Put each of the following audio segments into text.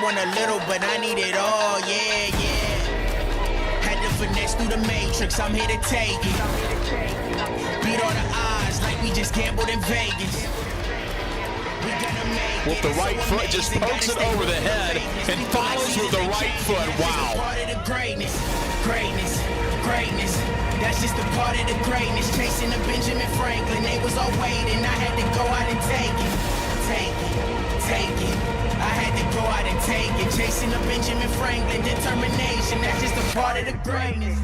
Want a little, but I need it all, yeah, yeah. Had to finesse through the matrix, I'm here to take it. Beat all the odds like we just gambled in Vegas. We gonna make With the right foot, just pokes it over the head and follows with the right foot. Wow. Part of the greatness, greatness, greatness. That's just a part of the greatness. Chasing the Benjamin Franklin, they was all waiting. I had to go out and take it, take it, take it. I had to go out and take it. Chasing the Benjamin Franklin, determination. That's just a part of the greatness.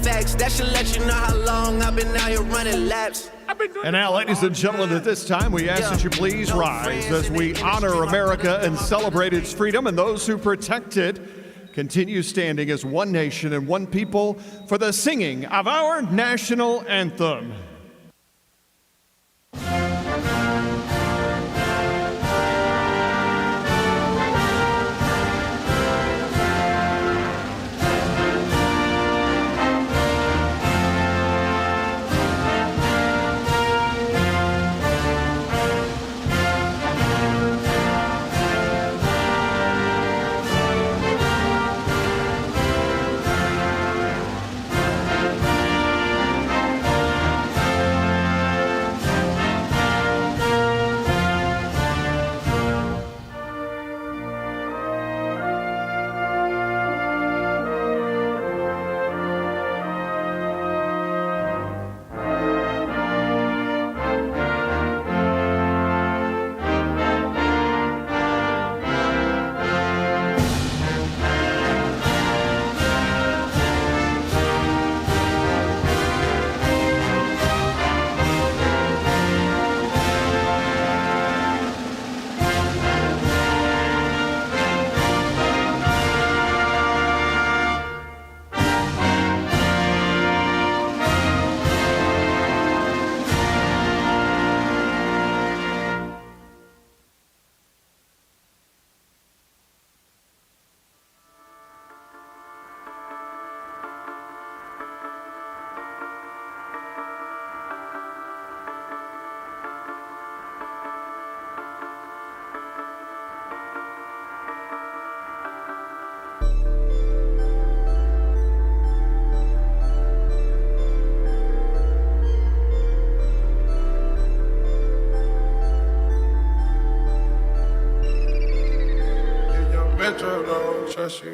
Facts, that should let you know how long I've been out here running laps. And now, ladies and gentlemen, at this time, we ask that you please rise as we honor America and celebrate its freedom, and those who protect it continue standing as one nation and one people for the singing of our national anthem.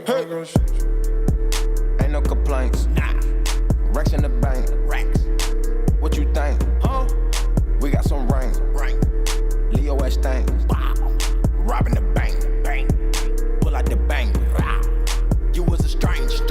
Hey. Ain't no complaints. Nah. Racks in the bank. Racks. What you think? Huh? We got some rain. Rain. Leo S things. Wow. Robbing the bank. Bang. Pull out the bank. Wow. You was a stranger.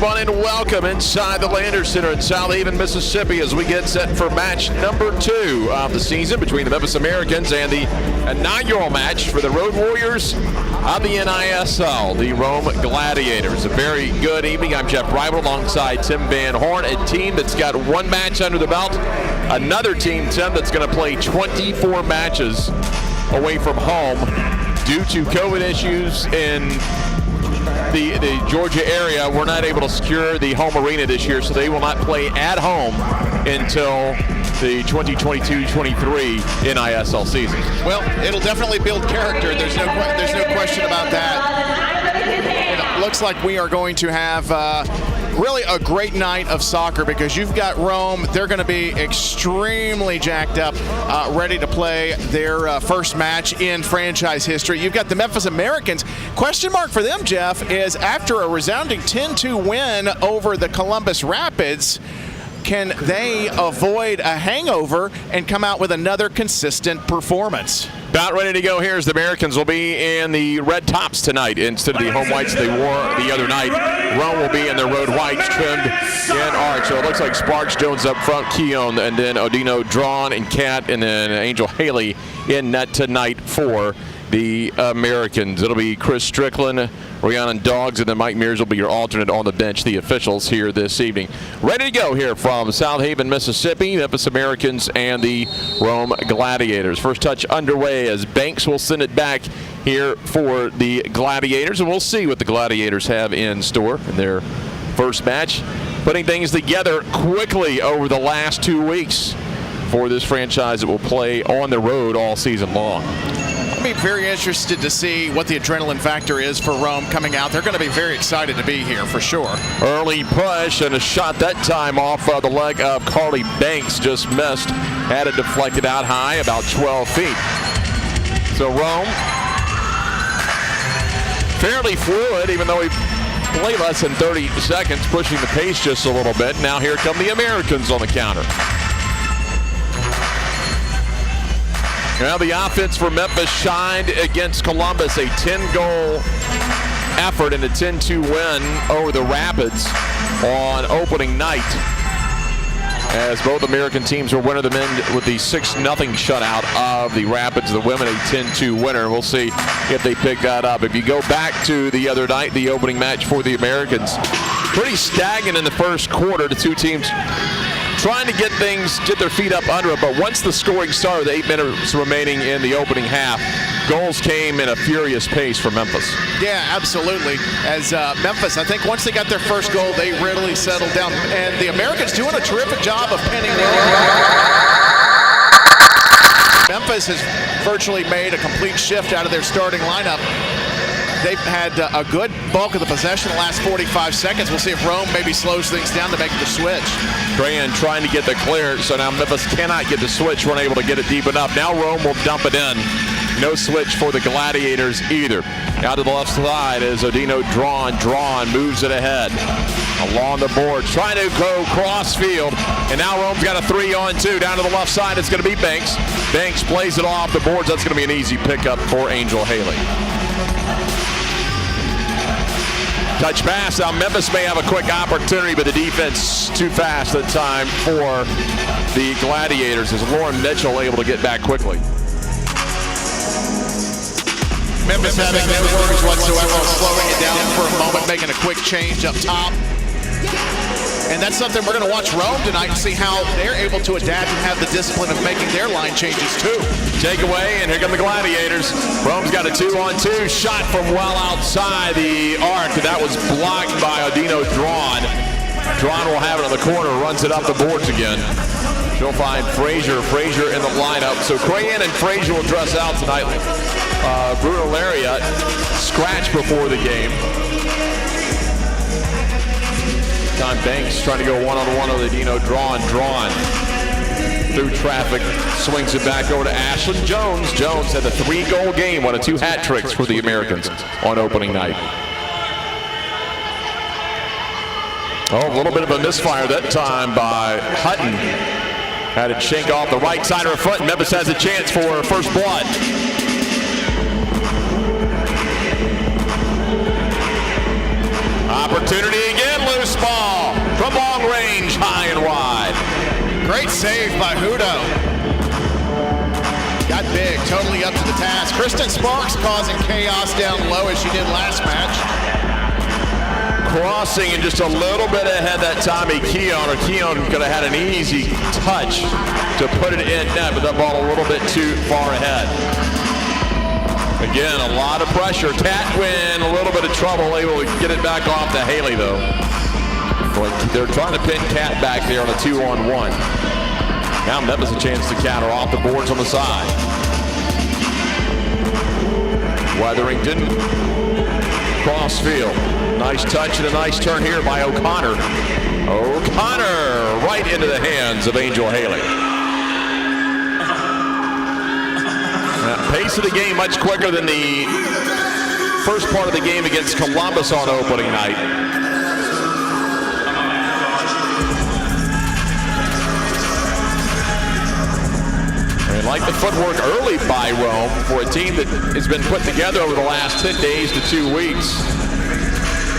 everyone, and welcome inside the Landers Center in Southaven, Mississippi, as we get set for match number 2 of the season between the Memphis Americans and the inaugural match for the Road Warriors of the NISL, the Rome Gladiators. A very good evening. I'm Jeff Rival alongside Tim Van Horn, a team that's got 1 match under the belt. Another team, Tim, that's going to play 24 matches away from home due to COVID issues in the Georgia area. We're not able to secure the home arena this year, so they will not play at home until the 2022-23 NISL season. Well, it'll definitely build character. There's no question about that. It looks like we are going to have really a great night of soccer, because you've got Rome. They're going to be extremely jacked up, ready to play their first match in franchise history. You've got the Memphis Americans. Question mark for them, Jeff, is after a resounding 10-2 win over the Columbus Rapids, can they avoid a hangover and come out with another consistent performance? About ready to go here as the Americans will be in the red tops tonight instead of the home whites they wore the other night. Rome will be in their road whites trimmed in orange. So it looks like Sparks Jones up front, Keon, and then Odino, Drawn, and Cat, and then Angel Haley in net tonight for the Americans. It'll be Chris Strickland, Rhiannon Dogs, and then Mike Mears will be your alternate on the bench, the officials here this evening. Ready to go here from Southaven, Mississippi, Memphis Americans and the Rome Gladiators. First touch underway as Banks will send it back here for the Gladiators, and we'll see what the Gladiators have in store in their first match. Putting things together quickly over the last 2 weeks for this franchise that will play on the road all season long. I'll be very interested to see what the adrenaline factor is for Rome coming out. They're going to be very excited to be here for sure. Early push and a shot that time off the leg of Carly Banks, just missed. Had it deflected out high about 12 feet. So Rome fairly fluid, even though he played less than 30 seconds, pushing the pace just a little bit. Now here come the Americans on the counter. Well, the offense for Memphis shined against Columbus, a 10-goal effort and a 10-2 win over the Rapids on opening night, as both American teams were winning the men with the 6-0 shutout of the Rapids, the women a 10-2 winner. We'll see if they pick that up. If you go back to the other night, the opening match for the Americans, pretty stagnant in the first quarter. The two teams trying to get their feet up under it, but once the scoring started, 8 minutes remaining in the opening half, goals came in a furious pace for Memphis. Yeah, absolutely. As Memphis, I think once they got their first goal, they really settled down, and the Americans doing a terrific job of pinning them. Memphis has virtually made a complete shift out of their starting lineup. They've had a good bulk of the possession the last 45 seconds. We'll see if Rome maybe slows things down to make the switch. Crayon trying to get the clear, so now Memphis cannot get the switch, weren't able to get it deep enough. Now Rome will dump it in. No switch for the Gladiators either. Out to the left side is Odino Drawn moves it ahead. Along the board, trying to go cross field, and now Rome's got a 3-on-2. Down to the left side, it's going to be Banks. Banks plays it off the boards. That's going to be an easy pickup for Angel Haley. Touch pass. Now Memphis may have a quick opportunity, but the defense too fast that time for the Gladiators, as Lauren Mitchell able to get back quickly. Memphis having no worries whatsoever, slowing it down for a moment, making a quick change up top. And that's something we're going to watch Rome tonight and see how they're able to adapt and have the discipline of making their line changes too. Takeaway, and here come the Gladiators. Rome's got a 2-on-2 shot from well outside the arc. That was blocked by Odino Drawn. Drawn will have it on the corner, runs it up the boards again. She'll find Frazier in the lineup. So Crayon and Frazier will dress out tonight. Bruno Lariat scratched before the game. Time Banks trying to go one-on-one with Odino Drawn through traffic, swings it back over to Ashlyn Jones. Jones had a 3-goal game, one of 2 hat tricks for the Americans on opening night. Oh, a little bit of a misfire that time by Hutton. Had it shake off the right side of her foot, and Memphis has a chance for first blood. Opportunity again, loose Great save by Hudo. Got big, totally up to the task. Kristen Sparks causing chaos down low as she did last match. Crossing and just a little bit ahead that time. Keon could have had an easy touch to put it in net, but that ball a little bit too far ahead. Again, a lot of pressure. Tatwin, a little bit of trouble, able to get it back off to Haley, though. But they're trying to pin Cat back there on a 2-on-1. Now Memphis a chance to counter off the boards on the side. Weatherington, cross field. Nice touch and a nice turn here by O'Connor. O'Connor right into the hands of Angel Haley. Pace of the game much quicker than the first part of the game against Columbus on opening night. I like the footwork early by Rome for a team that has been put together over the last 10 days to 2 weeks.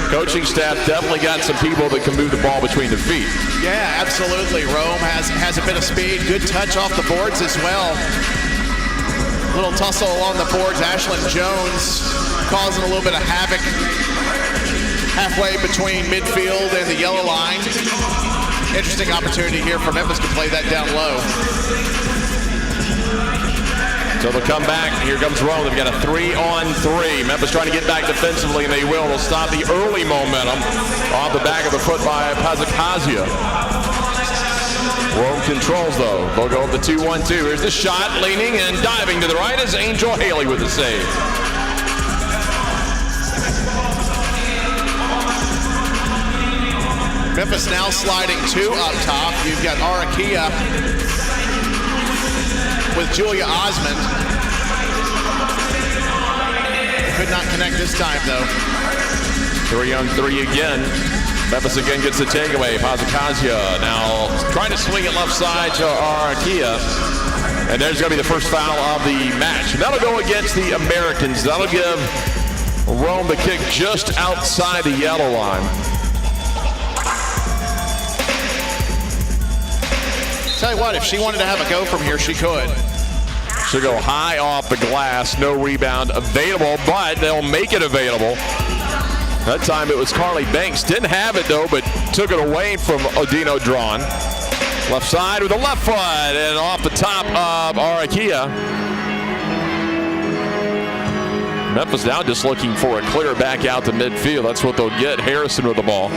Coaching staff definitely got some people that can move the ball between their feet. Yeah, absolutely. Rome has a bit of speed, good touch off the boards as well. Little tussle along the boards. Ashlyn Jones causing a little bit of havoc halfway between midfield and the yellow line. Interesting opportunity here for Memphis to play that down low. So they'll come back. Here comes Rome. They've got a 3-on-3. Memphis trying to get back defensively, and they will. They'll stop the early momentum off the back of the foot by Pazakazia. Rome controls, though. They'll go with the 2-1-2. Here's the shot, leaning and diving to the right is Angel Haley with the save. Memphis now sliding 2 up top. You've got Arakia with Julia Osmond. Could not connect this time, though. 3-on-3 again. Memphis again gets the takeaway. Pazakazia now trying to swing it left side to Arakia. And there's going to be the first foul of the match. And that'll go against the Americans. That'll give Rome the kick just outside the yellow line. Tell you what, if she wanted to have a go from here, she could. She'll go high off the glass, no rebound available, but they'll make it available. That time it was Carly Banks. Didn't have it though, but took it away from Odino Drawn. Left side with a left foot and off the top of Arakia. Memphis now just looking for a clear back out to midfield. That's what they'll get. Harrison with the ball.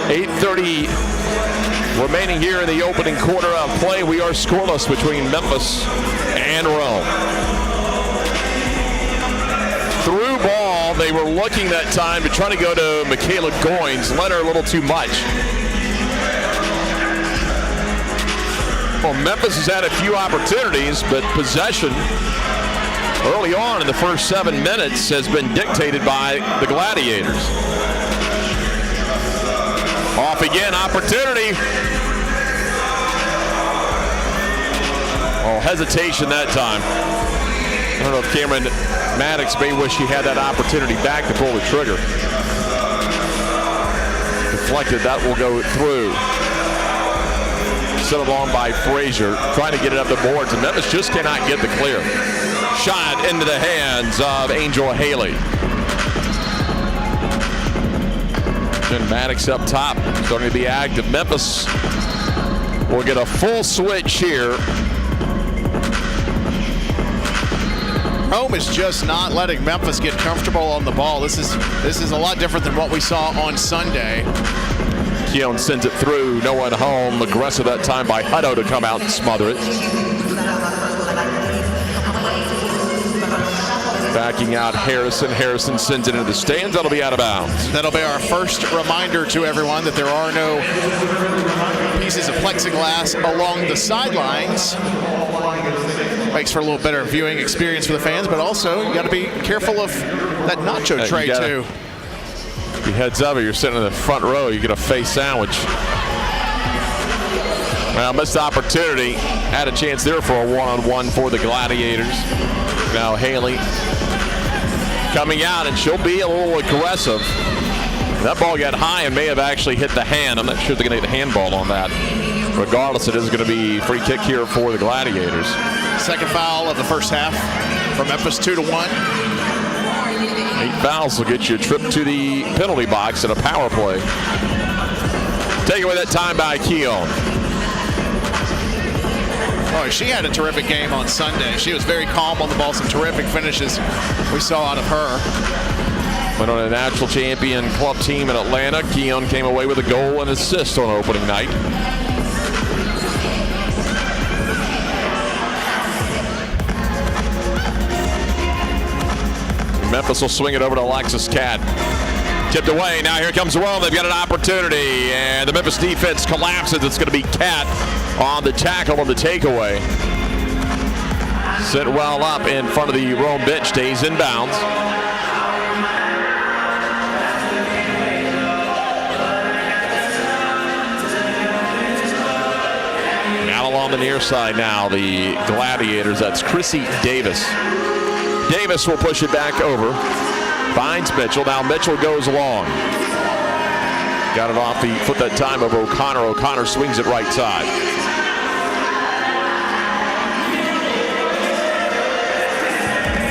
8:30 remaining here in the opening quarter of play. We are scoreless between Memphis and Rome. Through ball, they were looking that time to try to go to Michaela Goins. Led her a little too much. Well, Memphis has had a few opportunities, but possession early on in the first 7 minutes has been dictated by the Gladiators. Off again, opportunity. Oh, hesitation that time. I don't know if Cameron Maddox may wish he had that opportunity back to pull the trigger. Deflected, that will go through. Set along by Frazier, trying to get it up the boards, and Memphis just cannot get the clear. Shot into the hands of Angel Haley. And Maddox up top, starting to be active. Memphis will get a full switch here. Rome is just not letting Memphis get comfortable on the ball. This is a lot different than what we saw on Sunday. Keown sends it through, no one home. Aggressive that time by Hutto to come out and smother it. Backing out Harrison. Harrison sends it into the stands. That'll be out of bounds. That'll be our first reminder to everyone that there are no pieces of plexiglass along the sidelines. Makes for a little better viewing experience for the fans, but also you got to be careful of that nacho tray too. Be heads up, if you're sitting in the front row, you get a face sandwich. Well, missed opportunity. Had a chance there for a one-on-one for the Gladiators. Now Haley coming out, and she'll be a little aggressive. That ball got high and may have actually hit the hand. I'm not sure if they're going to get a handball on that. Regardless, it is going to be free kick here for the Gladiators. Second foul of the first half for Memphis, 2-1. 8 fouls will get you a trip to the penalty box and a power play. Take away that time by Keon. Oh, she had a terrific game on Sunday. She was very calm on the ball. Some terrific finishes we saw out of her. Went on a national champion club team in Atlanta. Keon came away with a goal and assist on opening night. Memphis will swing it over to Alexis Cat. Tipped away. Now here comes Rome. They've got an opportunity, and the Memphis defense collapses. It's going to be Cat on the tackle on the takeaway. Set well up in front of the Rome bench. Stays in bounds. Now along the near side now, the Gladiators. That's Chrissy Davis. Davis will push it back over. Finds Mitchell. Now Mitchell goes long. Got it off the foot that time of O'Connor. O'Connor swings it right side.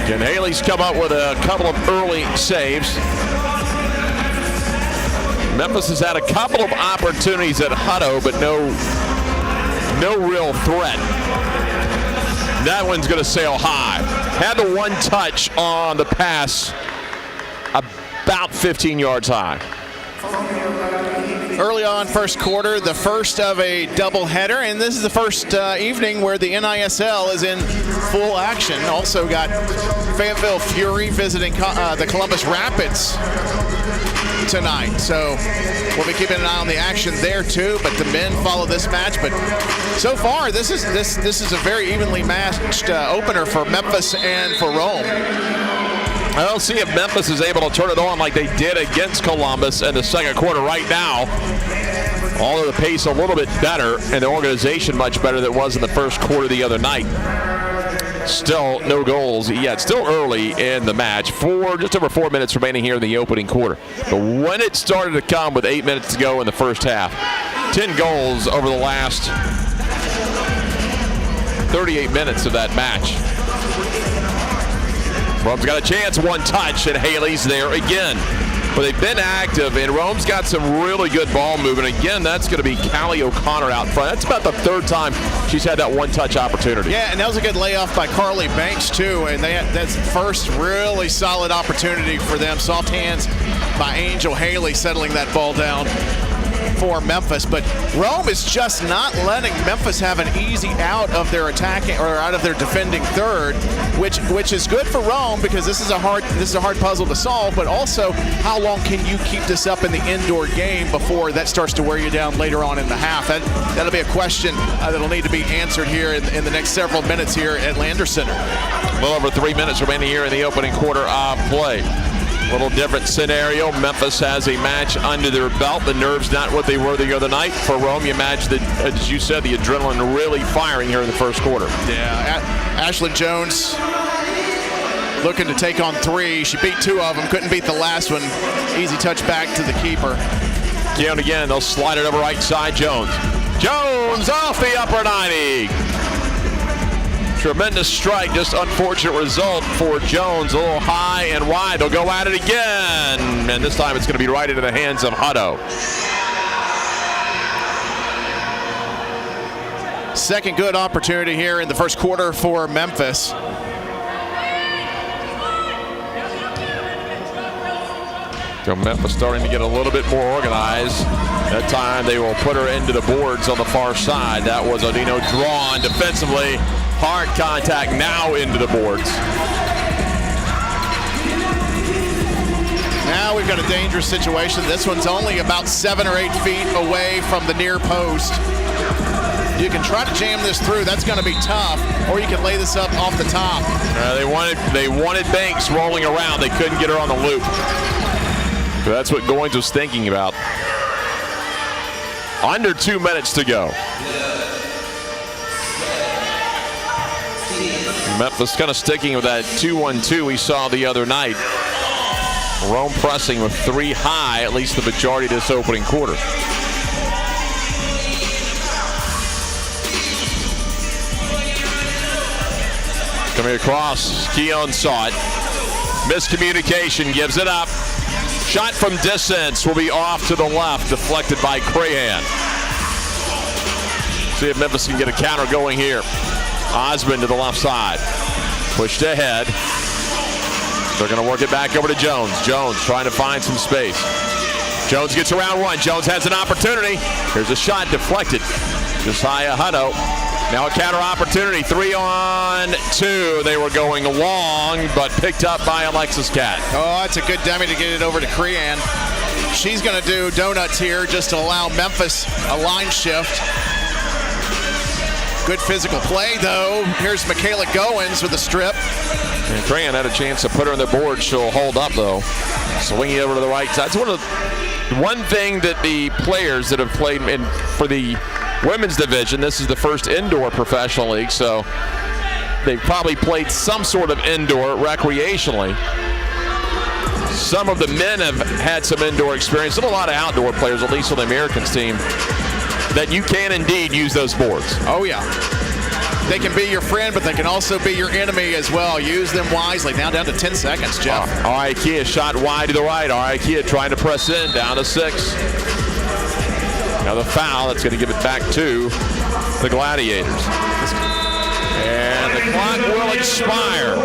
Jen Haley's come up with a couple of early saves. Memphis has had a couple of opportunities at Hutto, but no real threat. That one's going to sail high. Had the one touch on the pass about 15 yards high. Early on first quarter, the first of a doubleheader, and this is the first evening where the NISL is in full action. Also got Fayetteville Fury visiting the Columbus Rapids tonight. So we'll be keeping an eye on the action there too, but the men follow this match. But so far, this is a very evenly matched opener for Memphis and for Rome. I don't see if Memphis is able to turn it on like they did against Columbus in the second quarter right now. Although the pace a little bit better and the organization much better than it was in the first quarter the other night. Still no goals yet. Still early in the match. Just over 4 minutes remaining here in the opening quarter. But when it started to come with 8 minutes to go in the first half, 10 goals over the last 38 minutes of that match. Rome's got a chance, one touch, and Haley's there again. But they've been active, and Rome's got some really good ball movement. Again, that's going to be Callie O'Connor out front. That's about the third time she's had that one-touch opportunity. Yeah, and that was a good layoff by Carly Banks, too. And that's the first really solid opportunity for them. Soft hands by Angel Haley settling that ball down for Memphis. But Rome is just not letting Memphis have an easy out of their attacking or out of their defending third, which is good for Rome because this is a hard puzzle to solve. But also, how long can you keep this up in the indoor game before that starts to wear you down later on in the half? That'll be a question that'll need to be answered here in the next several minutes here at Lander Center. A little over 3 minutes remaining here in the opening quarter of play. A little different scenario. Memphis has a match under their belt. The nerves not what they were the other night. For Rome, you imagine, as you said, the adrenaline really firing here in the first quarter. Yeah, Ashlyn Jones looking to take on three. She beat two of them, couldn't beat the last one. Easy touch back to the keeper. Again, they'll slide it over right side. Jones off the upper 90. Tremendous strike, just unfortunate result for Jones. A little high and wide. They'll go at it again. And this time it's going to be right into the hands of Hutto. Second good opportunity here in the first quarter for Memphis. So Memphis starting to get a little bit more organized. That time they will put her into the boards on the far side. That was Odino drawn defensively. Hard contact now into the boards. Now we've got a dangerous situation. This one's only about 7 or 8 feet away from the near post. You can try to jam this through. That's going to be tough. Or you can lay this up off the top. They wanted Banks rolling around. They couldn't get her on the loop. So that's what Goins was thinking about. Under 2 minutes to go. Memphis kind of sticking with that 2-1-2 we saw the other night. Rome pressing with 3 high, at least the majority of this opening quarter. Coming across, Keon saw it. Miscommunication, gives it up. Shot from distance will be off to the left, deflected by Crahan. See if Memphis can get a counter going here. Osmond to the left side. Pushed ahead. They're going to work it back over to Jones. Jones trying to find some space. Jones gets around one. Jones has an opportunity. Here's a shot deflected. Josiah Hutto. Now a counter opportunity. 3-on-2. They were going long, but picked up by Alexis Cat. Oh, that's a good dummy to get it over to Crean. She's going to do donuts here just to allow Memphis a line shift. Good physical play, though. Here's Michaela Goins with a strip. And Crahan had a chance to put her on the board. She'll hold up, though. Swinging over to the right side. It's one thing that the players that have played for the women's division, this is the first indoor professional league, so they've probably played some sort of indoor recreationally. Some of the men have had some indoor experience, and a lot of outdoor players, at least on the Americans team, that you can indeed use those boards. Oh, yeah. They can be your friend, but they can also be your enemy as well. Use them wisely. Now down to 10 seconds, Jeff. All right, Kia shot wide to the right. All right, Kia trying to press in, down to 6. Another foul. That's going to give it back to the Gladiators. And the clock will expire.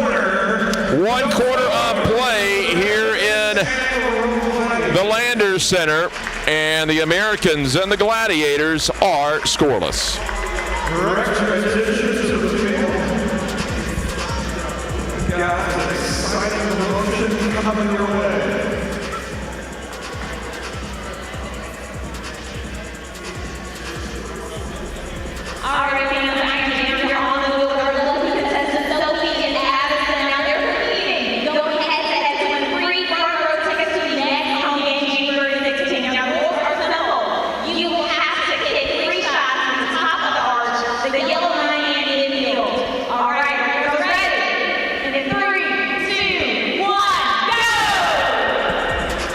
1 quarter of play here in the Landers Center, and the Americans and the Gladiators are scoreless. Correct transition to the field. Guys, an exciting promotion coming your way. All right, fans, I am down here on the field with our local contestants, Sophie and Addison. Now they're competing, going head-to-head to win free front row tickets to the next home game, January 16th. Now, the rules are simple. You will have to hit 3 shots from the top of the arch, the yellow line, and in field. All right, are you ready? And in 3, 2, 1, go!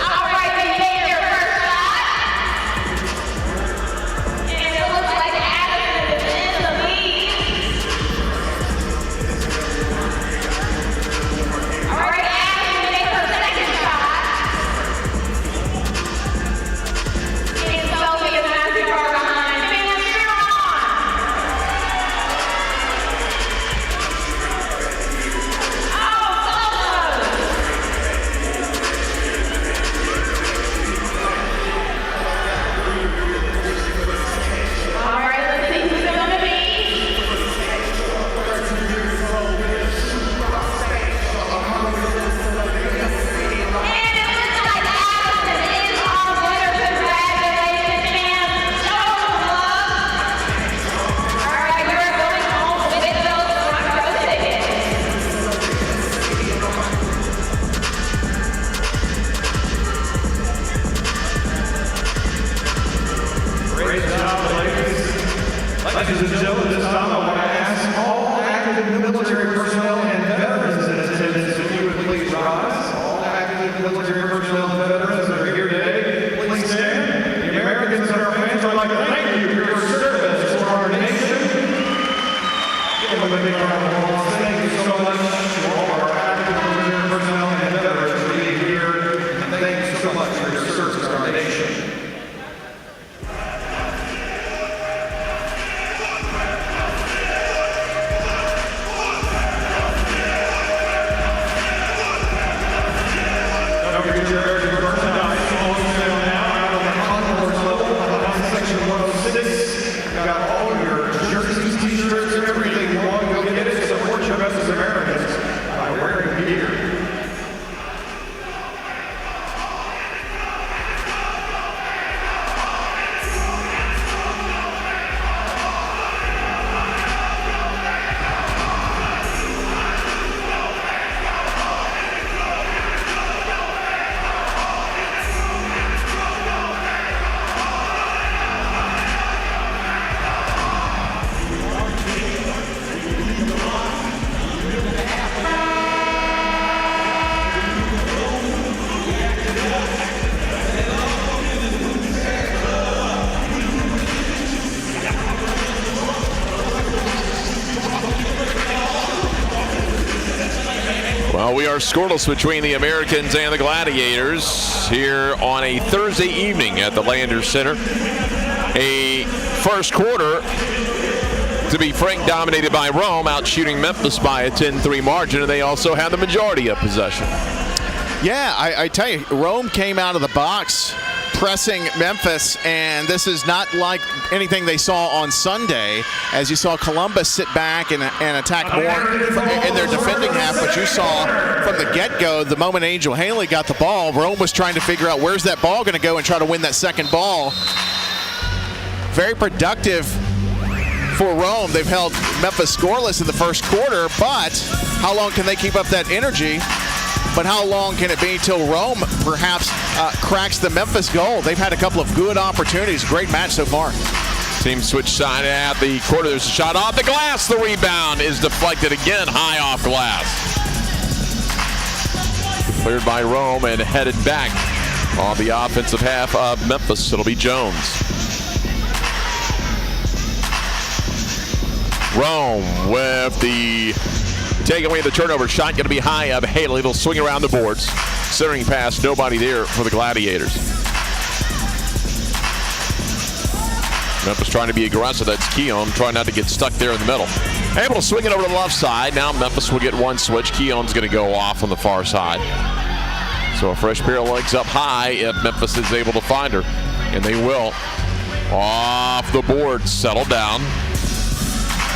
All right, they made their first shot. And it looks like Addison is in the lead. All right, Addison made her second shot. And Sophie is not too far behind. Fans, cheer on! All right, let's see who's it gonna be. And it looks like Addison is our winner. Congratulations, fans. Show some love. All right, you're going home with those front row tickets. Great job, ladies. Ladies and gentlemen, this time I want to ask all active military personnel and veterans in attendance if you would please rise. All active military personnel and veterans that are here today, please stand. The Americans and our fans would like to thank you for your service for our nation. Give them a big round of applause. Thank you so much to all our active military personnel and veterans for being here. And thank you so much for your service to our nation. Don't forget your merchandise on sale now out on the Concourse level on section 106. Got all your jerseys, t-shirts, everything you want. Go get it. It's a Well, we are scoreless between the Americans and the Gladiators here on a Thursday evening at the Landers Center. A first quarter, to be frank, dominated by Rome, out shooting Memphis by a 10-3 margin, and they also had the majority of possession. Yeah, I tell you, Rome came out of the box pressing Memphis, and this is not like anything they saw on Sunday, as you saw Columbus sit back and attack more in their defending half. But you saw from the get-go, the moment Angel Haley got the ball, Rome was trying to figure out where's that ball going to go and try to win that second ball. Very productive for Rome. They've held Memphis scoreless in the first quarter, but how long can they keep up that energy? But how long can it be till Rome perhaps cracks the Memphis goal? They've had a couple of good opportunities. Great match so far. Team switch side at the quarter. There's a shot off the glass. The rebound is deflected again, high off glass. Cleared by Rome and headed back on the offensive half of Memphis. It'll be Jones. Rome with the taking away the turnover shot, going to be high of Haley. They'll swing around the boards. Centering pass, nobody there for the Gladiators. Memphis trying to be aggressive. That's Keon trying not to get stuck there in the middle. Able to swing it over to the left side. Now Memphis will get one switch. Keon's going to go off on the far side. So a fresh pair of legs up high if Memphis is able to find her. And they will. Off the board, settle down.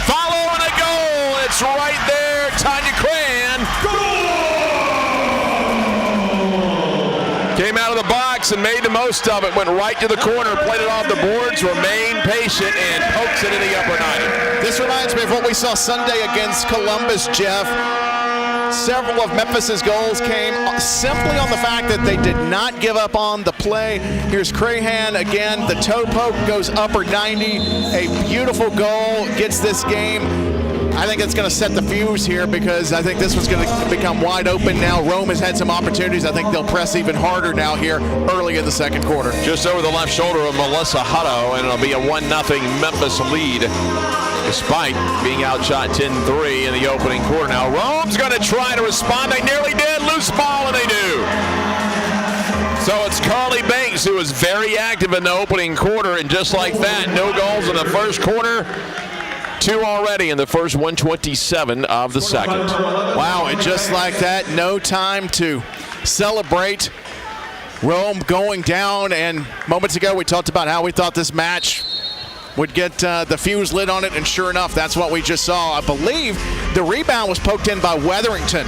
Follow and a goal. It's right there. Tanya Cran. Came out of the box and made the most of it. Went right to the corner, played it off the boards, remained patient, and pokes it in the upper 90. This reminds me of what we saw Sunday against Columbus, Jeff. Several of Memphis's goals came simply on the fact that they did not give up on the play. Here's Crahan again. The toe poke goes upper 90. A beautiful goal gets this game. I think it's going to set the fuse here because I think this was going to become wide open now. Rome has had some opportunities. I think they'll press even harder now here early in the second quarter. Just over the left shoulder of Melissa Hutto, and it'll be a 1-0 Memphis lead despite being outshot 10-3 in the opening quarter. Now Rome's going to try to respond. They nearly did. Loose ball, and they do. So it's Carly Banks who was very active in the opening quarter, and just like that, no goals in the first quarter. 2 already in the first 127 of the second. Wow, and just like that, no time to celebrate. Rome going down, and moments ago we talked about how we thought this match would get the fuse lit on it, and sure enough, that's what we just saw. I believe the rebound was poked in by Weatherington.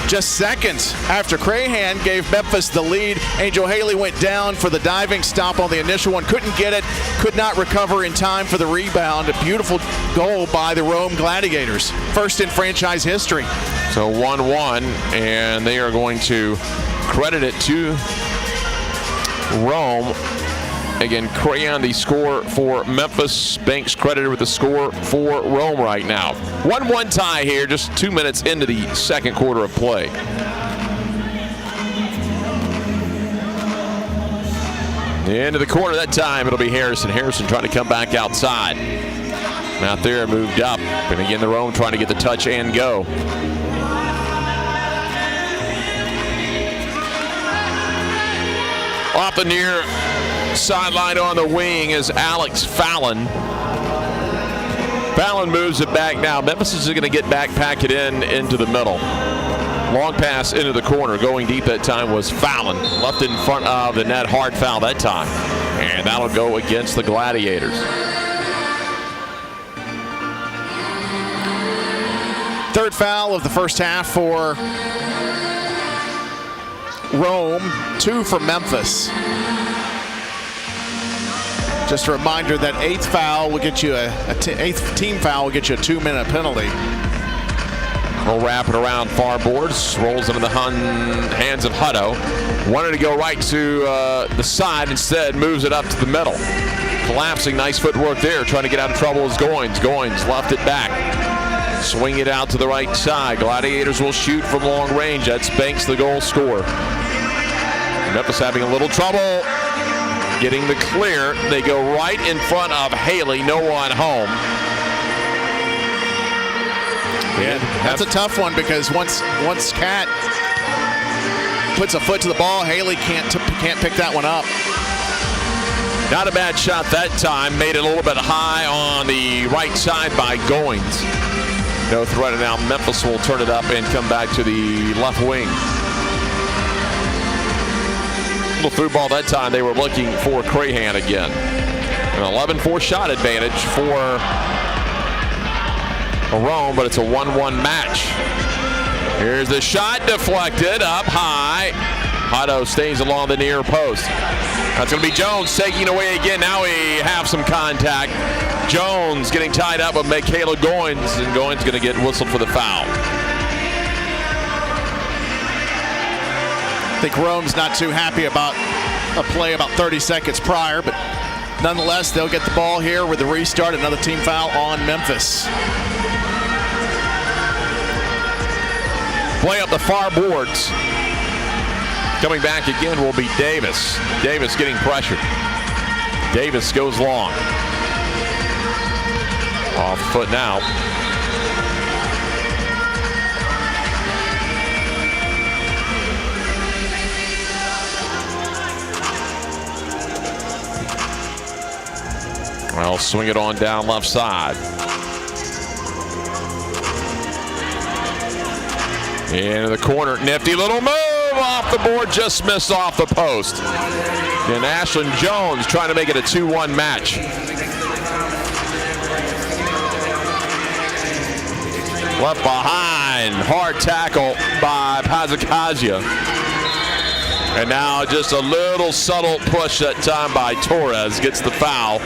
Just seconds after Crahan gave Memphis the lead, Angel Haley went down for the diving stop on the initial one. Couldn't get it, could not recover in time for the rebound. A beautiful goal by the Rome Gladiators. First in franchise history. So 1-1, and they are going to credit it to Rome. Again, Crayon, the score for Memphis. Banks credited with the score for Rome right now. 1-1 tie here, just 2 minutes into the second quarter of play. Into the corner that time, it'll be Harrison. Harrison trying to come back outside. Out there, moved up. And again, the Rome trying to get the touch and go. Off the near sideline on the wing is Alex Fallon. Fallon moves it back now. Memphis is going to get back, pack it into the middle. Long pass into the corner. Going deep that time was Fallon. Left in front of the net. Hard foul that time. And that'll go against the Gladiators. Third foul of the first half for Rome. 2 for Memphis. Just a reminder that eighth foul will get you eighth team foul will get you a 2-minute penalty. We'll wrap it around far boards. Rolls into the hands of Hutto. Wanted to go right to the side. Instead, moves it up to the middle. Collapsing, nice footwork there. Trying to get out of trouble is Goins. Goins left it back. Swing it out to the right side. Gladiators will shoot from long range. That's Banks, the goal scorer. Memphis having a little trouble getting the clear. They go right in front of Haley. No one home. And that's a tough one because once Kat puts a foot to the ball, Haley can't pick that one up. Not a bad shot that time. Made it a little bit high on the right side by Goins. No threat, and now Memphis will turn it up and come back to the left wing. Little through ball that time. They were looking for Crahan again. An 11-4 shot advantage for Rome, but it's a 1-1 match. Here's the shot, deflected up high. Hutto stays along the near post. That's going to be Jones taking it away again. Now we have some contact. Jones getting tied up with Michaela Goins, and Goins going to get whistled for the foul. I think Rome's not too happy about a play about 30 seconds prior, but nonetheless, they'll get the ball here with the restart. Another team foul on Memphis. Play up the far boards. Coming back again will be Davis. Davis getting pressured. Davis goes long. Off foot now. Well, swing it on down left side. Into the corner. Nifty little move off the board. Just missed off the post. And Ashlyn Jones trying to make it a 2-1 match. Left behind. Hard tackle by Pazakazia. And now just a little subtle push that time by Torres gets the foul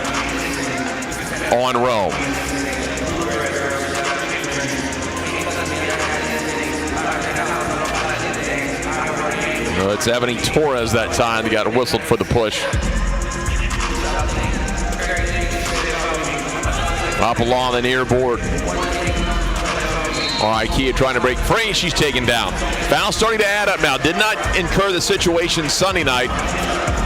on Rome. No, it's Ebony Torres that time that got whistled for the push. Up along the near board. All right, Kia trying to break free. She's taken down. Foul starting to add up now. Did not incur the situation Sunday night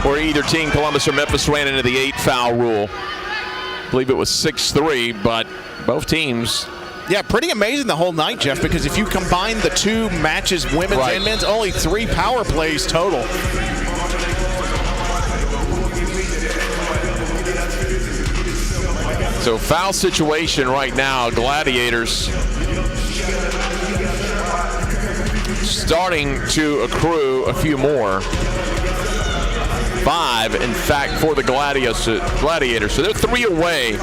where either team, Columbus or Memphis, ran into the 8-foul rule. I believe it was 6-3, but both teams. Yeah, pretty amazing the whole night, Jeff, because if you combine the two matches, women's and men's, only 3 power plays total. So foul situation right now, Gladiators starting to accrue a few more. 5, in fact, for the Gladiators. So they're 3 away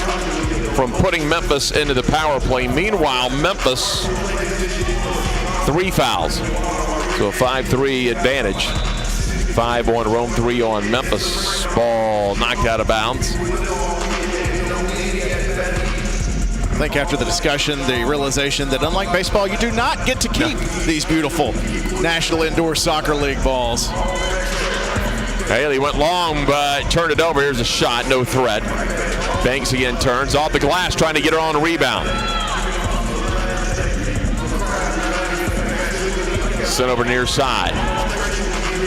from putting Memphis into the power play. Meanwhile, Memphis, 3 fouls. So a 5-3 advantage. 5 on Rome, 3 on Memphis. Ball knocked out of bounds. I think after the discussion, the realization that unlike baseball, you do not get to keep these beautiful National Indoor Soccer League balls. Haley went long, but turned it over. Here's a shot, no threat. Banks again turns off the glass, trying to get her on a rebound. Sent over near side.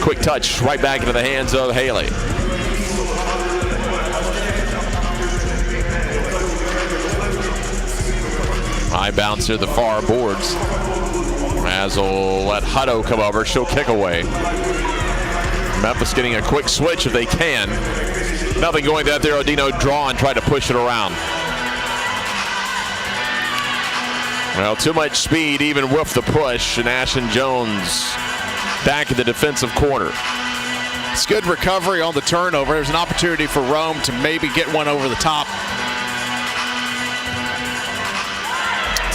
Quick touch right back into the hands of Haley. High bounce to the far boards. As will let Hutto come over. She'll kick away. Memphis getting a quick switch if they can. Nothing going that there. Odino draw and try to push it around. Well, too much speed even with the push. And Ashlyn Jones back in the defensive corner. It's good recovery on the turnover. There's an opportunity for Rome to maybe get one over the top.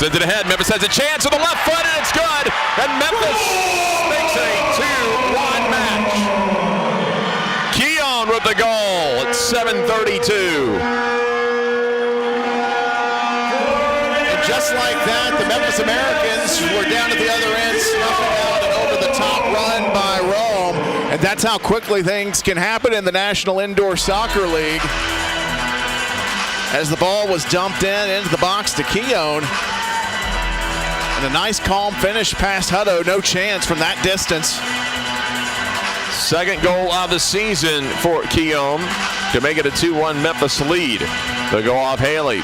Sends it ahead. Memphis has a chance with the left foot, and it's good. And Memphis makes a 2-1 match. Keon with the goal at 7:32. And just like that, the Memphis Americans were down at the other end, snuffing out an over-the-top run by Rome. And that's how quickly things can happen in the National Indoor Soccer League. As the ball was dumped into the box to Keon. And a nice calm finish past Hutto. No chance from that distance. Second goal of the season for Keon to make it a 2-1 Memphis lead. They'll go off Haley.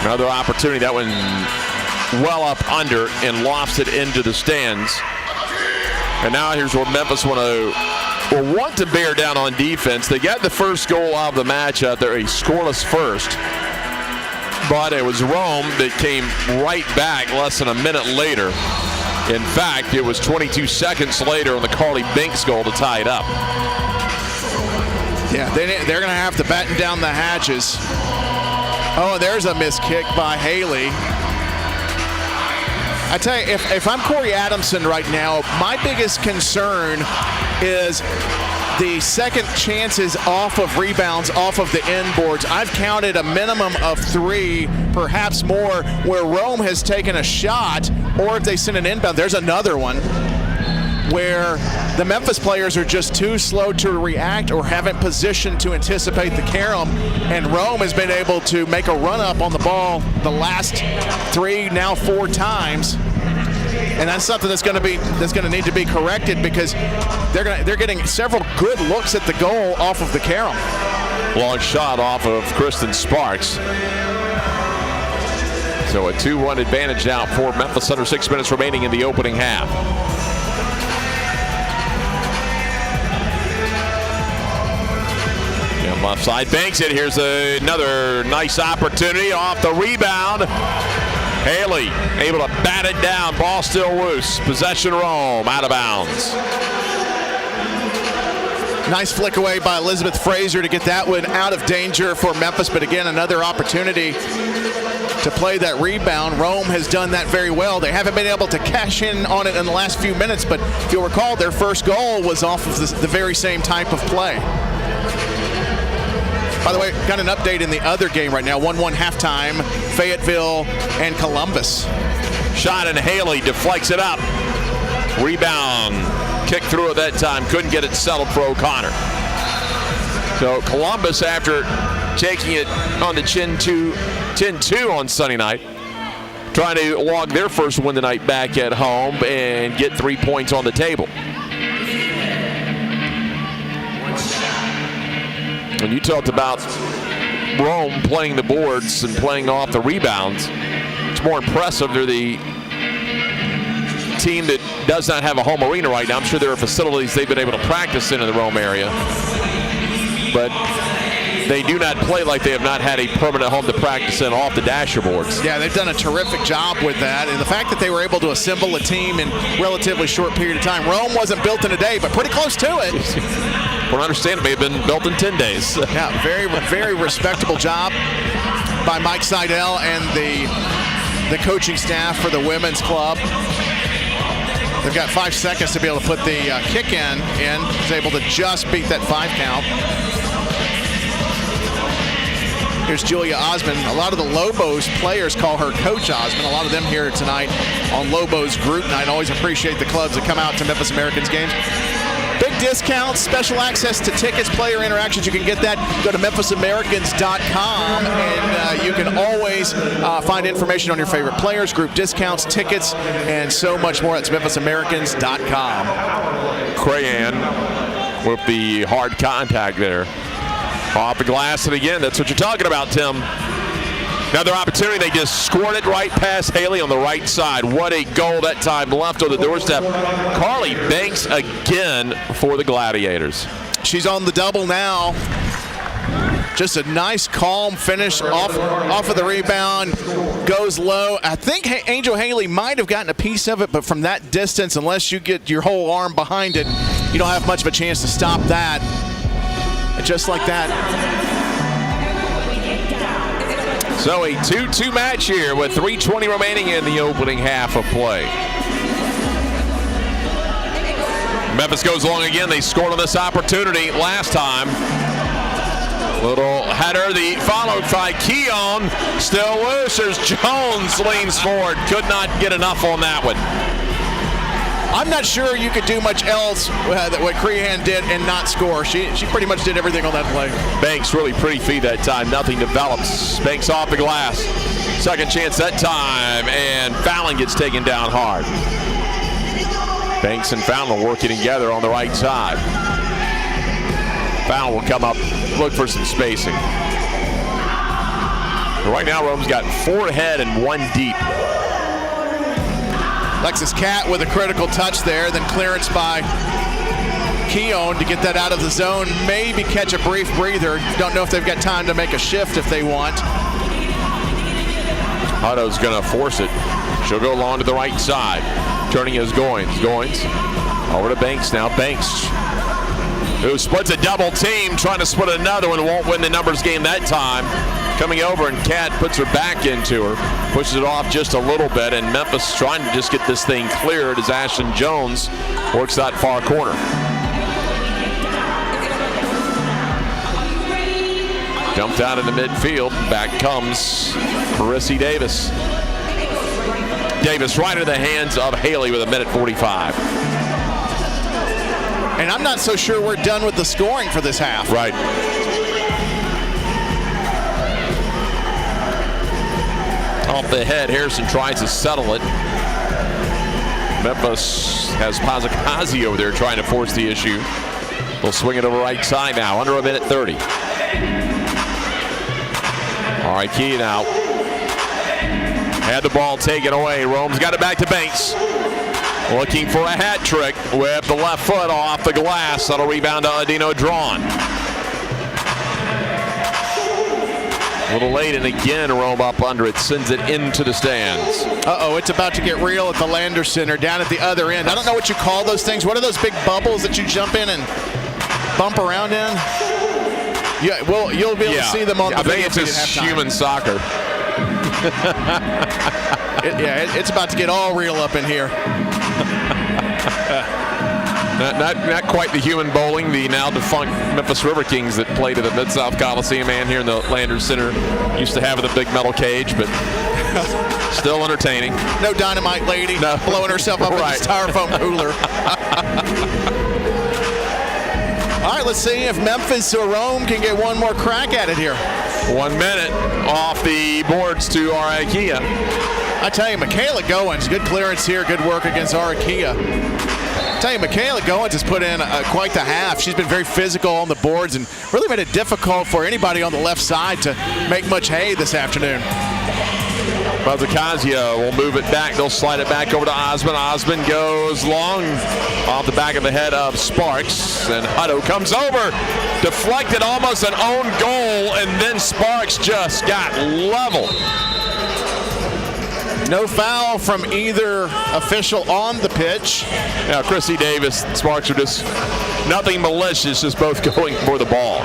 Another opportunity. That one well up under and lofts it into the stands. And now here's where Memphis will want to bear down on defense. They got the first goal out of the match out there, a scoreless first. But it was Rome that came right back less than a minute later. In fact, it was 22 seconds later on the Carly Banks goal to tie it up. Yeah, they're going to have to batten down the hatches. Oh, there's a missed kick by Haley. I tell you, if I'm Corey Adamson right now, my biggest concern is the second chances off of rebounds, off of the inboards. I've counted a minimum of 3, perhaps more, where Rome has taken a shot, or if they send an inbound, there's another one where the Memphis players are just too slow to react or haven't positioned to anticipate the carom, and Rome has been able to make a run up on the ball the last 3, now 4 times. And that's something that's going to need to be corrected, because they're getting several good looks at the goal off of the carom. Long shot off of Kristen Sparks. So a 2-1 advantage now for Memphis, under 6 minutes remaining in the opening half. And left side, banks it. Here's another nice opportunity off the rebound. Haley able to bat it down. Ball still loose. Possession Rome, out of bounds. Nice flick away by Elizabeth Fraser to get that one out of danger for Memphis. But again, another opportunity to play that rebound. Rome has done that very well. They haven't been able to cash in on it in the last few minutes, but if you'll recall, their first goal was off of the very same type of play. By the way, got an update in the other game right now. 1-1 halftime, Fayetteville and Columbus. Shot, and Haley deflects it up. Rebound, kick through at that time. Couldn't get it settled for O'Connor. So Columbus, after taking it on the chin 10-2 on Sunday night, trying to log their first win tonight back at home and get 3 points on the table. When you talked about Rome playing the boards and playing off the rebounds, it's more impressive. They're the team that does not have a home arena right now. I'm sure there are facilities they've been able to practice in the Rome area, but they do not play like they have not had a permanent home to practice in off the dasher boards. Yeah, they've done a terrific job with that, and the fact that they were able to assemble a team in relatively short period of time. Rome wasn't built in a day, but pretty close to it. Well, understand it may have been built in 10 days. Yeah, very, very respectable job by Mike Seidel and the coaching staff for the women's club. They've got 5 seconds to be able to put the kick in. Is able to just beat that 5 count. Here's Julia Osmond. A lot of the Lobos players call her Coach Osmond. A lot of them here tonight on Lobos Group Night. Always appreciate the clubs that come out to Memphis Americans games. Big discounts, special access to tickets, player interactions. You can get that. Go to memphisamericans.com, and you can always find information on your favorite players, group discounts, tickets, and so much more. That's memphisamericans.com. Crayan with the hard contact there. Off the glass, and again, that's what you're talking about, Tim. Another opportunity. They just scored it right past Haley on the right side. What a goal that time, left on the doorstep. Carly Banks again for the Gladiators. She's on the double now. Just a nice, calm finish off of the rebound. Goes low. I think Angel Haley might have gotten a piece of it, but from that distance, unless you get your whole arm behind it, you don't have much of a chance to stop that. Just like that. So a 2-2 match here with 3:20 remaining in the opening half of play. Memphis goes long again. They scored on this opportunity last time. Little header, the followed by Keon. Still loose. There's Jones, leans forward. Could not get enough on that one. I'm not sure you could do much else what Crehan did and not score. She pretty much did everything on that play. Banks really pretty feed that time. Nothing develops. Banks off the glass. Second chance that time, and Fallon gets taken down hard. Banks and Fallon working together on the right side. Fallon will come up, look for some spacing. But right now, Rome's got 4 ahead and 1 deep. Alexis Cat with a critical touch there, then clearance by Keown to get that out of the zone. Maybe catch a brief breather. Don't know if they've got time to make a shift if they want. Hutto's going to force it. She'll go along to the right side. Turning is Goins. Goins over to Banks now. Banks, who splits a double team, trying to split another one, won't win the numbers game that time. Coming over, and Cat puts her back into her, pushes it off just a little bit, and Memphis trying to just get this thing cleared as Ashton Jones works that far corner. Dumped out into midfield. Back comes Carissy Davis. Davis right into the hands of Haley with 1:45. And I'm not so sure we're done with the scoring for this half. Right. Off the head, Harrison tries to settle it. Memphis has Pazakazi over there trying to force the issue. They'll swing it over right side now, under 1:30. All right, Key now. Had the ball taken away. Rome's got it back to Banks. Looking for a hat trick with the left foot off the glass. That'll rebound to Adino Drawn. A little late, and again Rome up under it, sends it into the stands. Uh-oh, it's about to get real at the Lander Center down at the other end. I don't know what you call those things. What are those big bubbles that you jump in and bump around in? Yeah, well, you'll be able to see them on the I think it's just human soccer. It's about to get all real up in here. Not quite the human bowling, the now defunct Memphis River Kings that played at the Mid-South Coliseum and here in the Landers Center used to have the big metal cage, but still entertaining. No Dynamite Lady blowing herself up in this styrofoam cooler. All right, let's see if Memphis or Rome can get one more crack at it here. 1 minute off the boards to Arakia. I tell you, Michaela Goins, good clearance here, good work against Arakia. I tell you, Michaela Goins has put in quite the half. She's been very physical on the boards and really made it difficult for anybody on the left side to make much hay this afternoon. Bazakazia will move it back. They'll slide it back over to Osmond. Osmond goes long off the back of the head of Sparks. And Hutto comes over. Deflected, almost an own goal. And then Sparks just got leveled. No foul from either official on the pitch. Now, Chrissy Davis, Sparks are just nothing malicious, just both going for the ball.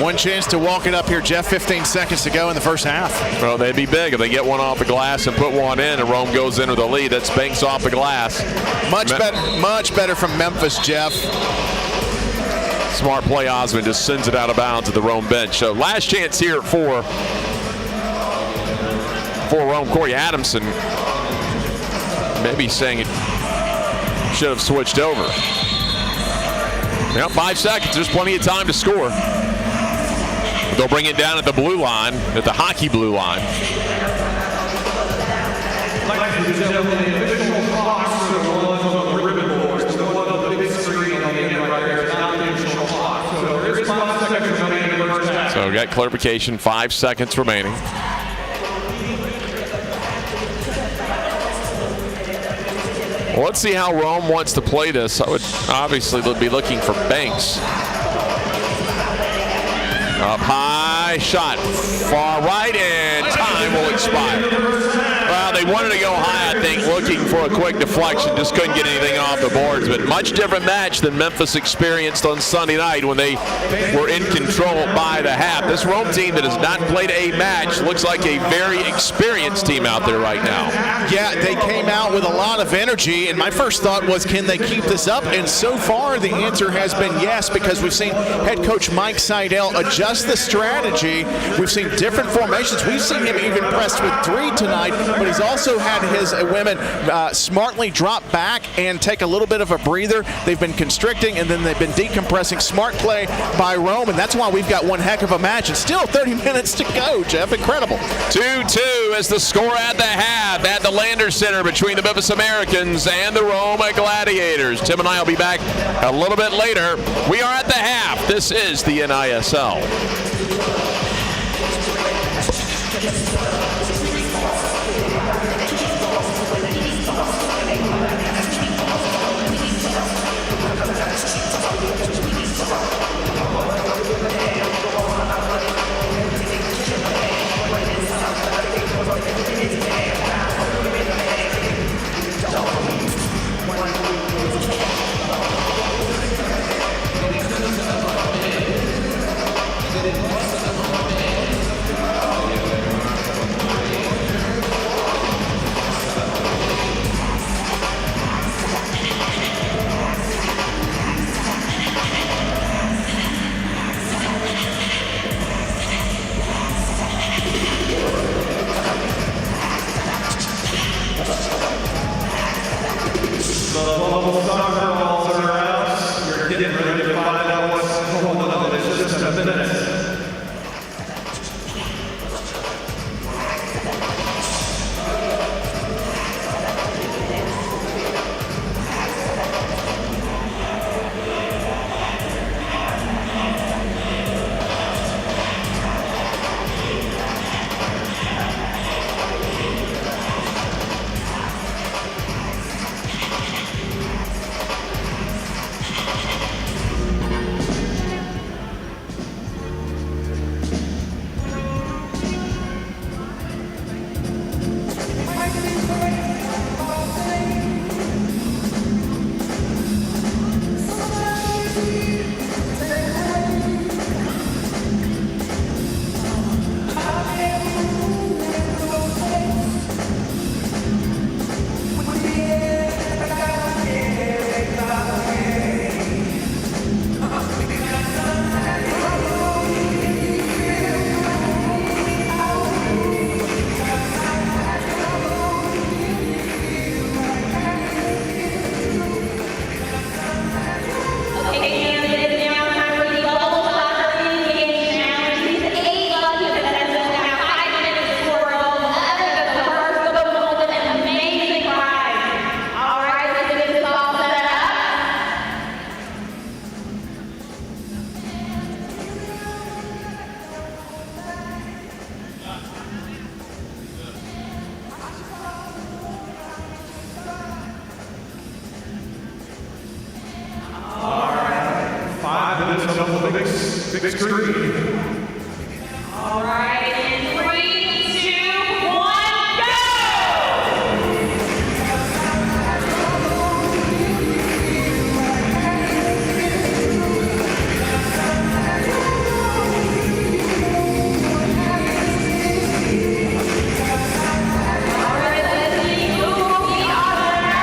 One chance to walk it up here, Jeff. 15 seconds to go in the first half. Well, they'd be big if they get one off the glass and put one in, and Rome goes into the lead. That's Banks off the glass. Much better from Memphis, Jeff. Smart play. Osmond just sends it out of bounds at the Rome bench. So last chance here for Rome. Corey Adamson maybe saying it should have switched over. Now 5 seconds. There's plenty of time to score. They'll bring it down at the blue line, at the hockey blue line. Ladies and gentlemen, the official clock for the ones on the ribbon boards, the one on the big screen on the end right there, is not the official clock. So there is 5 seconds remaining in the first half. So we got clarification, 5 seconds remaining. Well, let's see how Rome wants to play this. I would obviously they'll be looking for Banks. Up high, shot far right, and time will expire. Well, they wanted to go high, I think, looking for a quick deflection. Just couldn't get anything off the boards. But much different match than Memphis experienced on Sunday night when they were in control by the half. This Rome team that has not played a match looks like a very experienced team out there right now. Yeah, they came out with a lot of energy, and my first thought was, can they keep this up? And so far, the answer has been yes, because we've seen head coach Mike Seidel adjust the strategy G. We've seen different formations. We've seen him even pressed with 3 tonight, but he's also had his women smartly drop back and take a little bit of a breather. They've been constricting, and then they've been decompressing. Smart play by Rome, and that's why we've got one heck of a match. And still 30 minutes to go, Jeff. Incredible. 2-2 is the score at the half at the Landers Center between the Memphis Americans and the Rome Gladiators. Tim and I will be back a little bit later. We are at the half. This is the NISL. Big screen. All right, in 3, 2, 1, go! All right, let's see who will be our winner.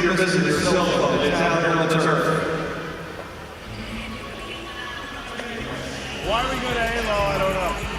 you're missing your cell phone. It's out there on the turf. Why are we going to Halo? I don't know.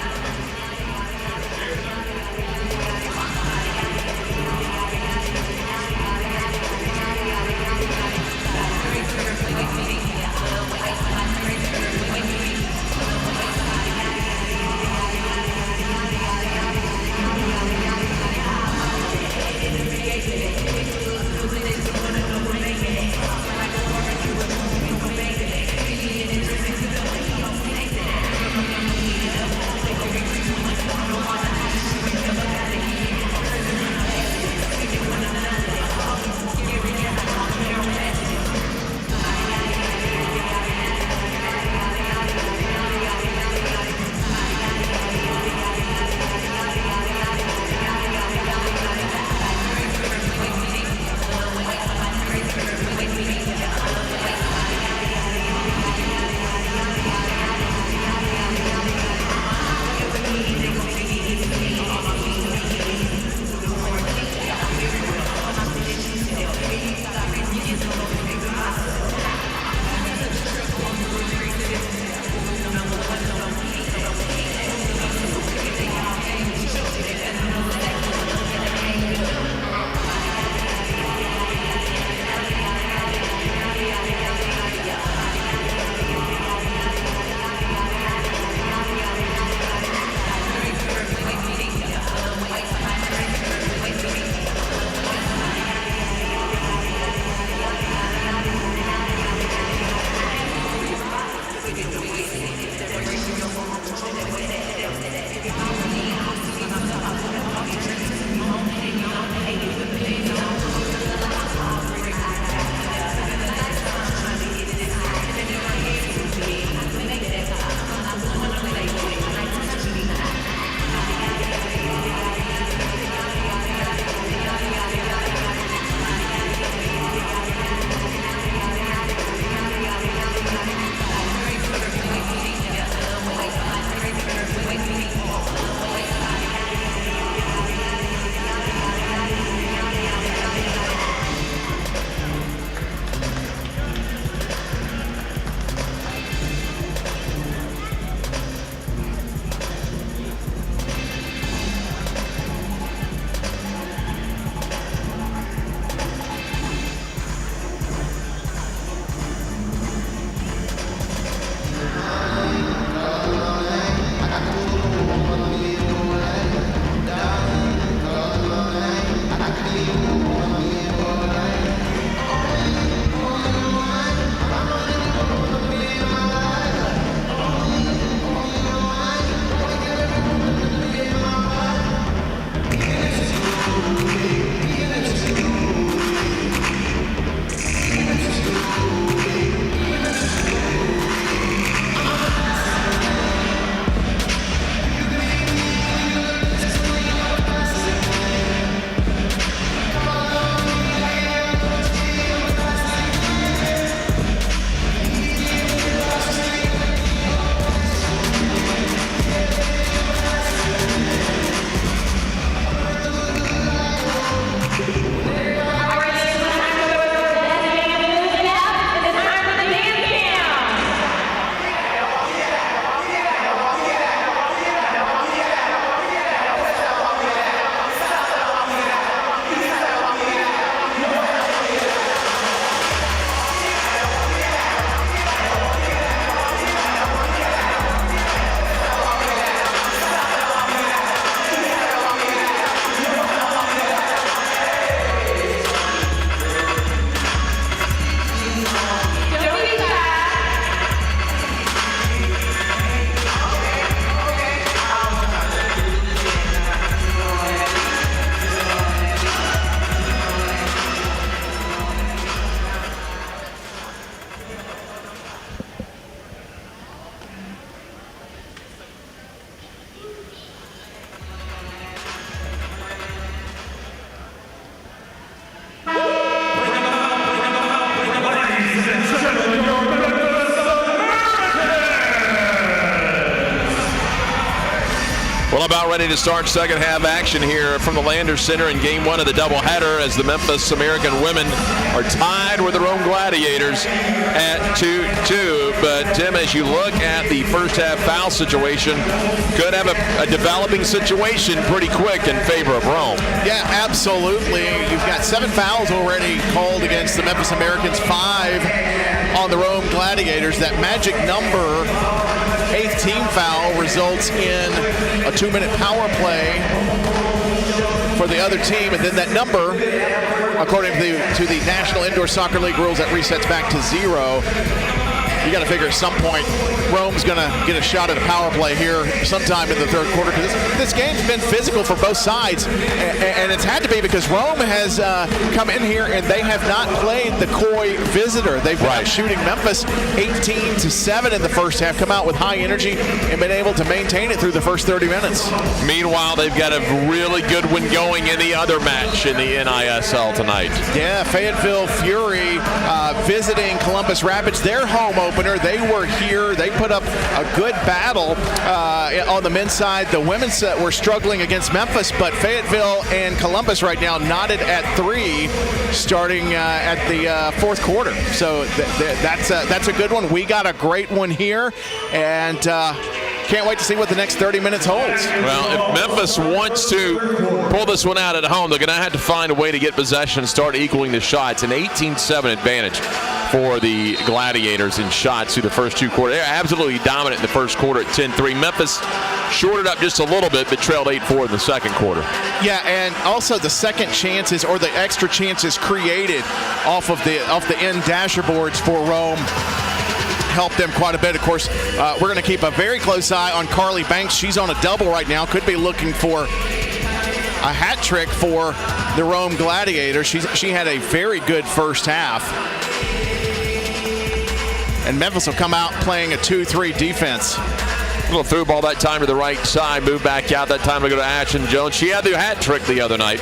Well, about ready to start second half action here from the Landers Center in game one of the doubleheader as the Memphis American women are tied with the Rome Gladiators at 2-2. But, Tim, as you look at the first half foul situation, could have a developing situation pretty quick in favor of Rome. Yeah, absolutely. You've got 7 fouls already called against the Memphis Americans, 5 on the Rome Gladiators. That magic number, 8th team foul, results in a 2-minute power play for the other team, and then that number, according to the National Indoor Soccer League rules, that resets back to 0. You got to figure at some point Rome's going to get a shot at a power play here sometime in the third quarter, because this game's been physical for both sides, and it's had to be because Rome has come in here and they have not played the coy visitor. They've been out shooting Memphis 18-7 in the first half, come out with high energy and been able to maintain it through the first 30 minutes. Meanwhile, they've got a really good one going in the other match in the NISL tonight. Yeah, Fayetteville Fury visiting Columbus Rapids, their home opener. They were here. They put up a good battle on the men's side. The women's were struggling against Memphis, but Fayetteville and Columbus right now knotted at 3 starting at the fourth quarter. So that's a good one. We got a great one here, and can't wait to see what the next 30 minutes holds. Well, if Memphis wants to pull this one out at home, they're going to have to find a way to get possession and start equaling the shots. An 18-7 advantage for the Gladiators in shots through the first 2 quarters. They're absolutely dominant in the first quarter at 10-3. Memphis shorted up just a little bit, but trailed 8-4 in the second quarter. Yeah, and also the second chances or the extra chances created off the end dasher boards for Rome helped them quite a bit. Of course, we're going to keep a very close eye on Carly Banks. She's on a double right now. Could be looking for a hat trick for the Rome Gladiators. She had a very good first half. And Memphis will come out playing a 2-3 defense. Little through ball that time to the right side, move back out. That time to go to Ashton Jones. She had the hat trick the other night.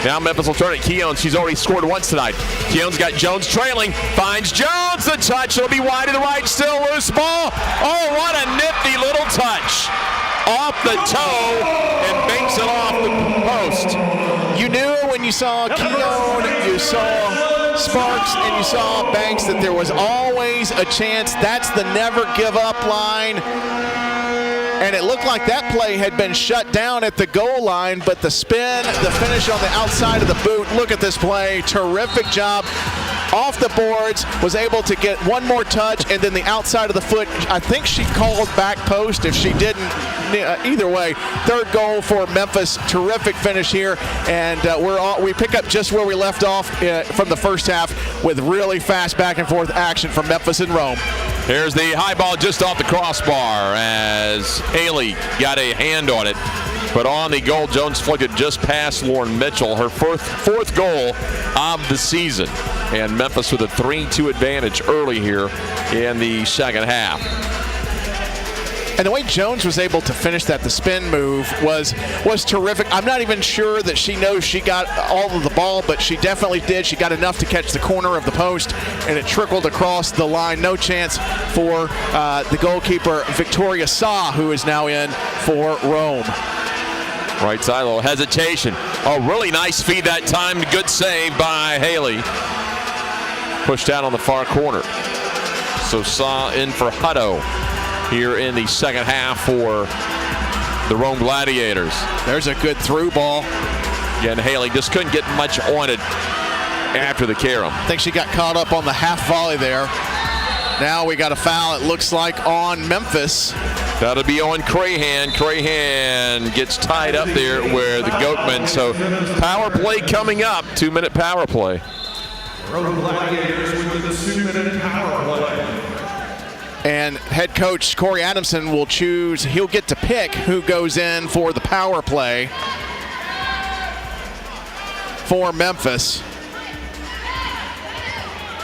Now Memphis will turn it. Keown, she's already scored once tonight. Keown's got Jones trailing, finds Jones, the touch. It'll be wide to the right, still loose ball. Oh, what a nifty little touch. Off the toe and banks it off the post. You knew when you saw Keown, you saw Sparks, and you saw Banks that there was always a chance. That's the never give up line. And it looked like that play had been shut down at the goal line, but the spin, the finish on the outside of the boot, look at this play, terrific job. Off the boards, was able to get one more touch, and then the outside of the foot, I think she called back post if she didn't. Either way, third goal for Memphis, terrific finish here, and we pick up just where we left off from the first half with really fast back and forth action from Memphis and Rome. Here's the high ball just off the crossbar as Haley got a hand on it. But on the goal, Jones flicked it just past Lauren Mitchell, her fourth goal of the season. And Memphis with a 3-2 advantage early here in the second half. And the way Jones was able to finish that, the spin move was terrific. I'm not even sure that she knows she got all of the ball, but she definitely did. She got enough to catch the corner of the post, and it trickled across the line. No chance for the goalkeeper, Victoria Saw, who is now in for Rome. Right side, a little hesitation. Oh, really nice feed that time. Good save by Haley. Pushed out on the far corner. So Saw in for Hutto here in the second half for the Rome Gladiators. There's a good through ball. Again, Haley just couldn't get much on it after the carom. I think she got caught up on the half volley there. Now we got a foul, it looks like, on Memphis. That'll be on Crahan. Crahan gets tied up there where the Goatman. So power play coming up, 2-minute power play. Rome Gladiators with the 2-minute power play. And head coach Corey Adamson will choose, he'll get to pick who goes in for the power play for Memphis.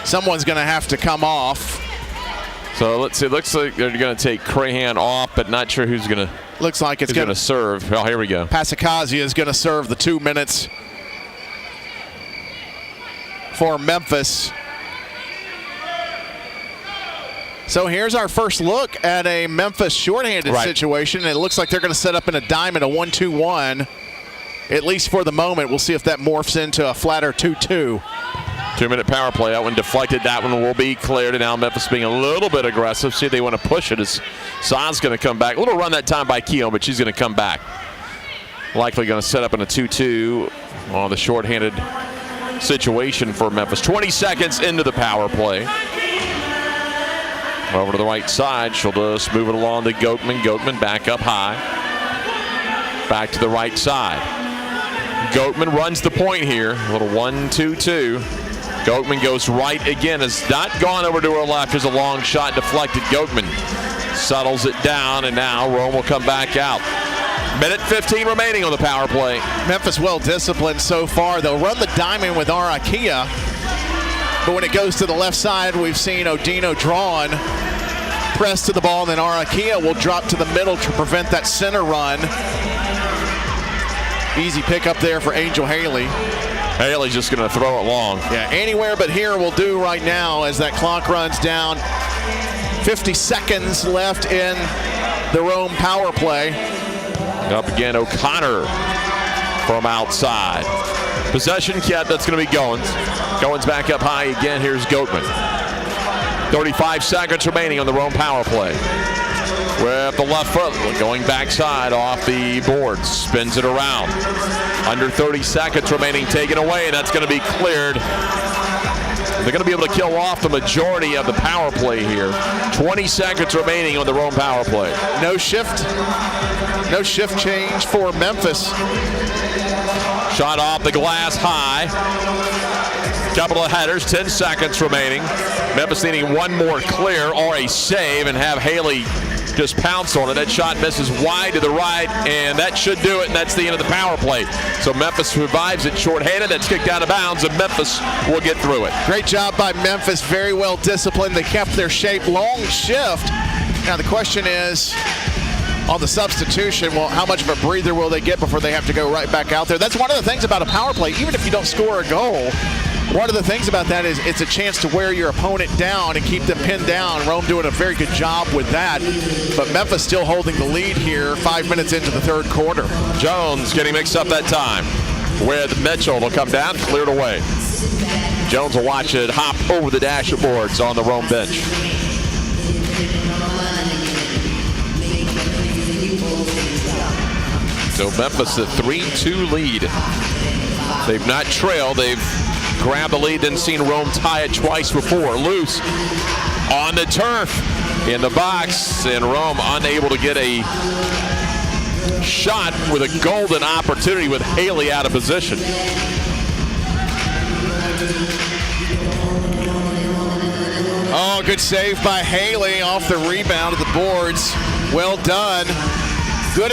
Someone's going to have to come off. So let's see, it looks like they're going to take Crahan off, but not sure who's going to. Looks like it's going to serve. Oh, here we go. Pasicazia is going to serve the 2 minutes for Memphis. So here's our first look at a Memphis shorthanded situation. It looks like they're going to set up in a diamond, a 1-2-1, at least for the moment. We'll see if that morphs into a flatter 2-2. 2-minute power play. That one deflected. That one will be cleared. And now Memphis being a little bit aggressive. See if they want to push it as Sa's going to come back. A little run that time by Keown, but she's going to come back. Likely going to set up in a 2-2 on the shorthanded situation for Memphis. 20 seconds into the power play. Over to the right side. She'll just move it along to Goatman. Goatman back up high. Back to the right side. Goatman runs the point here. A little 1-2-2. Goatman goes right again. Has not gone over to her left. There's a long shot deflected. Goatman settles it down, and now Rome will come back out. Minute 15 remaining on the power play. Memphis well disciplined so far. They'll run the diamond with Arakia, but when it goes to the left side, we've seen Odino drawn, press to the ball, and then Arakia will drop to the middle to prevent that center run. Easy pick up there for Angel Haley. Haley's just going to throw it long. Yeah, anywhere but here will do right now as that clock runs down. 50 seconds left in the Rome power play. Up again, O'Connor from outside. Possession kept. That's going to be Goins. Goins back up high again. Here's Goatman. 35 seconds remaining on the Rome power play. With the left foot going backside off the boards. Spins it around. Under 30 seconds remaining, taken away, and that's going to be cleared. They're going to be able to kill off the majority of the power play here. 20 seconds remaining on the Rome power play. No shift change for Memphis. Shot off the glass high. Couple of headers, 10 seconds remaining. Memphis needing one more clear or a save and have Haley just pounce on it. That shot misses wide to the right, and that should do it, and that's the end of the power play. So Memphis survives it shorthanded. That's kicked out of bounds, and Memphis will get through it. Great job by Memphis. Very well disciplined. They kept their shape. Long shift. Now the question is, on the substitution, well, how much of a breather will they get before they have to go right back out there? That's one of the things about a power play. Even if you don't score a goal, one of the things about that is it's a chance to wear your opponent down and keep them pinned down. Rome doing a very good job with that. But Memphis still holding the lead here 5 minutes into the third quarter. Jones getting mixed up that time with Mitchell. Will come down, cleared away. Jones will watch it hop over the dashboards on the Rome bench. So Memphis a 3-2 lead. They've not trailed. They've grabbed the lead, then seen Rome tie it twice before. Loose on the turf in the box, and Rome unable to get a shot with a golden opportunity with Haley out of position. Oh, good save by Haley off the rebound of the boards. Well done. Good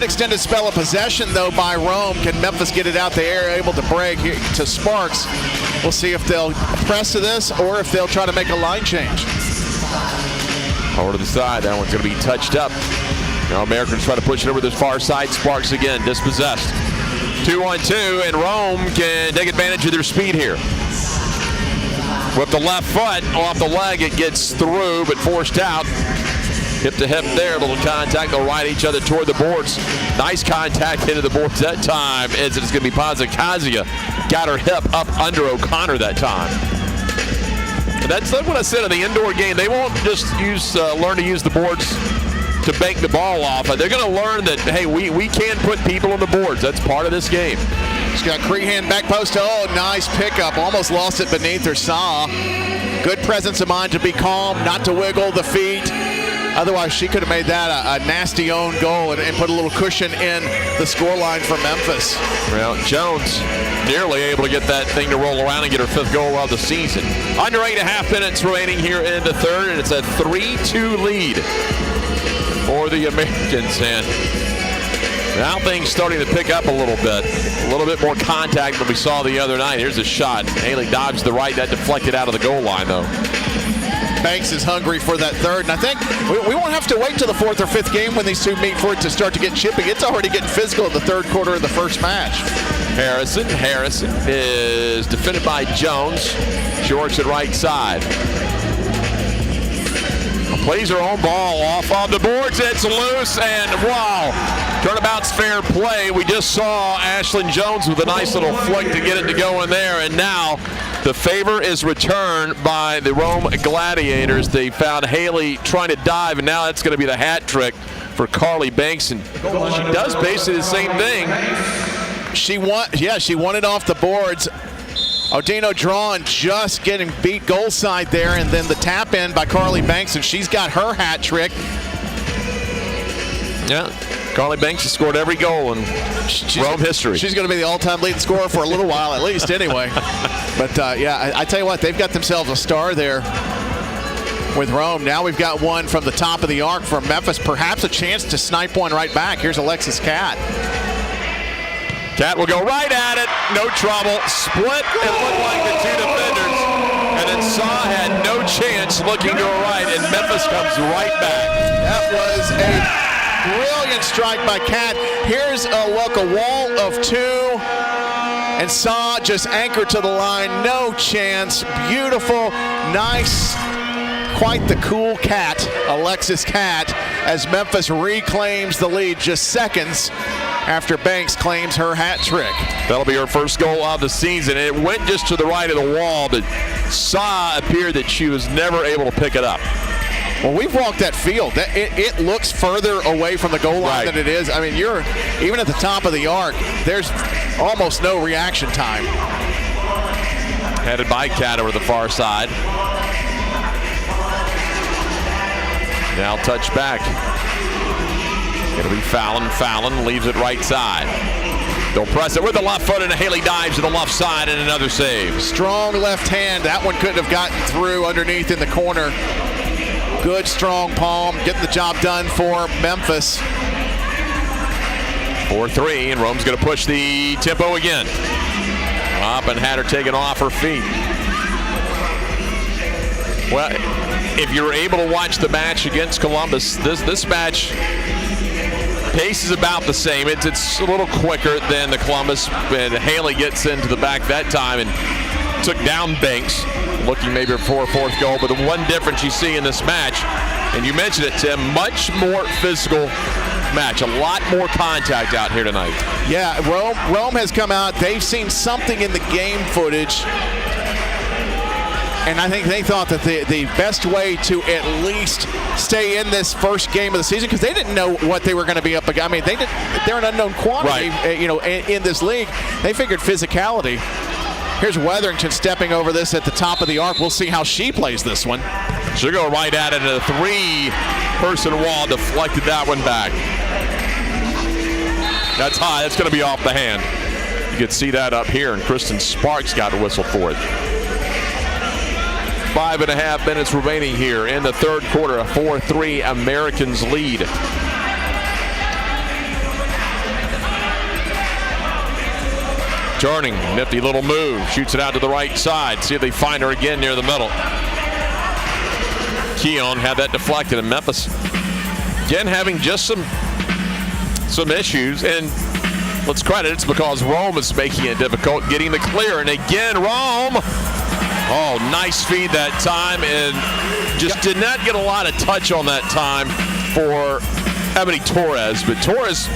extended spell of possession, though, by Rome. Can Memphis get it out the air, able to break here to Sparks? We'll see if they'll press to this or if they'll try to make a line change. Over to the side. That one's going to be touched up. Now Americans try to push it over the far side. Sparks again, dispossessed. 2-on-2, and Rome can take advantage of their speed here. With the left foot off the leg, it gets through, but forced out. Hip to hip there, a little contact. They'll ride each other toward the boards. Nice contact into the boards that time. As it's going to be Pazakazia. Got her hip up under O'Connor that time. And that's what I said in the indoor game. They won't just learn to use the boards to bank the ball off. They're going to learn that, hey, we can put people on the boards. That's part of this game. She's got Crehan back post. Oh, nice pickup. Almost lost it beneath her saw. Good presence of mind to be calm, not to wiggle the feet. Otherwise, she could have made that a nasty own goal and put a little cushion in the scoreline for Memphis. Well, Jones nearly able to get that thing to roll around and get her fifth goal of the season. Under 8.5 minutes remaining here in the third, and it's a 3-2 lead for the Americans. And now things starting to pick up a little bit more contact than we saw the other night. Here's a shot. Haley dodged the right. That deflected out of the goal line, though. Banks is hungry for that third, and I think we won't have to wait till the fourth or fifth game when these two meet for it to start to get chipping. It's already getting physical in the third quarter of the first match. Harrison is defended by Jones. She works at right side. Plays her own ball off of the boards. It's loose, and wow. Turnabout's fair play. We just saw Ashlyn Jones with a nice little flick to get it to go in there, and now the favor is returned by the Rome Gladiators. They found Haley trying to dive, and now that's going to be the hat trick for Carly Banks, and she does basically the same thing. She won it off the boards. Odino Drawn just getting beat goal side there, and then the tap in by Carly Banks, and she's got her hat trick. Yeah, Carly Banks has scored every goal in Rome history. She's going to be the all-time leading scorer for a little while at least anyway. But yeah, I tell you what, they've got themselves a star there with Rome. Now we've got one from the top of the arc from Memphis, perhaps a chance to snipe one right back. Here's Alexis Cat. Cat will go right at it, no trouble. Split, it looked like the two defenders. And then Saw had no chance looking to her right, and Memphis comes right back. That was a brilliant strike by Cat. Here's a wall of two. And Saw just anchored to the line, no chance. Beautiful, nice, quite the cool Cat, Alexis Cat, as Memphis reclaims the lead just seconds after Banks claims her hat trick. That'll be her first goal of the season. It went just to the right of the wall, but Saw appeared that she was never able to pick it up. Well, we've walked that field. It looks further away from the goal line than it is. I mean, you're even at the top of the arc, there's almost no reaction time. Headed by Cat over the far side. Now touch back. It'll be Fallon leaves it right side. They'll press it with the left foot, and Haley dives to the left side, and another save. Strong left hand. That one couldn't have gotten through underneath in the corner. Good strong palm, getting the job done for Memphis. 4-3, and Rome's going to push the tempo again. Up and had her taken off her feet. Well, if you're able to watch the match against Columbus, this match, pace is about the same. It's a little quicker than the Columbus, and Haley gets into the back that time and took down Banks, looking maybe for a fourth goal. But the one difference you see in this match, and you mentioned it, Tim, much more physical match, a lot more contact out here tonight. Yeah, Rome has come out. They've seen something in the game footage, and I think they thought that the best way to at least stay in this first game of the season, because they didn't know what they were going to be up against. I mean, they're an unknown quantity, in this league. They figured physicality. Here's Weatherington stepping over this at the top of the arc. We'll see how she plays this one. She'll go right at it, and a three-person wall deflected that one back. That's high. That's going to be off the hand. You can see that up here, and Kristen Sparks got a whistle for it. 5.5 minutes remaining here in the third quarter. A 4-3 Americans lead. Turning, nifty little move. Shoots it out to the right side. See if they find her again near the middle. Keon had that deflected, and Memphis again having just some issues, and let's credit it's because Rome is making it difficult getting the clear. And again, Rome, oh, nice feed that time, and just did not get a lot of touch on that time for Ebony Torres, but Torres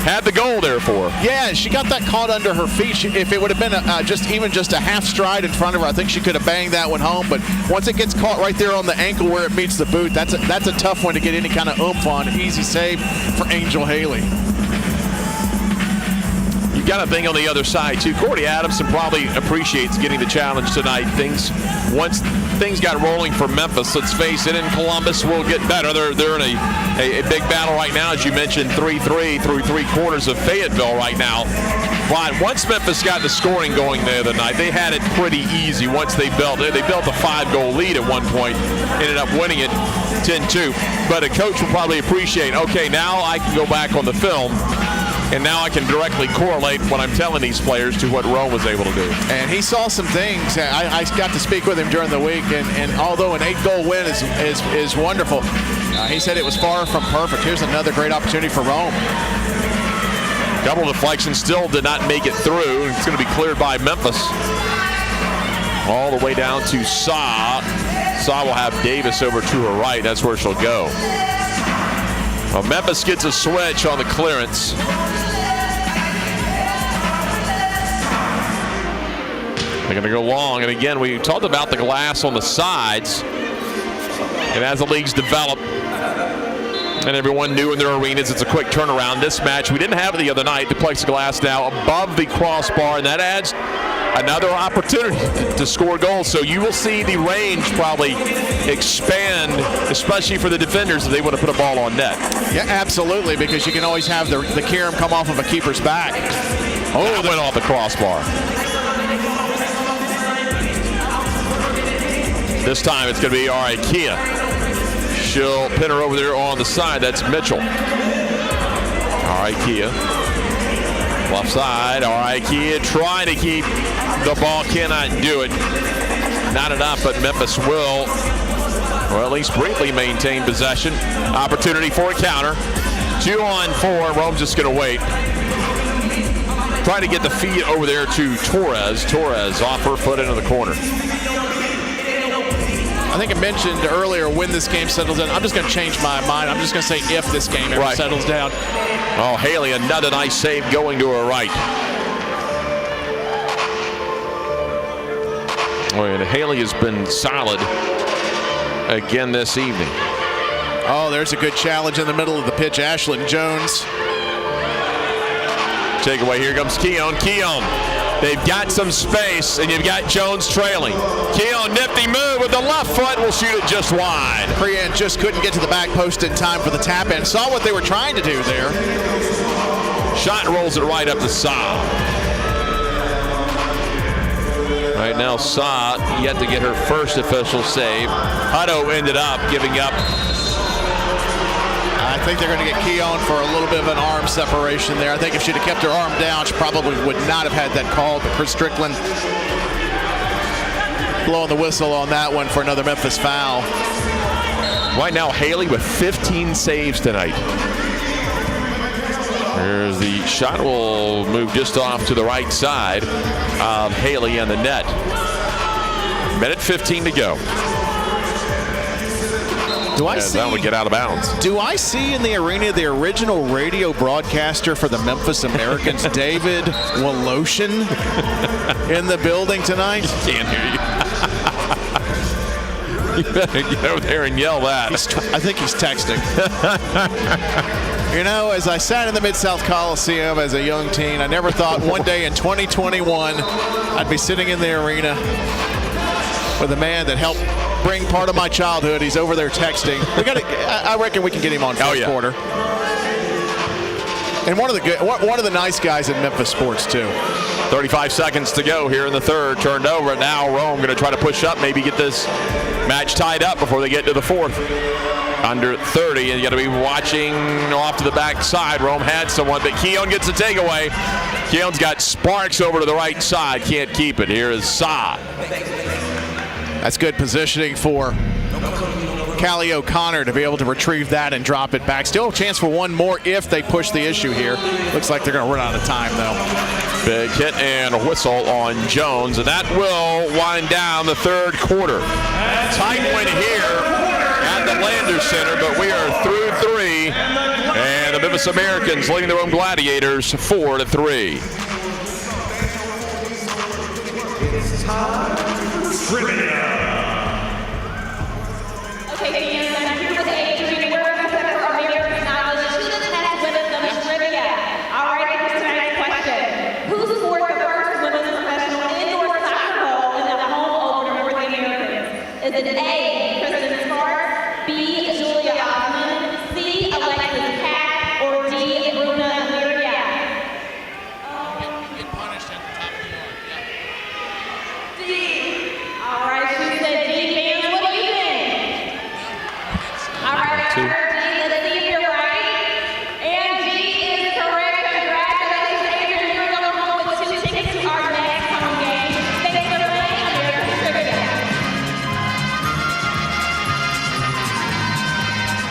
had the goal there for her. Yeah, she got that caught under her feet. If it would have been just a half stride in front of her, I think she could have banged that one home. But once it gets caught right there on the ankle where it meets the boot, that's a tough one to get any kind of oomph on. Easy save for Angel Haley. You got a thing on the other side too. Cordy Adamson probably appreciates getting the challenge tonight. Once things got rolling for Memphis, let's face it, in Columbus will get better. They're in a big battle right now, as you mentioned, 3-3 through three quarters of Fayetteville right now. But once Memphis got the scoring going the other night, they had it pretty easy once they built it. They built a 5-goal lead at one point, ended up winning it 10-2. But a coach will probably appreciate, okay, now I can go back on the film, and now I can directly correlate what I'm telling these players to what Rome was able to do. And he saw some things. I got to speak with him during the week, and although an 8-goal win is wonderful, he said it was far from perfect. Here's another great opportunity for Rome. Double deflection still did not make it through. It's going to be cleared by Memphis. All the way down to Saw. Saw will have Davis over to her right. That's where she'll go. Well, Memphis gets a switch on the clearance. They're going to go long. And again, we talked about the glass on the sides. And as the leagues develop, and everyone knew in their arenas, it's a quick turnaround. This match, we didn't have it the other night. The plexiglass now above the crossbar, and that adds another opportunity to score goals. So you will see the range probably expand, especially for the defenders if they want to put a ball on net. Yeah, absolutely, because you can always have the carom come off of a keeper's back. Oh, that went off the crossbar. This time it's going to be all right, Kia. She'll pin her over there on the side. That's Mitchell. All right, Kia. Left side. All right, Kia trying to keep the ball. Cannot do it. Not enough, but Memphis will, or at least briefly, maintain possession. Opportunity for a counter. 2 on 4. Rome's just going to wait. Trying to get the feed over there to Torres. Torres off her foot into the corner. I think I mentioned earlier when this game settles in. I'm just going to change my mind. I'm just going to say if this game ever settles down. Oh, Haley, another nice save going to her right. Oh, and Haley has been solid again this evening. Oh, there's a good challenge in the middle of the pitch. Ashlyn Jones. Takeaway, here comes Keon. Keon. They've got some space, and you've got Jones trailing. Keon, nifty move with the left foot, will shoot it just wide. Crean just couldn't get to the back post in time for the tap in. Saw what they were trying to do there. Shot rolls it right up to Saw. Right now, Saw yet to get her first official save. Hutto ended up giving up. I think they're going to get Keon for a little bit of an arm separation there. I think if she'd have kept her arm down, she probably would not have had that call. But Chris Strickland blowing the whistle on that one for another Memphis foul. Right now, Haley with 15 saves tonight. There's the shot, will move just off to the right side of Haley and the net. Minute 15 to go. That would get out of bounds. Do I see in the arena the original radio broadcaster for the Memphis Americans, David Woloshin, in the building tonight? Can't hear you. You better get over there and yell that. I think he's texting. You know, as I sat in the Mid-South Coliseum as a young teen, I never thought one day in 2021 I'd be sitting in the arena with a man that helped bring part of my childhood. He's over there texting. I reckon we can get him on fourth quarter. And one of the nice guys in Memphis sports too. 35 seconds to go here in the third. Turned over. Now Rome going to try to push up, maybe get this match tied up before they get to the fourth. Under 30, and you got to be watching off to the back side. Rome had someone, but Keon gets a takeaway. Keon's got Sparks over to the right side. Can't keep it. Here is Sa. That's good positioning for Callie O'Connor to be able to retrieve that and drop it back. Still a chance for one more if they push the issue here. Looks like they're going to run out of time, though. Big hit and a whistle on Jones, and that will wind down the third quarter. Tight win here at the Landers Center, but we are through 3, and the Memphis Americans leading their own Gladiators 4-3. It's time for trivia. Okay, fans, I'm here with the age reading word professor for American knowledge. Students has women's trivia. All right, here's tonight's question. Who scored the first women's professional indoor soccer goal in the home opener for the Americans? Is it A, Kristen Sparks, B, Julia Osmond, C, Alexis Cat, or D, Bruna Lyria? D. All right, she said D. Fans, what do you think? All right, I heard D. Let's see if you're right. And D is correct. Congratulations, Adrian. You're going to home with 2 tickets to our next home game. Thanks for playing American Trivia.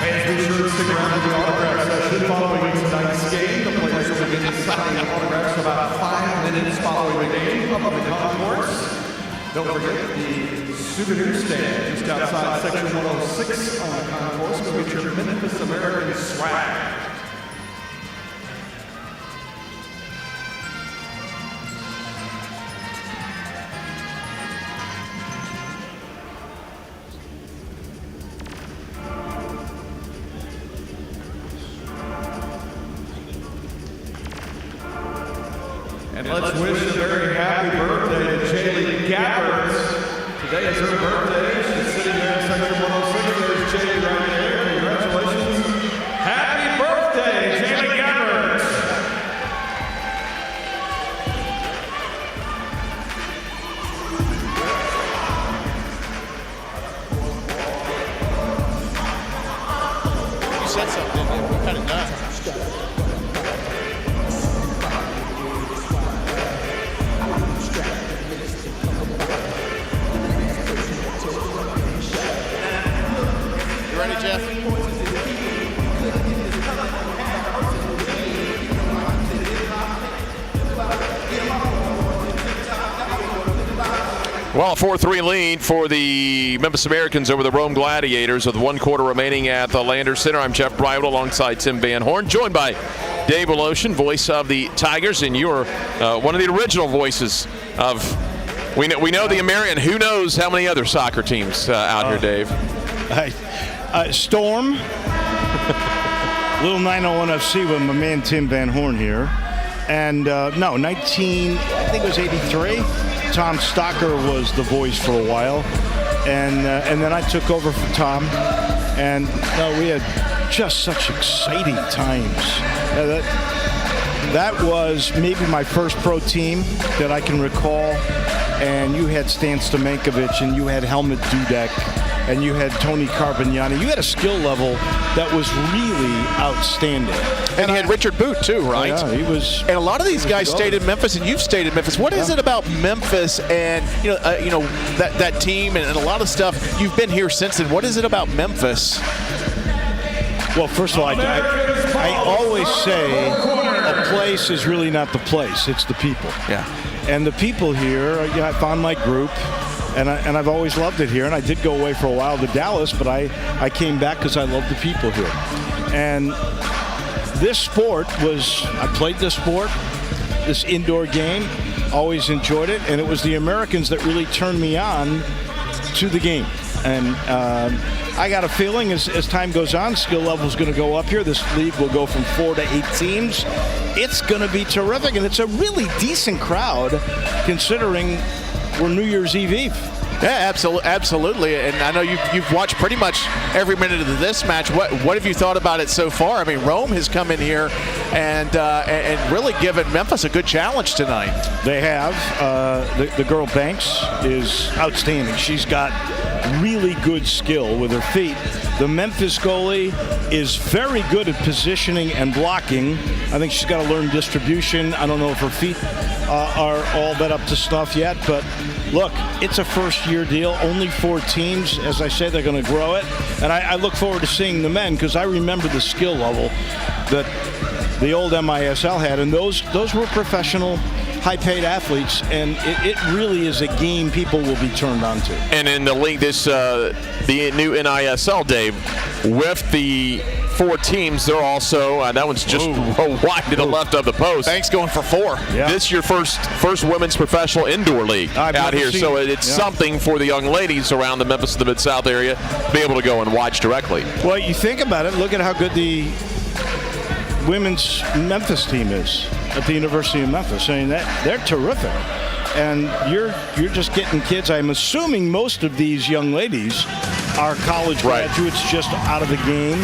Fans, be sure to stick around for the autograph session following tonight's game. The players will begin signing autographs about 5 minutes following the game up on the concourse. Don't forget the souvenir stand just outside section 106 on the concourse. Go get your Memphis American swag. And let's wish a very happy birthday to Jaylee Gabbers. Today is her birthday. She's sitting there in section 106. There's Jaylee right there. Congratulations. Happy birthday, Jaylee Gabbers. You said something, didn't you? What kind of done? Ready, Jeff? Well, a 4-3 lead for the Memphis Americans over the Rome Gladiators with 1 quarter remaining at the Landers Center. I'm Jeff Bridle alongside Tim Van Horn, joined by Dave Woloshin, voice of the Tigers, and you're one of the original voices of, we know the American, who knows how many other soccer teams out here, Dave? Storm, little 901 FC with my man Tim Van Horn here. And I think it was 83. Tom Stocker was the voice for a while. And then I took over for Tom. And we had just such exciting times. That was maybe my first pro team that I can recall. And you had Stan Stamenkovic, and you had Helmut Dudek, and you had Tony Carpignani. You had a skill level that was really outstanding. And he had Richard Boot too, right? Yeah, he was. And a lot of these guys stayed in Memphis, and you've stayed in Memphis. What is it about Memphis and that team and a lot of stuff? You've been here since then. What is it about Memphis? Well, first of all, I always say a place is really not the place; it's the people. Yeah. And the people here, I found my group. And I've always loved it here. And I did go away for a while to Dallas, but I came back because I love the people here. And this sport I played this sport, this indoor game, always enjoyed it. And it was the Americans that really turned me on to the game. And I got a feeling as time goes on, skill level is going to go up here. This league will go from 4 to 8 teams. It's going to be terrific. And it's a really decent crowd considering we're New Year's Eve. Yeah, absolutely. And I know you've watched pretty much every minute of this match. What have you thought about it so far? I mean, Rome has come in here and really given Memphis a good challenge tonight. They have. The girl Banks is outstanding. She's got really good skill with her feet. The Memphis goalie is very good at positioning and blocking. I think she's got to learn distribution. I don't know if her feet are all that up to snuff yet, but look, it's a first-year deal. Only 4 teams. As I say, they're going to grow it. And I look forward to seeing the men because I remember the skill level that the old MISL had, and those were professional, high-paid athletes, and it really is a game people will be turned on to. And in the league, the new NISL, Dave, with the 4 teams, they're also, that one's just wide to the left of the post. Banks going for 4. Yeah. This is your first women's professional indoor league out here, so it's something for the young ladies around the Memphis and the Mid-South area to be able to go and watch directly. Well, you think about it, look at how good the women's Memphis team is at the University of Memphis. I mean, they're terrific. And you're just getting kids. I'm assuming most of these young ladies are college graduates just out of the game.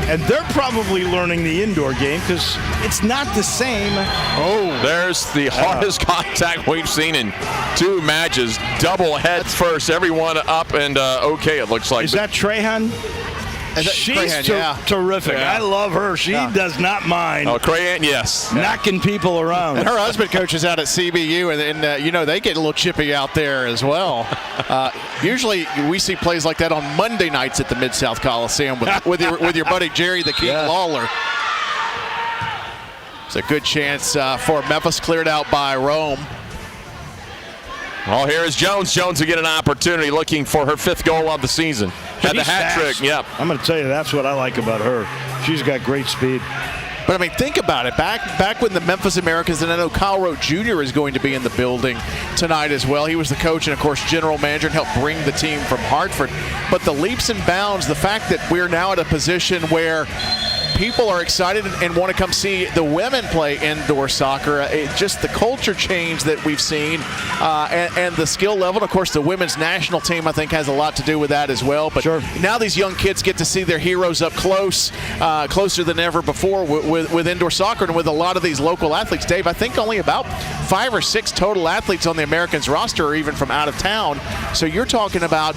And they're probably learning the indoor game because it's not the same. Oh, there's the hardest contact we've seen in 2 matches. Double head first, everyone up and okay, it looks like. Is that Trahan? She's terrific. Yeah. I love her. She does not mind. Oh, Crahan, yes. Knocking people around. And her husband coaches out at CBU, and they get a little chippy out there as well. Usually we see plays like that on Monday nights at the Mid-South Coliseum with your buddy Jerry the King Lawler. It's a good chance for Memphis, cleared out by Rome. Well, here is Jones. Jones will get an opportunity, looking for her 5th goal of the season. Had the hat trick. Yep. I'm going to tell you, that's what I like about her. She's got great speed. But, I mean, think about it. Back when the Memphis Americans, and I know Kyle Rote Jr. is going to be in the building tonight as well. He was the coach and, of course, general manager and helped bring the team from Hartford. But the leaps and bounds, the fact that we're now at a position where people are excited and want to come see the women play indoor soccer. Just the culture change that we've seen and the skill level. And of course, the women's national team, I think, has a lot to do with that as well. But now these young kids get to see their heroes up close, closer than ever before with indoor soccer and with a lot of these local athletes. Dave, I think only about 5 or 6 total athletes on the Americans roster are even from out of town. So you're talking about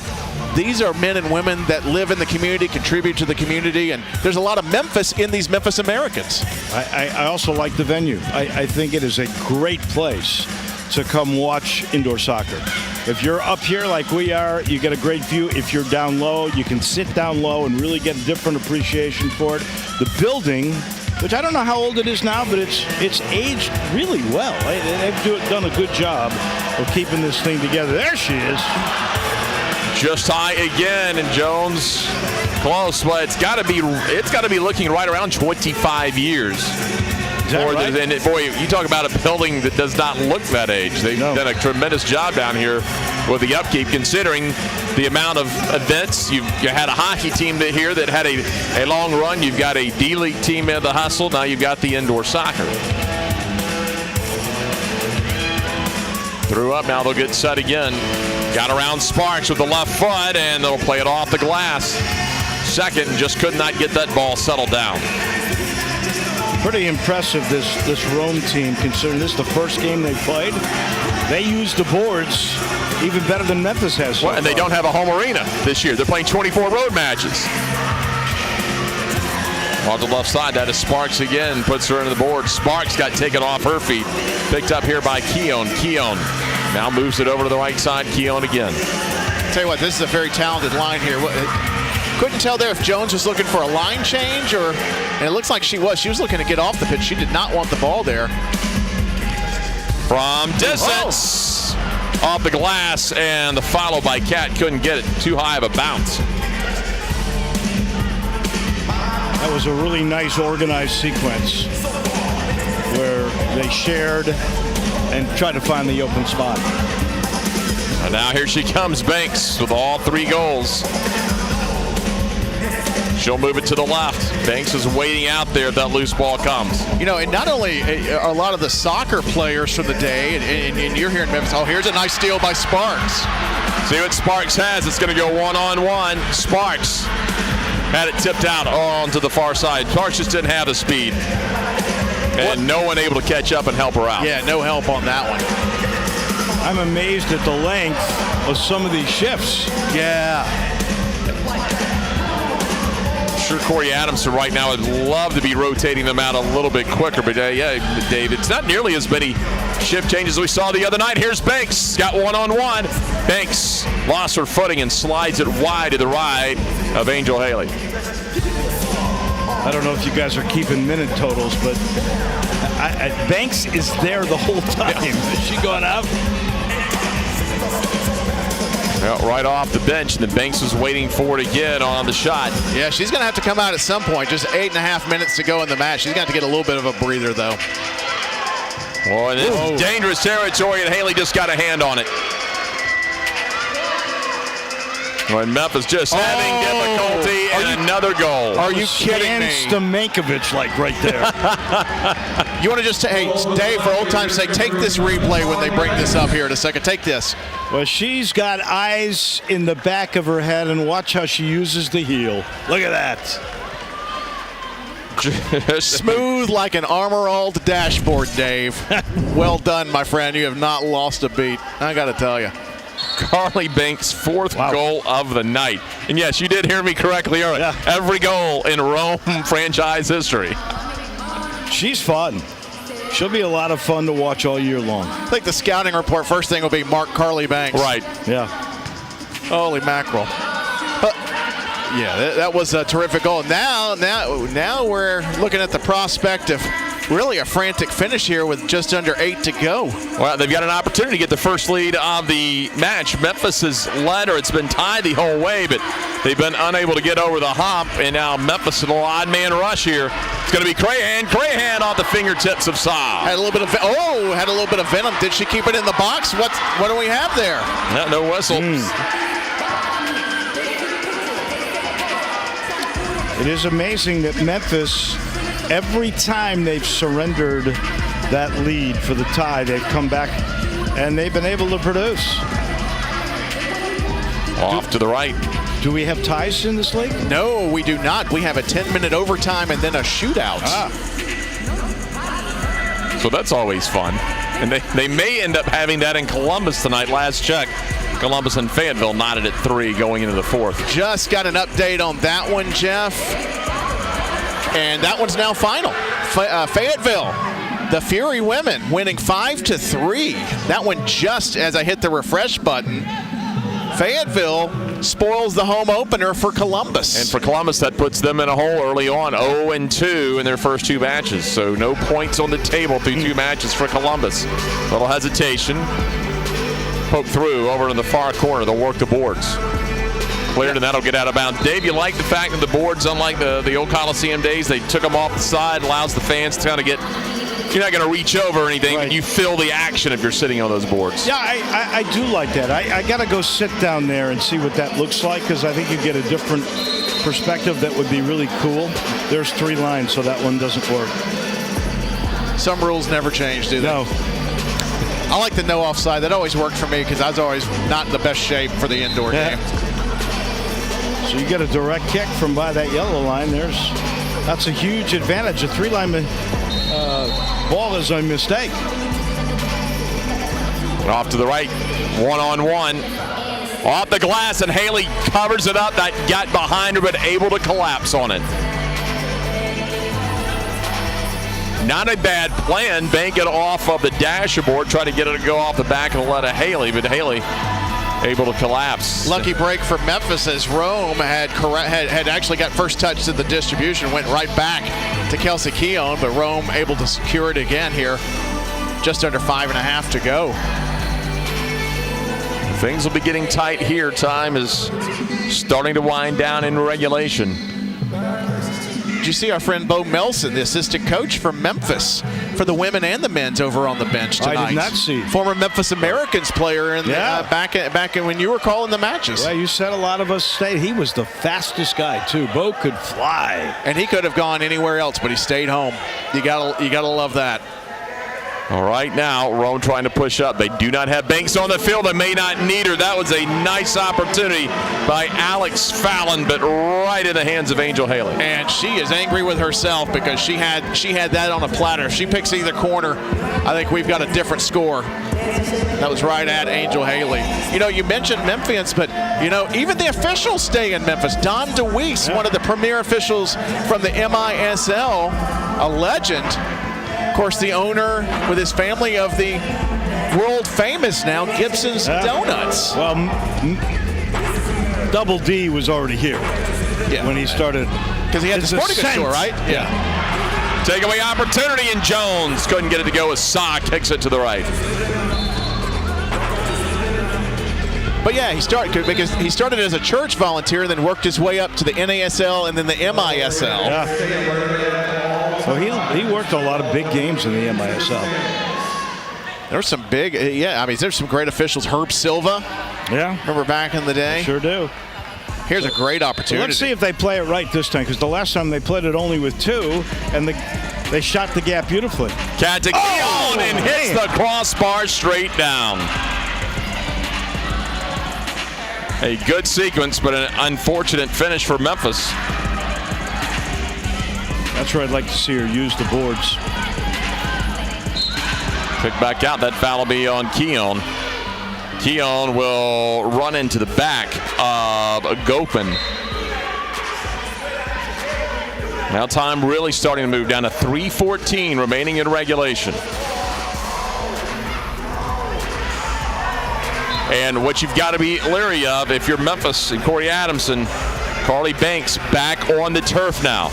these are men and women that live in the community, contribute to the community, and there's a lot of Memphis in these Memphis Americans. I also like the venue. I think it is a great place to come watch indoor soccer. If you're up here like we are, you get a great view. If you're down low, you can sit down low and really get a different appreciation for it. The building, which I don't know how old it is now, but it's aged really well. They've done a good job of keeping this thing together. There she is. Just high again, and Jones close, but it's got to be looking right around 25 years. Is that right? And boy, you talk about a building that does not look that age. They've done a tremendous job down here with the upkeep, considering the amount of events. You had a hockey team here that had a long run. You've got a D-League team in the hustle. Now you've got the indoor soccer. Threw up, now they'll get set again. Got around Sparks with the left foot, and they'll play it off the glass. Second, just could not get that ball settled down. Pretty impressive, this Rome team, considering this is the first game they played. They used the boards even better than Memphis has so and they don't have a home arena this year. They're playing 24 road matches. On the left side, that is Sparks again, puts her into the board. Sparks got taken off her feet. Picked up here by Keown. Keown now moves it over to the right side. Keown again. Tell you what, this is a very talented line here. Couldn't tell there if Jones was looking for a line change and it looks like she was. She was looking to get off the pitch. She did not want the ball there. From distance, off the glass, and the follow by Cat couldn't get it. Too high of a bounce. That was a really nice organized sequence where they shared and tried to find the open spot. And now here she comes, Banks, with all 3 goals. She'll move it to the left. Banks is waiting out there if that loose ball comes. You know, and not only a lot of the soccer players from the day, and you're here in Memphis. Oh, here's a nice steal by Sparks. See what Sparks has. It's going to go one-on-one. Sparks had it tipped out onto the far side. Sparks just didn't have the speed. And no one able to catch up and help her out. Yeah, no help on that one. I'm amazed at the length of some of these shifts. Yeah. Sure, Corey Adamson right now would love to be rotating them out a little bit quicker, but yeah, Dave, it's not nearly as many shift changes as we saw the other night. Here's Banks, got one-on-one. Banks lost her footing and slides it wide to the right of Angel Haley. I don't know if you guys are keeping minute totals, but Banks is there the whole time. Yeah. Is she going up? Well, right off the bench, and then Banks was waiting for it again on the shot. Yeah, she's going to have to come out at some point. Just 8.5 minutes to go in the match. She's going to have to get a little bit of a breather, though. Boy, this is dangerous territory, and Haley just got a hand on it. When Memphis just having difficulty and another goal. Are you kidding me? Stamankovic like right there. You want to just, hey, Dave, for old time's sake, take this replay when they bring this up here in a second. Take this. Well, she's got eyes in the back of her head, and watch how she uses the heel. Look at that. Smooth like an armor-all dashboard, Dave. Well done, my friend. You have not lost a beat. I got to tell you. Carly Banks' 4th goal of the night. And yes, you did hear me correctly. Yeah. Every goal in Rome franchise history. She's fun. She'll be a lot of fun to watch all year long. I think the scouting report, first thing will be Mark Carly Banks. Right. Yeah. Holy mackerel. Yeah, that was a terrific goal. Now we're looking at the prospect of really a frantic finish here with just under 8 to go. Well, they've got an opportunity to get the first lead of the match. Memphis has led, or it's been tied the whole way, but they've been unable to get over the hump, and now Memphis in a little odd man rush here. It's going to be Crahan off the fingertips of Saw. Had a little bit of venom. Did she keep it in the box? What do we have there? No whistle. It is amazing that Memphis, every time they've surrendered that lead for the tie, they've come back and they've been able to produce. Off to the right. Do we have ties in this league? No, we do not. We have a 10-minute overtime and then a shootout. So that's always fun. And they may end up having that in Columbus tonight. Last check, Columbus and Fayetteville knotted at 3 going into the 4th. Just got an update on that one, Jeff. And that one's now final. Fayetteville, the Fury women, winning 5-3. That one just as I hit the refresh button. Fayetteville spoils the home opener for Columbus. And for Columbus, that puts them in a hole early on, 0-2 in their first 2 matches. So no points on the table through 2 matches for Columbus. Little hesitation. Poke through over in the far corner. They'll work the boards. Cleared, and that'll get out of bounds. Dave, you like the fact that the boards, unlike the old Coliseum days, they took them off the side, allows the fans to kind of get, you're not going to reach over or anything, but you feel the action if you're sitting on those boards. Yeah, I do like that. I got to go sit down there and see what that looks like, because I think you get a different perspective that would be really cool. There's 3 lines, so that one doesn't work. Some rules never change, do they? No. I like the no offside. That always worked for me because I was always not in the best shape for the indoor game. So you get a direct kick from by that yellow line. That's a huge advantage. A 3-line ball is a mistake. Off to the right, 1-on-1. Off the glass, and Haley covers it up. That got behind her, but able to collapse on it. Not a bad plan. Bank it off of the dashboard, try to get it to go off the back of the lead of Haley, but Haley able to collapse. Lucky break for Memphis as Rome had actually got first touch to the distribution, went right back to Kelsey Keown, but Rome able to secure it again here. Just under 5.5 to go. Things will be getting tight here. Time is starting to wind down in regulation. Did you see our friend Bo Melson, the assistant coach from Memphis, for the women and the men's over on the bench tonight? I did not see. Former Memphis Americans player in back in when you were calling the matches. Well, you said a lot of us stayed. He was the fastest guy too. Bo could fly, and he could have gone anywhere else, but he stayed home. You gotta love that. All right, now Rome trying to push up. They do not have Banks on the field. They may not need her. That was a nice opportunity by Alex Fallon, but right in the hands of Angel Haley. And she is angry with herself because she had that on a platter. If she picks either corner, I think we've got a different score. That was right at Angel Haley. You know, you mentioned Memphis, but you know, even the officials stay in Memphis. Don DeWeese, one of the premier officials from the MISL, a legend. Of course, the owner with his family of the world famous now Gibson's Donuts. Well, Double D was already here when he started. Because he had the sporting goods store, right? Yeah. Takeaway opportunity, and Jones couldn't get it to go as Sa kicks it to the right. But yeah, he started as a church volunteer and then worked his way up to the NASL and then the MISL. Yeah. So he worked a lot of big games in the MISL. There's some big, there's some great officials. Herb Silva. Yeah. Remember back in the day? Sure do. Here's a great opportunity. Let's see if they play it right this time, because the last time they played it only with 2, and they shot the gap beautifully. Cat to Keown and hits the crossbar straight down. A good sequence, but an unfortunate finish for Memphis. That's where I'd like to see her use the boards. Kick back out. That foul will be on Keown. Keown will run into the back of Gopin. Now time really starting to move down to 3:14 remaining in regulation. And what you've got to be leery of if you're Memphis and Corey Adamson, Carly Banks back on the turf now.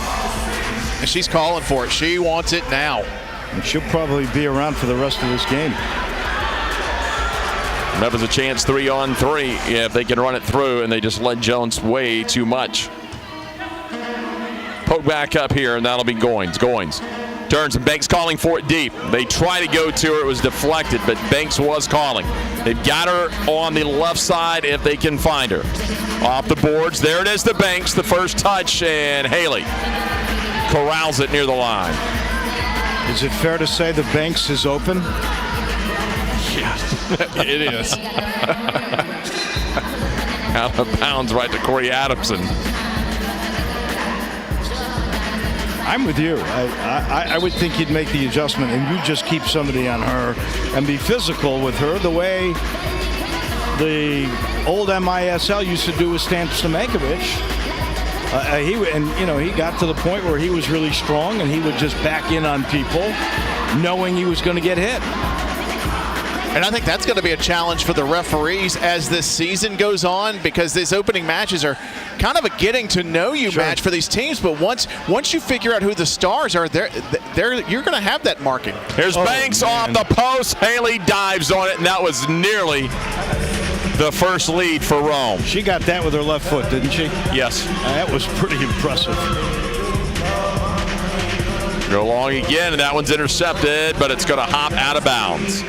And she's calling for it. She wants it now. And she'll probably be around for the rest of this game. Memphis a chance 3-on-3 if they can run it through, and they just let Jones way too much. Poke back up here, and that'll be Goins. Goins turns, and Banks calling for it deep. They try to go to her. It was deflected, but Banks was calling. They've got her on the left side if they can find her. Off the boards. There it is to Banks, the first touch, and Haley corrals it near the line. Is it fair to say that Banks is open? It is. Out of bounds right to Corey Adamson. I'm with you. I would think you'd make the adjustment and you just keep somebody on her and be physical with her the way the old MISL used to do with Stan Stamankovic. He got to the point where he was really strong and he would just back in on people knowing he was going to get hit. And I think that's going to be a challenge for the referees as this season goes on, because these opening matches are kind of a getting to know you match for these teams. But once you figure out who the stars are, you're going to have that marking. Here's Banks off the post. Haley dives on it, and that was nearly the first lead for Rome. She got that with her left foot, didn't she? Yes. That was pretty impressive. Go long again, and that one's intercepted, but it's going to hop out of bounds.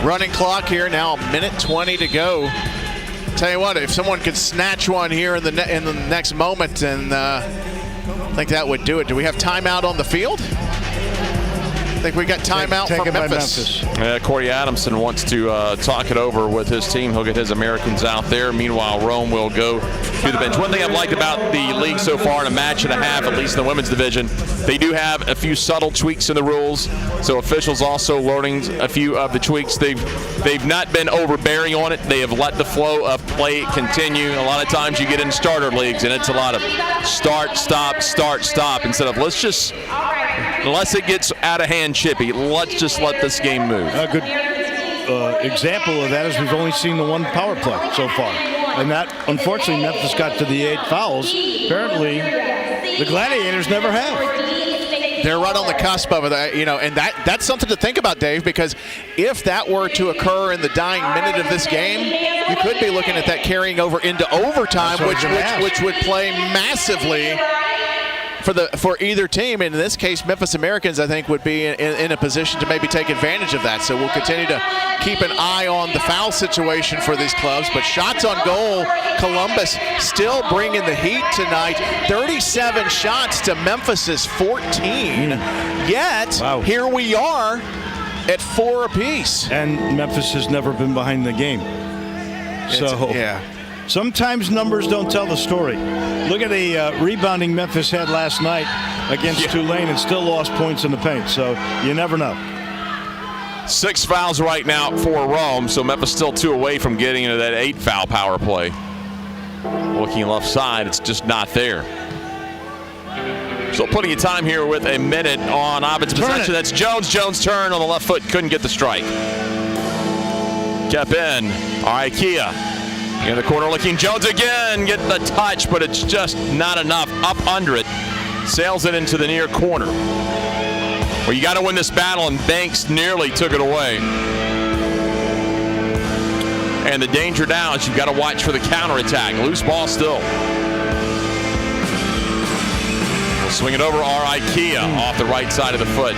Running clock here now, a minute 20 to go. Tell you what, if someone could snatch one here in the next moment, and I think that would do it. Do we have timeout on the field? I think we got timeout from Memphis. Corey Adamson wants to talk it over with his team. He'll get his Americans out there. Meanwhile, Rome will go to the bench. One thing I've liked about the league so far in a match and a half, at least in the women's division, they do have a few subtle tweaks in the rules. So officials also learning a few of the tweaks. They've not been overbearing on it. They have let the flow of play continue. A lot of times you get in starter leagues and it's a lot of start, stop, instead of unless it gets out of hand chippy, let's just let this game move. A good example of that is we've only seen the one power play so far. And that, unfortunately, Memphis got to the 8 fouls. Apparently, the Gladiators never have. They're right on the cusp of it, and that's something to think about, Dave, because if that were to occur in the dying minute of this game, you could be looking at that carrying over into overtime, which would play massively for either team. And in this case, Memphis Americans, I think, would be in a position to maybe take advantage of that. So we'll continue to keep an eye on the foul situation for these clubs. But shots on goal, Columbus still bringing the heat tonight. 37 shots to Memphis's 14. Yet, here we are at 4 apiece. And Memphis has never been behind the game. Sometimes numbers don't tell the story. Look at the rebounding Memphis had last night against Tulane and still lost points in the paint. So you never know. 6 fouls right now for Rome, so Memphis still 2 away from getting into that 8 foul power play. Looking left side, it's just not there. So plenty of time here with a minute on offensive possession. That's Jones. Jones turn on the left foot, couldn't get the strike. Kept in. All right, Kia. In the corner looking, Jones again, getting the touch, but it's just not enough. Up under it, sails it into the near corner. Well, you got to win this battle, and Banks nearly took it away. And the danger now is you've got to watch for the counterattack. Loose ball still. We'll swing it over R.I. Kia off the right side of the foot.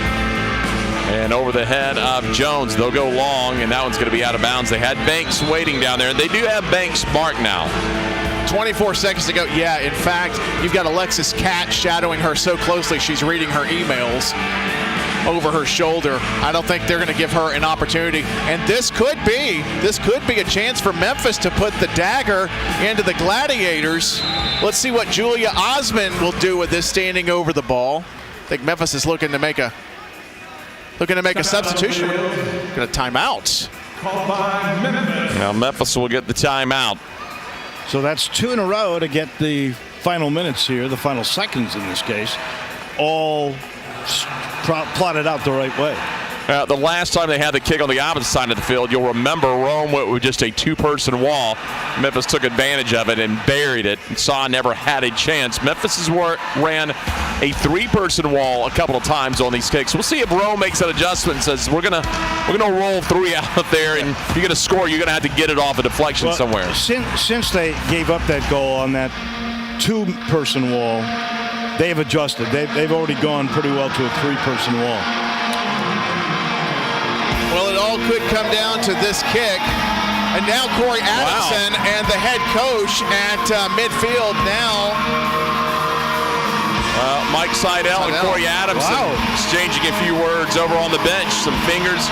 And over the head of Jones. They'll go long, and that one's going to be out of bounds. They had Banks waiting down there. They do have Banks marked now. 24 seconds to go. Yeah, in fact, you've got Alexis Cat shadowing her so closely she's reading her emails over her shoulder. I don't think they're going to give her an opportunity. And this could be a chance for Memphis to put the dagger into the Gladiators. Let's see what Julia Osmond will do with this standing over the ball. I think Memphis is looking to make a substitution. Going to timeout. Now Memphis will get the timeout. So that's 2 in a row to get the final minutes here, the final seconds in this case, all plotted out the right way. The last time they had the kick on the opposite side of the field, you'll remember Rome went with just a two-person wall. Memphis took advantage of it and buried it. Saw never had a chance. Memphis ran a three-person wall a couple of times on these kicks. We'll see if Rome makes an adjustment and says we're gonna roll three out there, and if you're gonna score, you're gonna have to get it off a deflection somewhere. Since they gave up that goal on that two-person wall, they've adjusted. They've already gone pretty well to a three-person wall. Well, it all could come down to this kick. And now Corey Adamson and the head coach at midfield now. Mike Seidel and Corey Adamson exchanging a few words over on the bench. Some fingers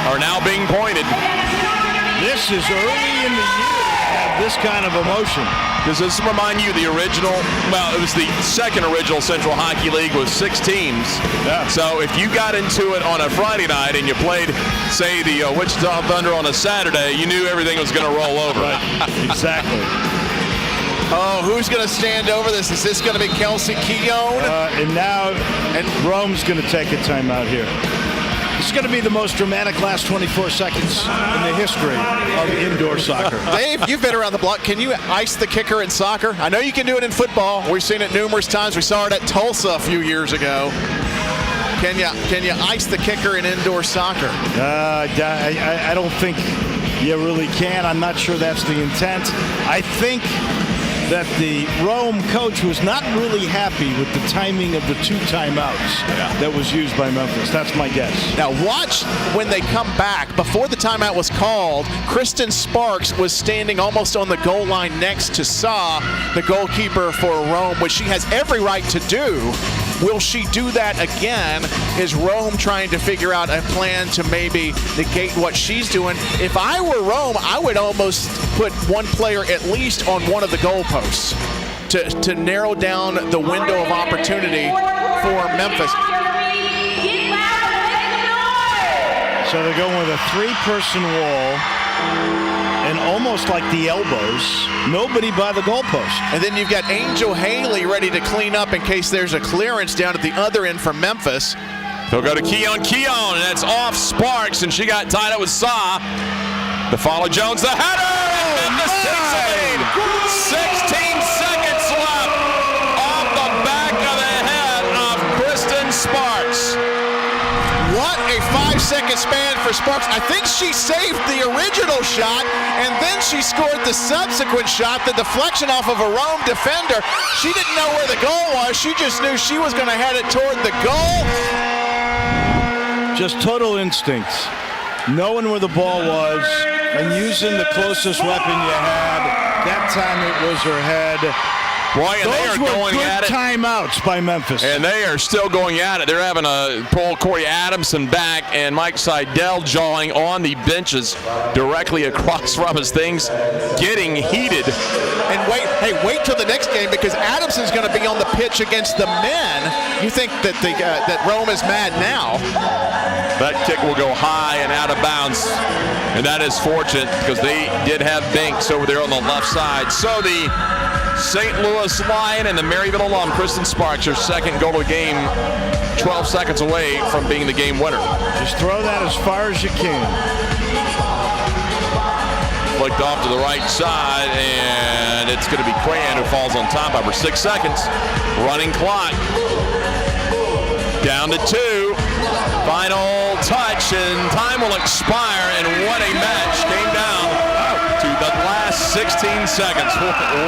are now being pointed. This is early in the year to have this kind of emotion. Does this remind you the original? Well, it was the second original Central Hockey League with 6 teams. Yeah. So if you got into it on a Friday night and you played, say, the Wichita Thunder on a Saturday, you knew everything was going to roll over. Right. Exactly. Oh, who's going to stand over this? Is this going to be Kelsey Keown? And Rome's going to take a timeout here. It's going to be the most dramatic last 24 seconds in the history of indoor soccer. Dave, you've been around the block. Can you ice the kicker in soccer? I know you can do it in football. We've seen it numerous times. We saw it at Tulsa a few years ago. Can you ice the kicker in indoor soccer? I don't think you really can. I'm not sure that's the intent. I think that the Rome coach was not really happy with the timing of the 2 timeouts that was used by Memphis. That's my guess. Now watch when they come back. Before the timeout was called, Kristen Sparks was standing almost on the goal line next to Sa, the goalkeeper for Rome, which she has every right to do. Will she do that again? Is Rome trying to figure out a plan to maybe negate what she's doing? If I were Rome, I would almost put one player at least on one of the goalposts to narrow down the window of opportunity for Memphis. So they're going with a 3-person wall and almost like the elbows, nobody by the goalpost. And then you've got Angel Haley ready to clean up in case there's a clearance down at the other end for Memphis. They'll go to Keown, and that's off Sparks, and she got tied up with Sa. The follow Jones, the header! Memphis takes the lead. 16 seconds left off the back of the head of Kristen Sparks. What a 5-second span for Sparks. I think she saved the original shot, and then she scored the subsequent shot, the deflection off of a Rome defender. She didn't know where the goal was. She just knew she was going to head it toward the goal. Just total instinct. Knowing where the ball was and using the closest weapon you had. That time it was her head. Boy, and Those they are were going good at it. timeouts by Memphis. And they are still going at it. They're having to pull Corey Adamson back and Mike Seidel jawing on the benches directly across from us. Things getting heated. And wait till the next game, because Adamson's going to be on the pitch against the men. You think that that Rome is mad now? That kick will go high and out of bounds. And that is fortunate because they did have Banks over there on the left side. So the St. Louis Lion and the Maryville alum, Kristen Sparks, her second goal of the game, 12 seconds away from being the game winner. Just throw that as far as you can. Flicked off to the right side, and it's going to be Crahan who falls on top of her. 6 seconds. Running clock. Down to 2. Final touch, and time will expire, and what a match. Came down to the last 16 seconds.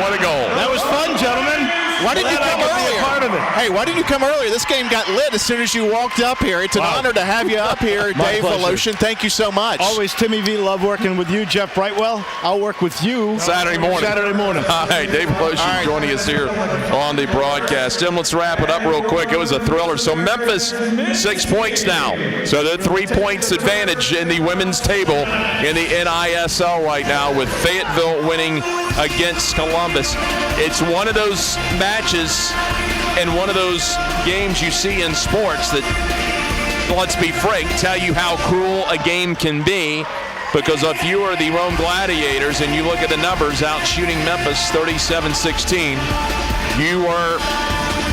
What a goal. That was fun, gentlemen. Why didn't you come earlier? Part of it. Hey, why didn't you come earlier? This game got lit as soon as you walked up here. It's an honor to have you up here, Dave Voloshin. Thank you so much. Always, Timmy V. Love working with you, Jeff Brightwell. I'll work with you Saturday morning. All right, Dave Voloshin joining us here on the broadcast. Tim, let's wrap it up real quick. It was a thriller. So Memphis, 6 points now. So they're 3 points advantage in the women's table in the NISL right now, with Fayetteville winning against Columbus. It's one of those matches and one of those games you see in sports that, let's be frank, tell you how cruel a game can be, because if you are the Rome Gladiators and you look at the numbers out shooting Memphis 37-16, you are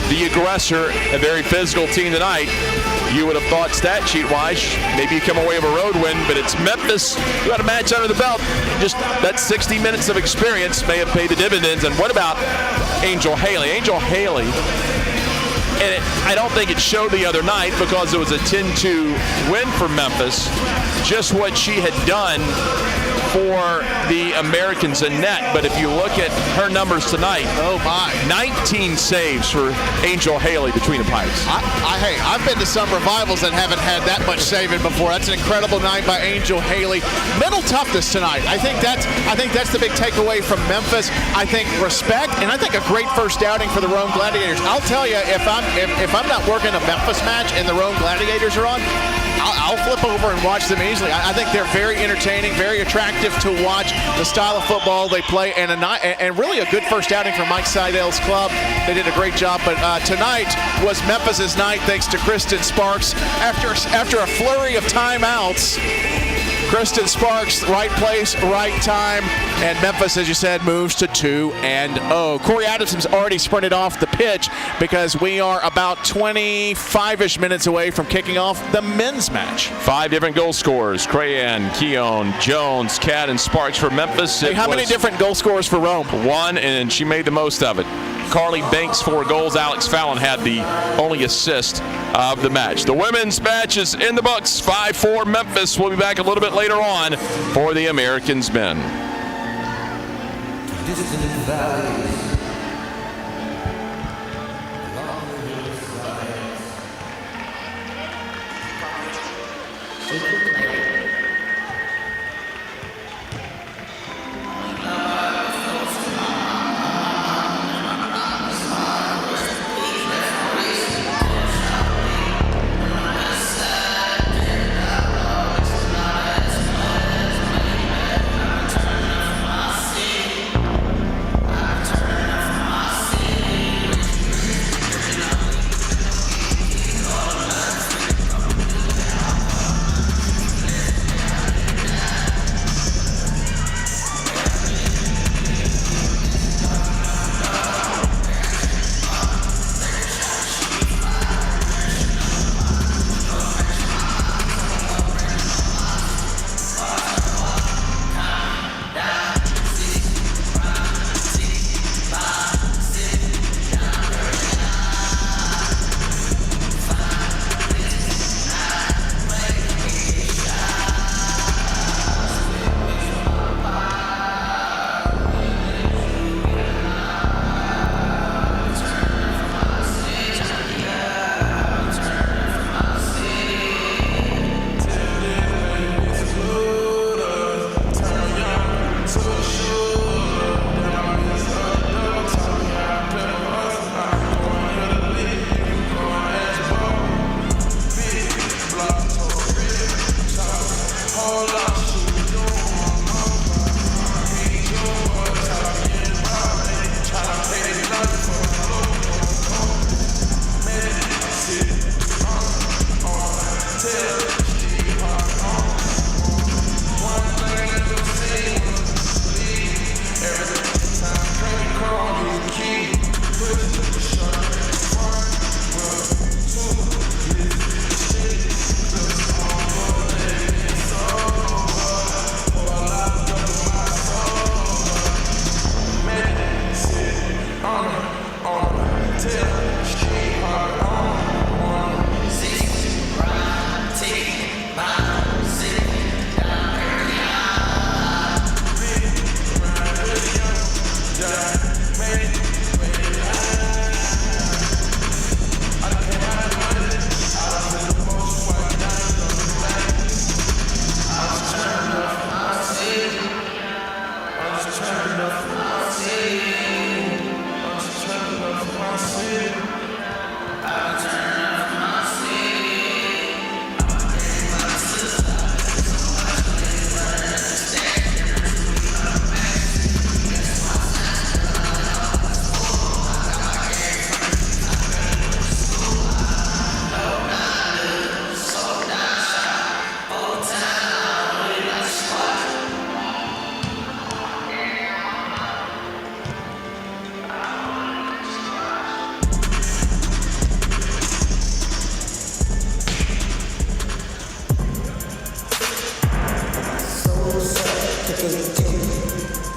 the aggressor, a very physical team tonight. You would have thought stat sheet-wise, maybe you come away with a road win, but it's Memphis who had a match under the belt. Just that 60 minutes of experience may have paid the dividends. And what about Angel Haley? Angel Haley, and I don't think it showed the other night because it was a 10-2 win for Memphis, just what she had done for the Americans in net. But if you look at her numbers tonight, oh my, 19 saves for Angel Haley between the pipes. Hey, I've been to some revivals that haven't had that much saving before. That's an incredible night by Angel Haley. Mental toughness tonight. I think that's the big takeaway from Memphis. I think respect, and I think a great first outing for the Rome Gladiators. I'll tell you, if I'm not working a Memphis match and the Rome Gladiators are on, I'll flip over and watch them easily. I think they're very entertaining, very attractive to watch, the style of football they play, and really a good first outing for Mike Seidel's club. They did a great job, but tonight was Memphis's night thanks to Kristen Sparks. After a flurry of timeouts, Kristen Sparks, right place, right time, and Memphis, as you said, moves to 2-0. Corey Adamson's already sprinted off the pitch because we are about 25-ish minutes away from kicking off the men's match. 5 different goal scorers: Crayon, Keown, Jones, Cat, and Sparks for Memphis. Hey, how many different goal scorers for Rome? 1, and she made the most of it. Carly Banks, 4 goals. Alex Fallon had the only assist of the match. The women's match is in the books. 5-4 Memphis. We'll be back a little bit later on for the Americans men.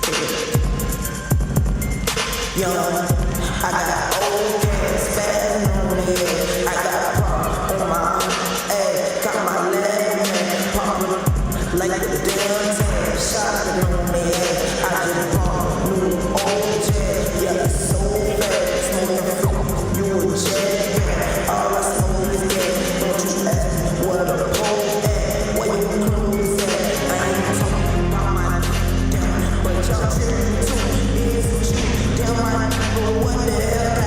Young, I got old gas, spaz on the head. I got pop on my ass, got my leg man poppin' like the damn tag. Shot on me head. I just bought new old jet, yeah, it's so fast. Smoking fruit, you a jet. All I smoke is gas. Don't you ask me where the pole at, where your clothes at. I ain't talking about my damn, but y'all too is what you damn right. But what the hell?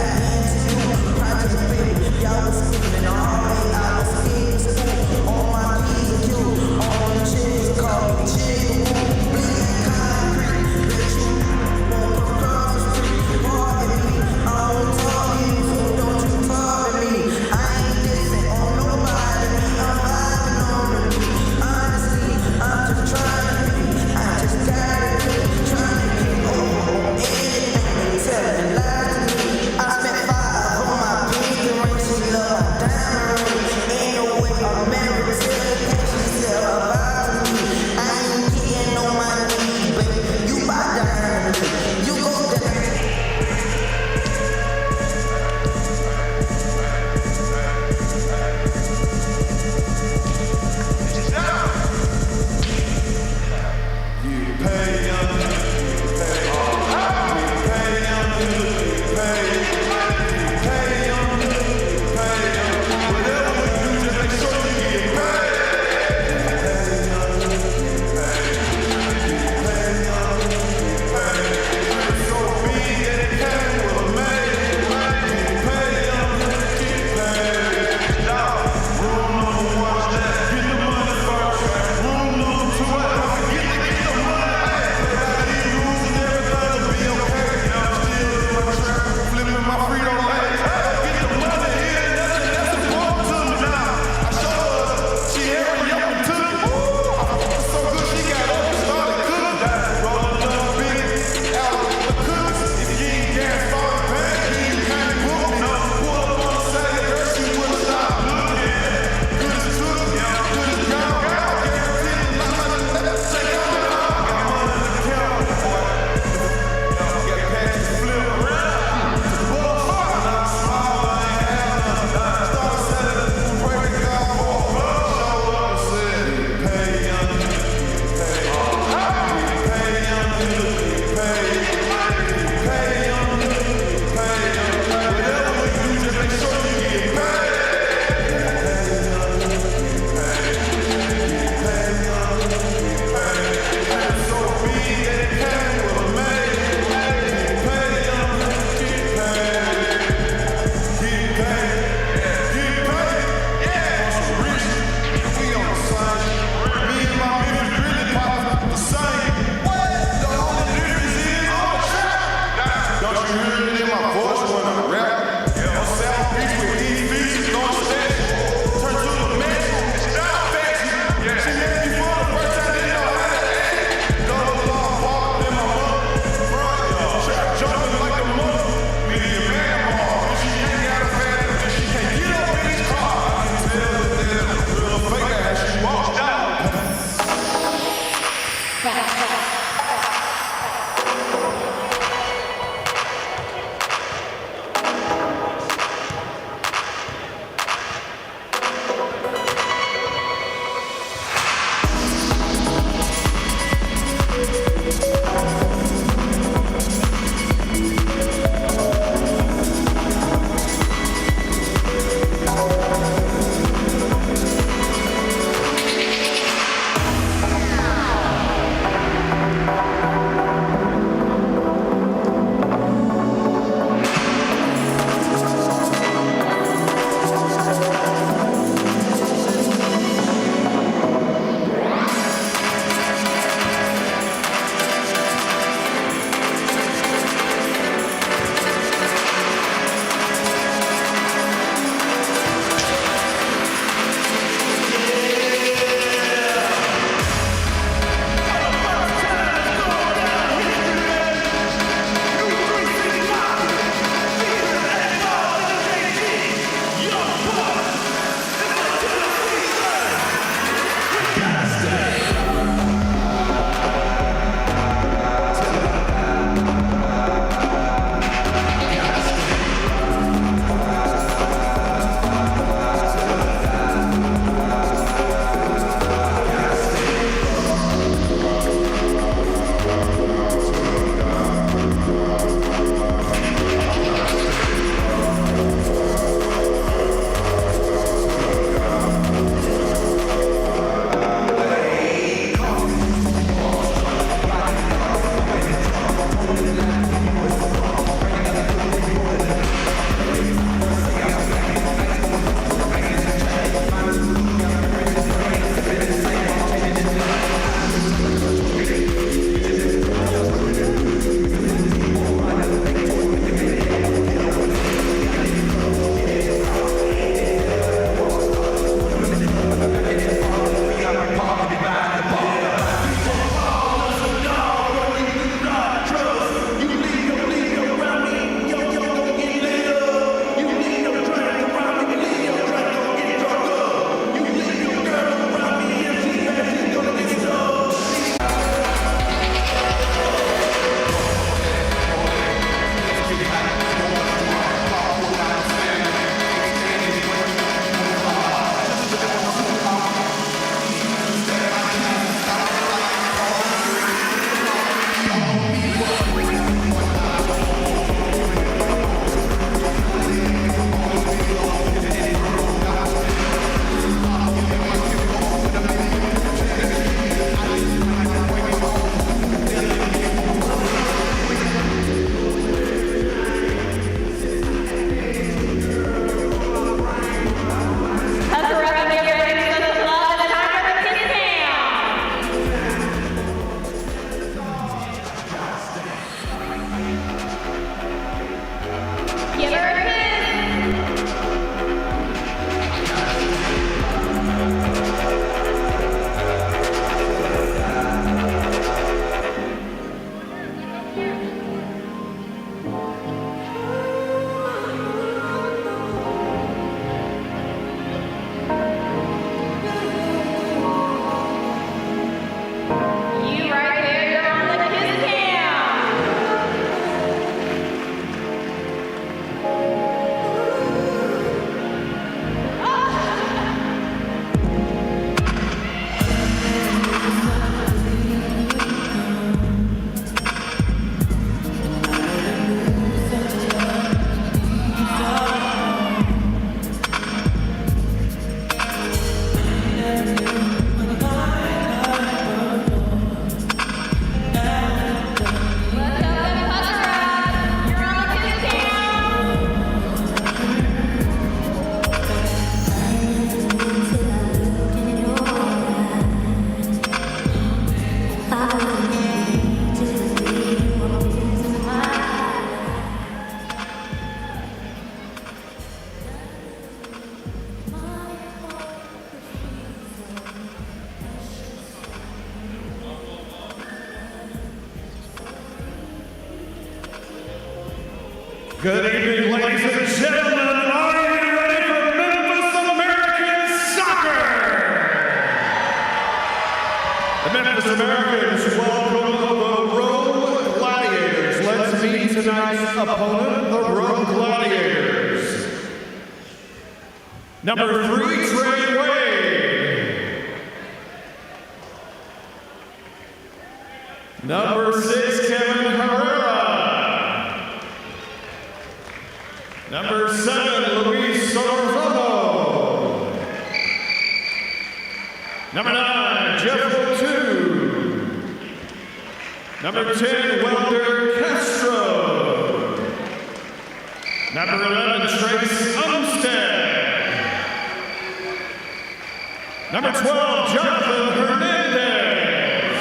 You right there, you're on the kiss cam. Good evening, ladies and gentlemen. Are you ready for Memphis American soccer? The Memphis Americans welcome the Rome Gladiators. Let's meet tonight's opponent, the Rome Gladiators. Number 3, Trey Wade. Number 6, Kevin Herrera. Number 7, Luis Sorozono. Number 9, Jeff O'Toole. Number 10, Welder Castro. Number 11, Trace Umstead. Number 12, Jonathan Hernandez.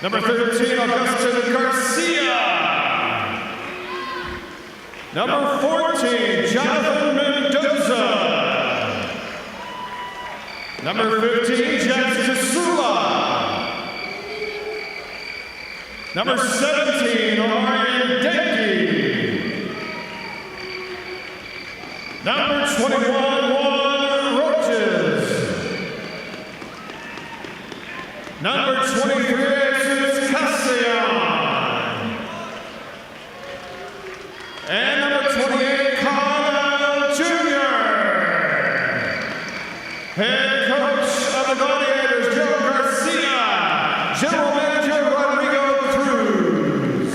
Number 13, Augustin Garcia. Number 14, Jonathan Mendoza. Number 15, Jack Kasula. Number 17, Orion Denke. Number 21, Juan Roches. Number 23, Jesus Cassian. And number 28, Carl Jr. Head coach of the Gladiators, Joe Garcia. General manager, Rodrigo Cruz.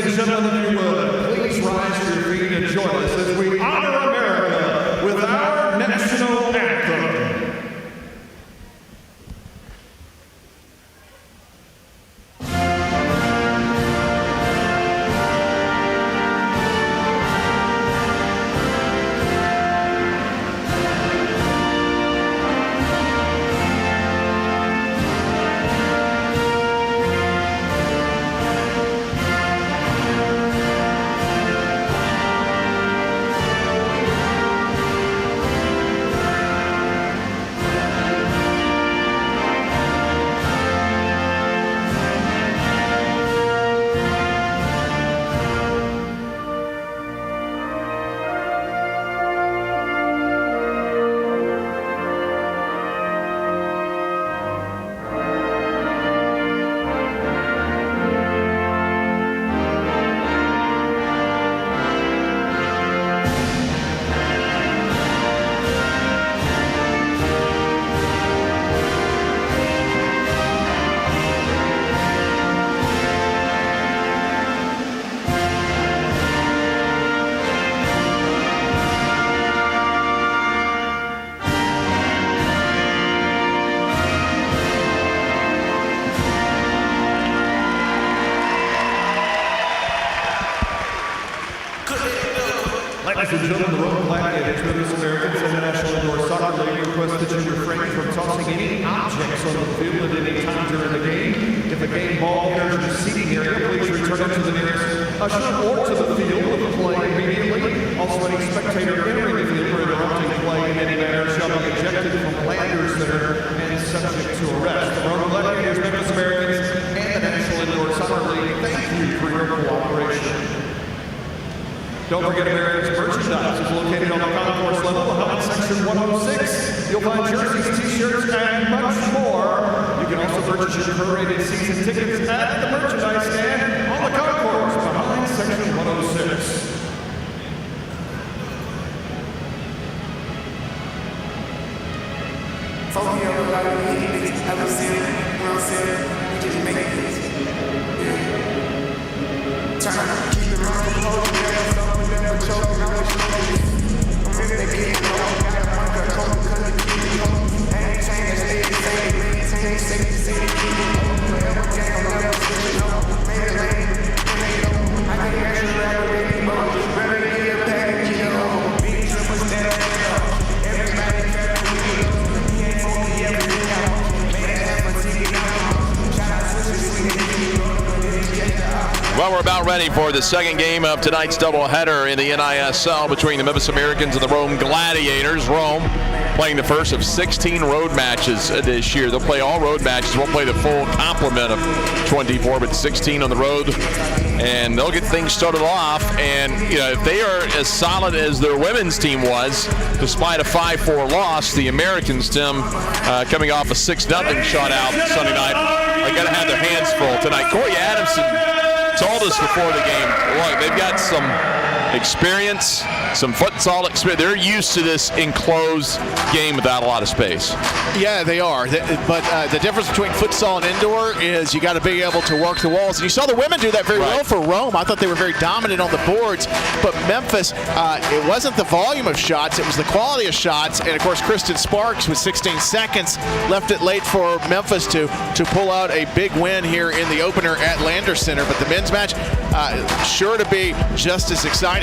and gentlemen, if you would, please rise to your feet and join us as we honor America with our national anthem. Ladies and gentlemen, the Rome Gladiators, Memphis Americans, and the National Indoor Soccer League request that you refrain from tossing any objects on the field at any time during the game. If a game ball enters your seating area, please return it to the nearest usher or to the field of the play immediately. Also, any spectator entering the field or interrupting play in any manner shall be ejected from Landers Center and subject to arrest. The Rome Gladiators, Memphis Americans, and the National Indoor Soccer League, thank you for your cooperation. Don't forget America's merchandise is located on the concourse level behind section 106. You'll find jerseys, t-shirts, and much more. You can also purchase your prorated season tickets at the merchandise stand on the concourse behind section 106. Folks here a lot of me, I was saying, when I'm saying, we just make it. Trying to keep the wrong proposal, never something, never choking, I was smoking. I'm in the game, got a bunch of coke, cause the kid is home. Ain't saying stay the same, maintain safety, say the kid is home. Forever gang, I'll never switch it up. Made a lane, made it home. I can actually rap with any mode, ready to get back, you know. Big triple stand up, everybody got to be low. He ain't for me, everything I want. Made it happen, see it out. Shout out to the sweet, Well, we're about ready for the second game of tonight's doubleheader in the NISL between the Memphis Americans and the Rome Gladiators. Rome playing the first of 16 road matches this year. They'll play all road matches. Won't play the full complement of 24, but 16 on the road. And they'll get things started off. And, you know, if they are as solid as their women's team was, despite a 5-4 loss, the Americans, Tim, coming off a 6-0 shutout Sunday night, are going to have their hands full tonight. Corey Adamson told us before the game, look, they've got some experience, some futsal experience. They're used to this enclosed game without a lot of space. Yeah, they are. But the difference between futsal and indoor is you got to be able to work the walls. And you saw the women do that very well for Rome. I thought they were very dominant on the boards. But Memphis, it wasn't the volume of shots, it was the quality of shots. And, of course, Kristen Sparks with 16 seconds left it late for Memphis to pull out a big win here in the opener at Landers Center. But the men's match, sure to be just as exciting.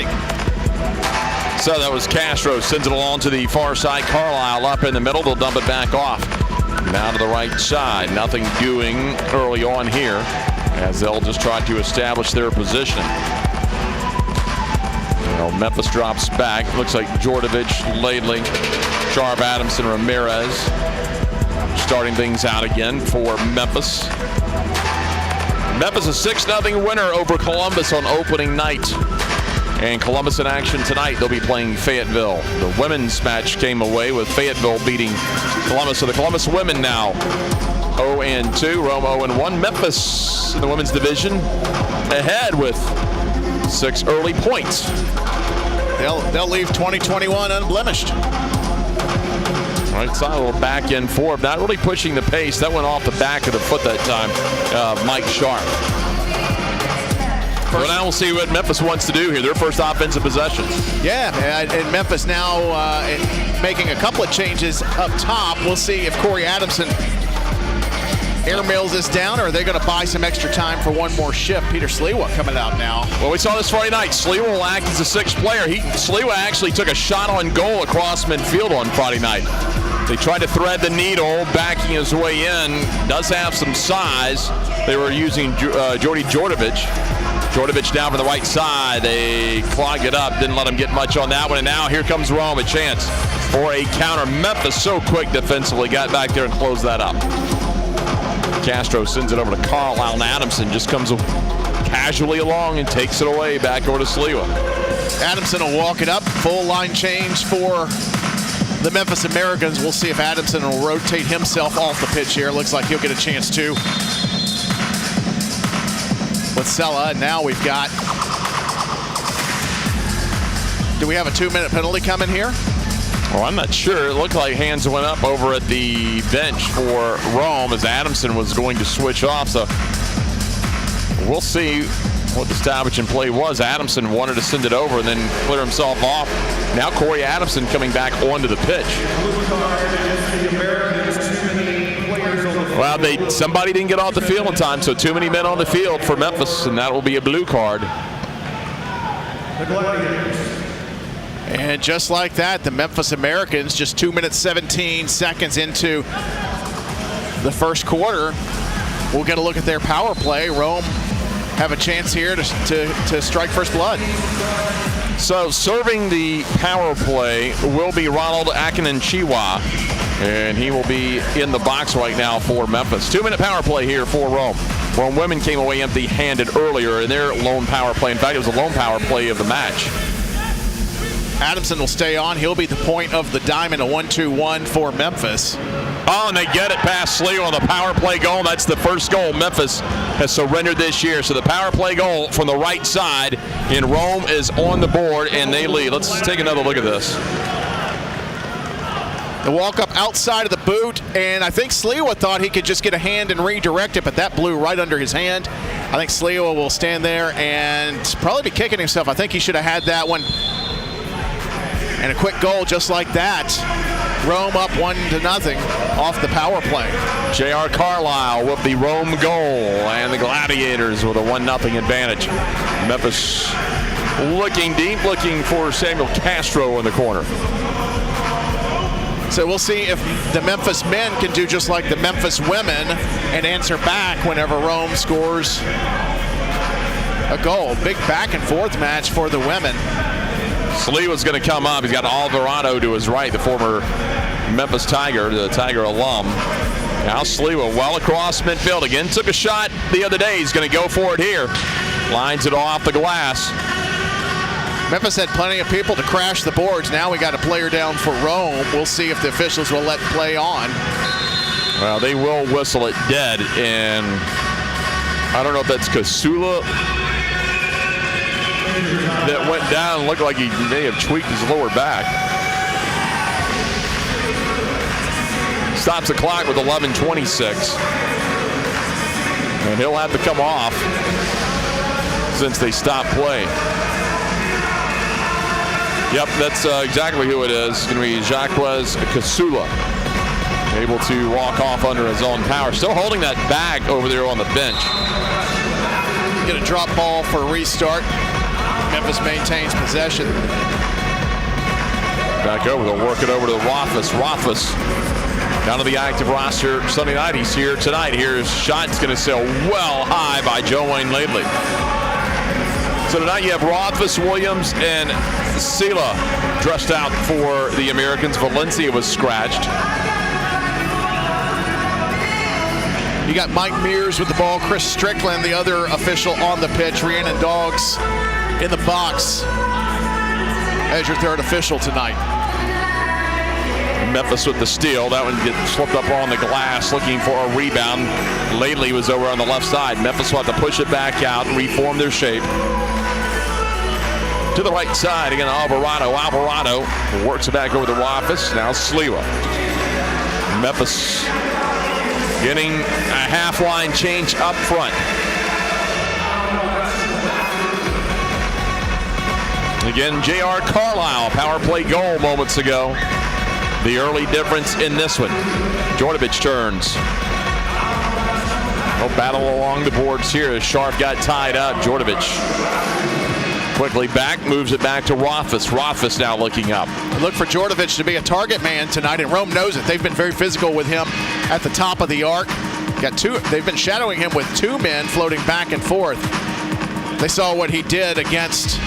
So that was Castro, sends it along to the far side. Carlisle up in the middle. They'll dump it back off. Now to the right side. Nothing doing early on here as they'll just try to establish their position. You know, Memphis drops back. Looks like Jordovich, Laidley, Sharp, Adamson, Ramirez starting things out again for Memphis. Memphis a 6-0 winner over Columbus on opening night. And Columbus in action tonight. They'll be playing Fayetteville. The women's match came away with Fayetteville beating Columbus. So the Columbus women now 0-2, Rome 0-1. Memphis in the women's division ahead with 6 early points. They'll leave 2021 unblemished. Right side, a little back end forward, not really pushing the pace. That went off the back of the foot that time, Mike Sharp. Well, now we'll see what Memphis wants to do here. Their first offensive possession. Yeah, and Memphis now making a couple of changes up top. We'll see if Corey Adamson airmails this down, or are they going to buy some extra time for one more shift? Peter Sliwa coming out now. Well, we saw this Friday night. Sliwa will act as a sixth player. Sliwa actually took a shot on goal across midfield on Friday night. They tried to thread the needle, backing his way in. Does have some size. They were using Jordy Djordjevic. Djordjevic down for the right side. They clogged it up. Didn't let him get much on that one. And now here comes Rome. A chance for a counter. Memphis so quick defensively. Got back there and closed that up. Castro sends it over to Carlisle. And Adamson just comes casually along and takes it away back over to Sliwa. Adamson will walk it up. Full line change for the Memphis Americans. We'll see if Adamson will rotate himself off the pitch here. Looks like he'll get a chance too. With Sella, and now we've got, do we have a 2-minute penalty coming here? Well, I'm not sure. It looked like hands went up over at the bench for Rome as Adamson was going to switch off. So we'll see what the establishing play was. Adamson wanted to send it over and then clear himself off. Now Corey Adamson coming back onto the pitch. Well, somebody didn't get off the field in time, so too many men on the field for Memphis, and that will be a blue card. And just like that, the Memphis Americans, just 2 minutes 17 seconds into the first quarter, we'll get a look at their power play. Rome have a chance here to strike first blood. So serving the power play will be Ronald Akinenchiwa, and he will be in the box right now for Memphis. 2-minute power play here for Rome. Rome women came away empty-handed earlier in their lone power play. In fact, it was the lone power play of the match. Adamson will stay on. He'll be the point of the diamond, a 1-2-1 for Memphis. Oh, and they get it past Sliwa on the power play goal. That's the first goal Memphis has surrendered this year. So the power play goal from the right side in Rome is on the board, and they lead. Let's take another look at this. The walk up outside of the boot, and I think Sliwa thought he could just get a hand and redirect it, but that blew right under his hand. I think Sliwa will stand there and probably be kicking himself. I think he should have had that one. And a quick goal just like that. Rome up 1-0 off the power play. J.R. Carlisle with the Rome goal, and the Gladiators with a 1-0 advantage. Memphis looking deep, looking for Samuel Castro in the corner. So we'll see if the Memphis men can do just like the Memphis women and answer back whenever Rome scores a goal. Big back and forth match for the women. Sliwa's going to come up. He's got Alvarado to his right, the former Memphis Tiger, the Tiger alum. Now Sliwa well across midfield again. Took a shot the other day. He's going to go for it here. Lines it off the glass. Memphis had plenty of people to crash the boards. Now we got a player down for Rome. We'll see if the officials will let play on. Well, they will whistle it dead, and I don't know if that's Kasula that went down. Looked like he may have tweaked his lower back. Stops the clock with 11:26, and he'll have to come off since they stopped play. Yep, that's exactly who it is. It's going to be Jacques Kasula, able to walk off under his own power. Still holding that bag over there on the bench. Get a drop ball for a restart. Memphis maintains possession. Back over, they'll work it over to Rothfuss. Rothfuss down to the active roster Sunday night. He's here tonight. Here's shot's going to sail well high by Joe Wayne Laidley. So tonight you have Rothfuss, Williams, and Sela dressed out for the Americans. Valencia was scratched. You got Mike Mears with the ball. Chris Strickland, the other official on the pitch. Rhiannon Dogs in the box as your third official tonight. Memphis with the steal. That one gets slipped up on the glass looking for a rebound. Laidley was over on the left side. Memphis will have to push it back out and reform their shape. To the right side, again, Alvarado. Alvarado works it back over the Rothfuss. Now Sliwa. Memphis getting a half-line change up front. Again, J.R. Carlisle, power play goal moments ago. The early difference in this one. Djordjevic turns. Oh, battle along the boards here as Sharp got tied up. Djordjevic quickly back, moves it back to Rothfuss. Rothfuss now looking up. Look for Djordjevic to be a target man tonight, and Rome knows it. They've been very physical with him at the top of the arc. They've been shadowing him with 2 men floating back and forth. They saw what he did against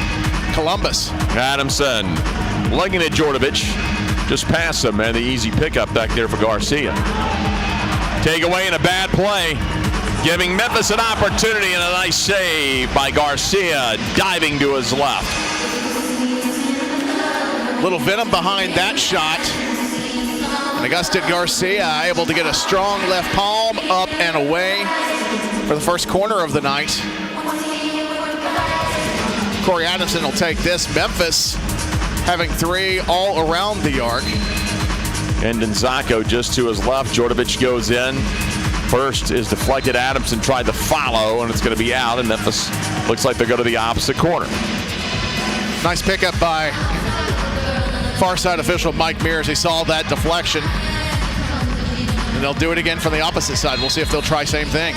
Columbus. Adamson looking at Djordjevic. Just past him, and the easy pickup back there for Garcia. Take away in a bad play, giving Memphis an opportunity, and a nice save by Garcia, diving to his left. Little venom behind that shot. And Augustin Garcia able to get a strong left palm up and away for the first corner of the night. Corey Adamson will take this. Memphis having 3 all around the arc. And Zacco just to his left. Djordjevic goes in. First is deflected. Adamson tried to follow, and it's going to be out. And Memphis looks like they go to the opposite corner. Nice pickup by far side official Mike Mears. He saw that deflection. And they'll do it again from the opposite side. We'll see if they'll try same thing.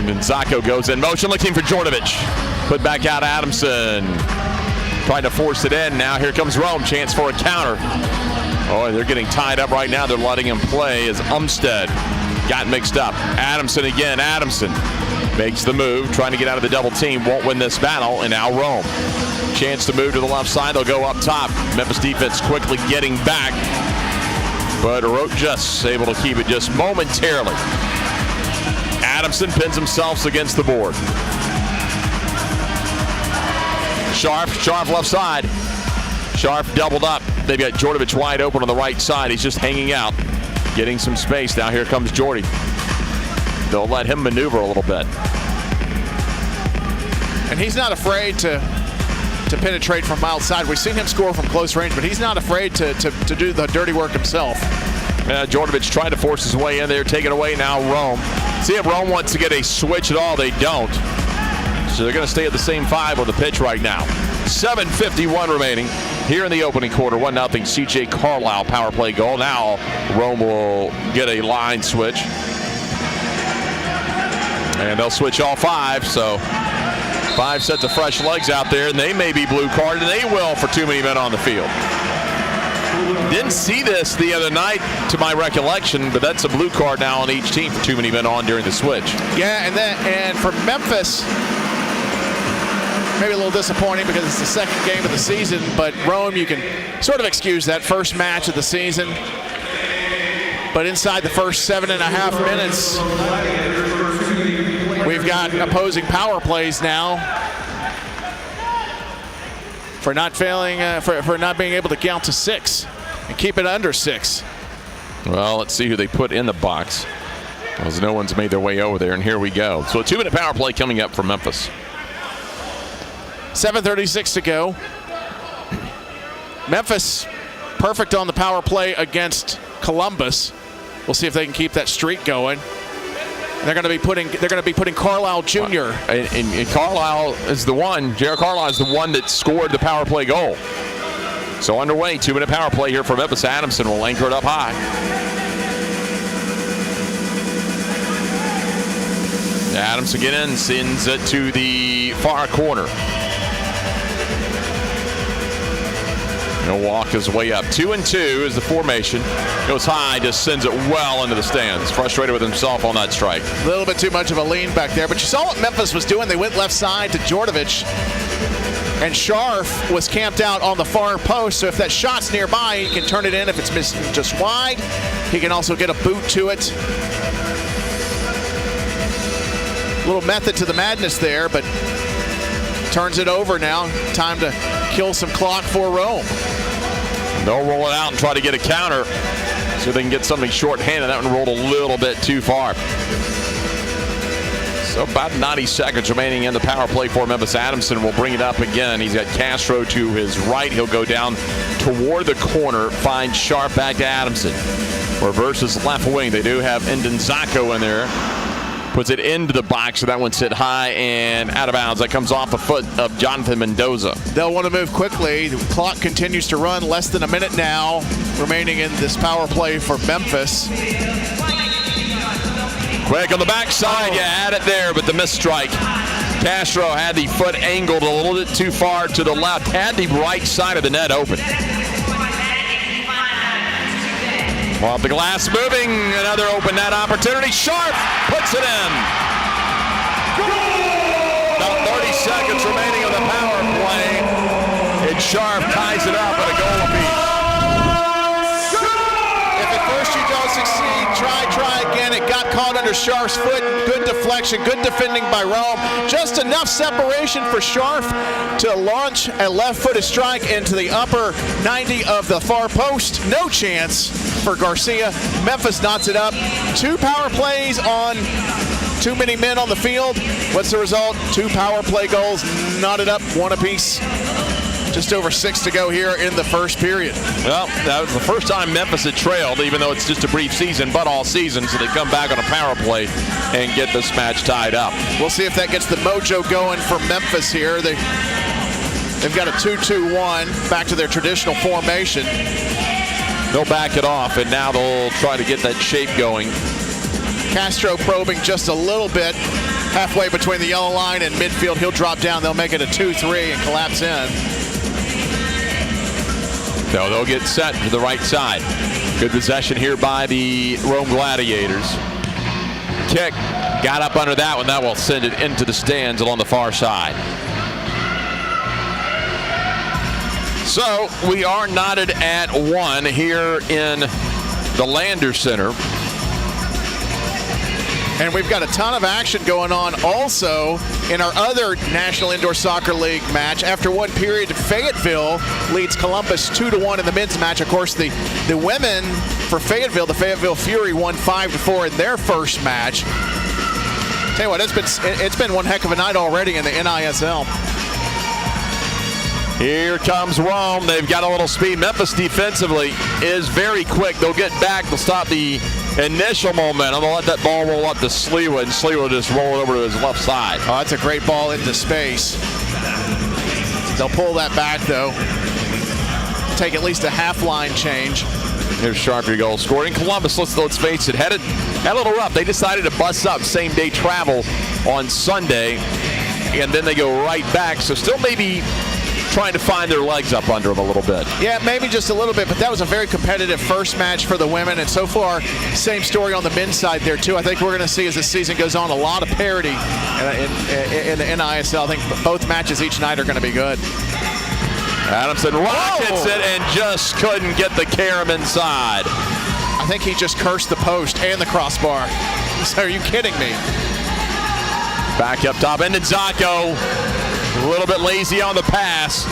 And Zacco goes in motion looking for Djordjevic. Put back out Adamson. Trying to force it in. Now here comes Rome. Chance for a counter. Oh, they're getting tied up right now. They're letting him play as Umstead got mixed up. Adamson again. Adamson makes the move, trying to get out of the double team. Won't win this battle, and now Rome. Chance to move to the left side. They'll go up top. Memphis defense quickly getting back. But Rote just able to keep it just momentarily. Adamson pins himself against the board. Sharp left side. Sharp doubled up. They've got Djordjevic wide open on the right side. He's just hanging out, getting some space. Now here comes Jordy. They'll let him maneuver a little bit. And he's not afraid to penetrate from outside. We've seen him score from close range, but he's not afraid to do the dirty work himself. Djordjevic tried to force his way in there. Take it away now, Rome. See if Rome wants to get a switch at all. They don't. So they're going to stay at the same 5 on the pitch right now. 7:51 remaining here in the opening quarter. 1-0 C.J. Carlisle power play goal. Now Rome will get a line switch. And they'll switch all 5. So 5 sets of fresh legs out there, and they may be blue carded, and they will for too many men on the field. Didn't see this the other night to my recollection, but that's a blue card now on each team for too many men on during the switch. Yeah, and for Memphis, maybe a little disappointing because it's the second game of the season, but Rome, you can sort of excuse that first match of the season. But inside the first 7.5 minutes, we've got opposing power plays now for not failing, for not being able to count to 6 and keep it under 6. Well, let's see who they put in the box, because no one's made their way over there, and here we go. So a 2-minute power play coming up for Memphis. 7:36 to go. Memphis perfect on the power play against Columbus. We'll see if they can keep that streak going. They're going to be putting Carlisle Jr. And Carlisle is the one. J.R. Carlisle is the one that scored the power play goal. So underway, 2-minute power play here for Memphis. Adamson will anchor it up high. Adamson again sends it to the far corner. He'll walk his way up. 2-2 is the formation. Goes high, just sends it well into the stands. Frustrated with himself on that strike. A little bit too much of a lean back there, but you saw what Memphis was doing. They went left side to Djordjevic, and Scharf was camped out on the far post, so if that shot's nearby, he can turn it in. If it's missed just wide, he can also get a boot to it. A little method to the madness there, but turns it over now. Time to kill some clock for Rome. They'll roll it out and try to get a counter so they can get something short-handed. That one rolled a little bit too far. So about 90 seconds remaining in the power play for Memphis. Adamson will bring it up again. He's got Castro to his right. He'll go down toward the corner, find Sharp back to Adamson. Reverses left wing. They do have Zacco in there. puts it into the box, so that one's hit high and out of bounds. That comes off the foot of Jonathan Mendoza. They'll want to move quickly. The clock continues to run. Less than a minute now remaining in this power play for Memphis. Quick on the backside, you had it there, but the missed strike. Castro had the foot angled a little bit too far to the left, had the right side of the net open. Well, the glass moving, another open net opportunity. Sharp puts it in. About 30 seconds remaining on the power play, and Sharp ties it up with a goal apiece. If at first you don't succeed, try again. It got caught under Sharp's foot. Good deflection, good defending by Rome. Just enough separation for Sharp to launch a left-footed strike into the upper 90 of the far post. No chance for Garcia. Memphis knots it up. 2 power plays on too many men on the field. What's the result? 2 power play goals knotted up, 1 apiece. Just over 6 to go here in the first period. Well, that was the first time Memphis had trailed, even though it's just a brief season, but all season, so they come back on a power play and get this match tied up. We'll see if that gets the mojo going for Memphis here. They've got a 2-2-1, back to their traditional formation. They'll back it off, and now they'll try to get that shape going. Castro probing just a little bit, halfway between the yellow line and midfield. He'll drop down. They'll make it a 2-3 and collapse in. So they'll get set to the right side. Good possession here by the Rome Gladiators. Kick, got up under that one. That will send it into the stands along the far side. So we are knotted at 1 here in the Lander Center. And we've got a ton of action going on also in our other National Indoor Soccer League match. After 1 period, Fayetteville leads Columbus 2-1 in the men's match. Of course, the women for Fayetteville, the Fayetteville Fury, won 5-4 in their first match. Tell you what, it's been one heck of a night already in the NISL. Here comes Rome. They've got a little speed. Memphis defensively is very quick. They'll get back. They'll stop the initial momentum. They'll let that ball roll up to Sliwa, and Sliwa will just roll it over to his left side. Oh, that's a great ball into space. They'll pull that back, though. Take at least a half-line change. Here's Sharp, your goal scored. In Columbus, let's face it, had a little rough. They decided to bus up same-day travel on Sunday, and then they go right back. So still maybe trying to find their legs up under them a little bit. Yeah, maybe just a little bit, but that was a very competitive first match for the women, and so far, same story on the men's side there, too. I think we're going to see, as the season goes on, a lot of parity in the NISL. I think both matches each night are going to be good. Adamson rockets it and just couldn't get the carom inside. I think he just cursed the post and the crossbar. So are you kidding me? Back up top, and Zacco. A little bit lazy on the pass.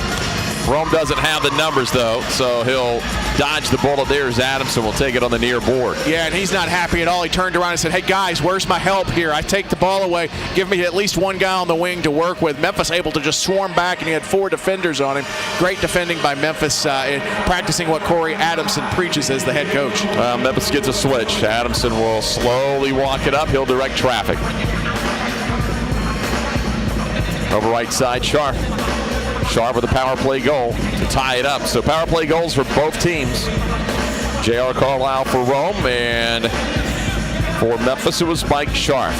Rome doesn't have the numbers, though, so he'll dodge the bullet there as Adamson will take it on the near board. Yeah, and he's not happy at all. He turned around and said, hey, guys, where's my help here? I take the ball away. Give me at least 1 guy on the wing to work with. Memphis able to just swarm back, and he had 4 defenders on him. Great defending by Memphis, practicing what Corey Adamson preaches as the head coach. Memphis gets a switch. Adamson will slowly walk it up. He'll direct traffic. Over right side, Sharp. Sharp with a power play goal to tie it up. So power play goals for both teams. J.R. Carlisle for Rome, and for Memphis it was Mike Sharp.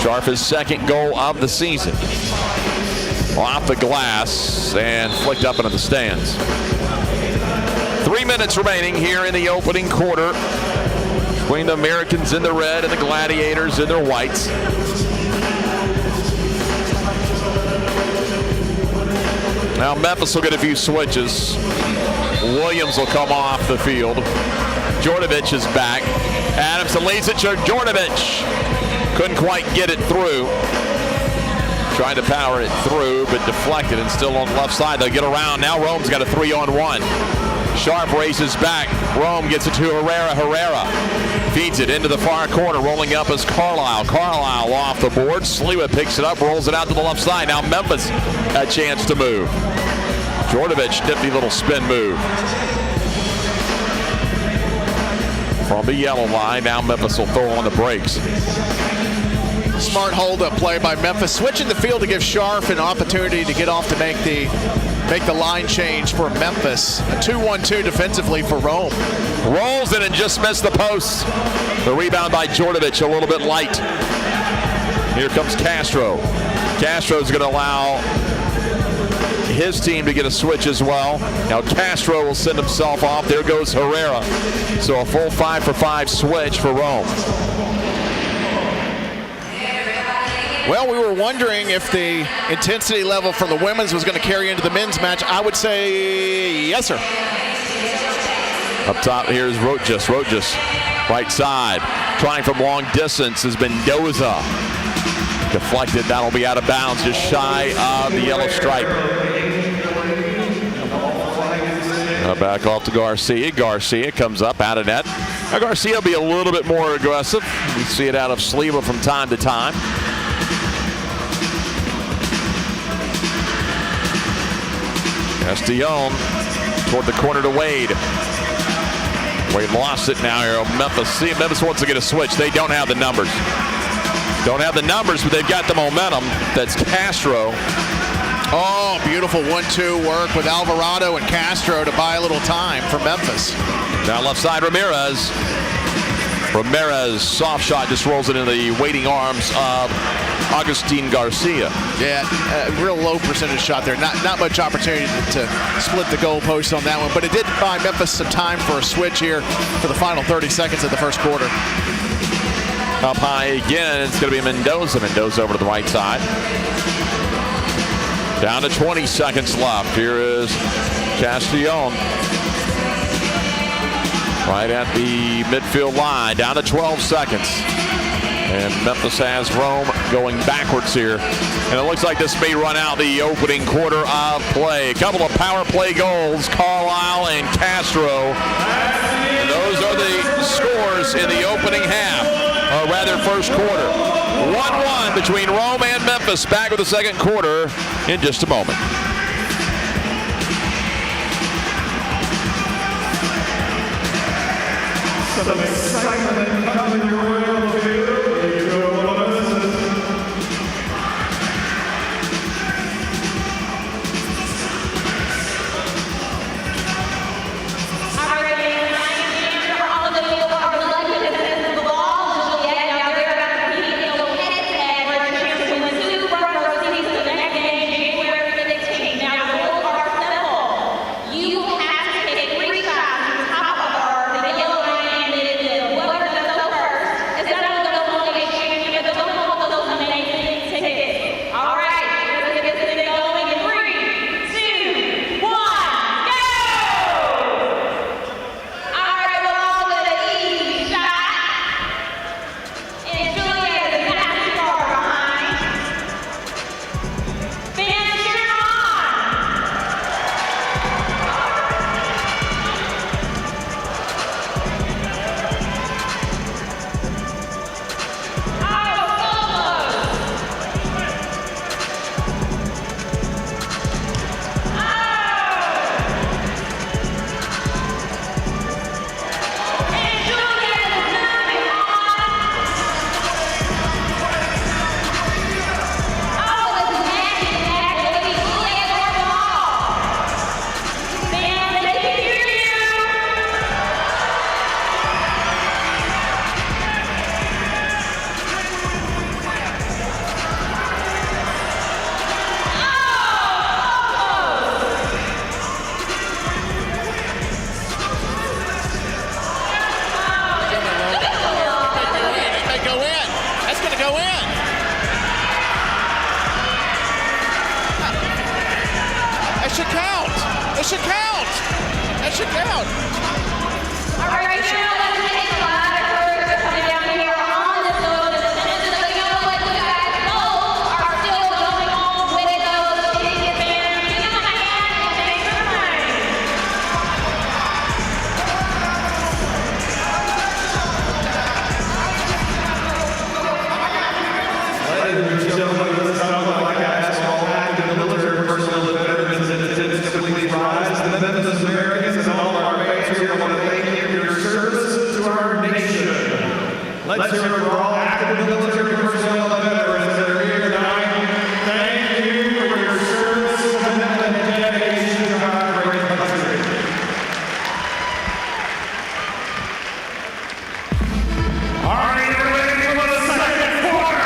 Sharp his 2nd goal of the season. Off the glass and flicked up into the stands. 3 minutes remaining here in the opening quarter between the Americans in the red and the Gladiators in their whites. Now Memphis will get a few switches. Williams will come off the field. Jordovic is back. Adamson leads it to Jordovic. Couldn't quite get it through. Tried to power it through, but deflected and still on the left side. They'll get around. Now Rome's got a 3-on-1. Sharp races back. Rome gets it to Herrera. Herrera feeds it into the far corner. Rolling up is Carlisle. Carlisle off the board. Sliwa picks it up, rolls it out to the left side. Now Memphis a chance to move. Jordovic, nifty little spin move. From the yellow line, now Memphis will throw on the brakes. Smart hold-up play by Memphis, switching the field to give Scharf an opportunity to get off to make the line change for Memphis. A 2-1-2 defensively for Rome. Rolls in and just missed the post. The rebound by Jordovic, a little bit light. Here comes Castro. Castro's going to allow his team to get a switch as well. Now Castro will send himself off. There goes Herrera. So a full 5-for-5 switch for Rome. Well, we were wondering if the intensity level from the women's was going to carry into the men's match. I would say yes, sir. Up top here is Rojas. Rojas, right side. Trying from long distance is Mendoza. Deflected, that'll be out of bounds, just shy of the yellow stripe. Back off to Garcia. Garcia comes up out of net. Now Garcia will be a little bit more aggressive. We see it out of Sliwa from time to time. Castellon toward the corner to Wade. Wade lost it now here. Memphis. See, Memphis wants to get a switch. They don't have the numbers. Don't have the numbers, but they've got the momentum. That's Castro. Oh, beautiful 1-2 work with Alvarado and Castro to buy a little time for Memphis. Now left side, Ramirez. Ramirez, soft shot, just rolls it into the waiting arms of Agustin Garcia. Yeah, real low percentage shot there. Not much opportunity to split the goalpost on that one, but it did buy Memphis some time for a switch here for the final 30 seconds of the first quarter. Up high again, it's going to be Mendoza. Mendoza over to the right side. Down to 20 seconds left. Here is Castellon. Right at the midfield line. Down to 12 seconds. And Memphis has Rome going backwards here. And it looks like this may run out the opening quarter of play. A couple of power play goals, Carlisle and Castro. And those are the scores in the opening half, or rather first quarter. 1-1 between Rome and Memphis. Back with the second quarter in just a moment. Some excitement coming your way on the field. You don't want to miss it. It should count. It should count. All right, right now, let's take a lot of courage coming down here on the field. As soon as the yellow and the guys both are still going on with those hitting advantage. Give them a hand and take them away. Ladies and gentlemen, this time I'd like to ask all active military personnel and veterans in attendance to please rise. The Memphis Americans and all our fans here want to thank you for your service Let's hear it for all active military personnel and veterans that are here tonight. Thank you for your service, commitment, and dedication to our great country. Are you ready for the second quarter?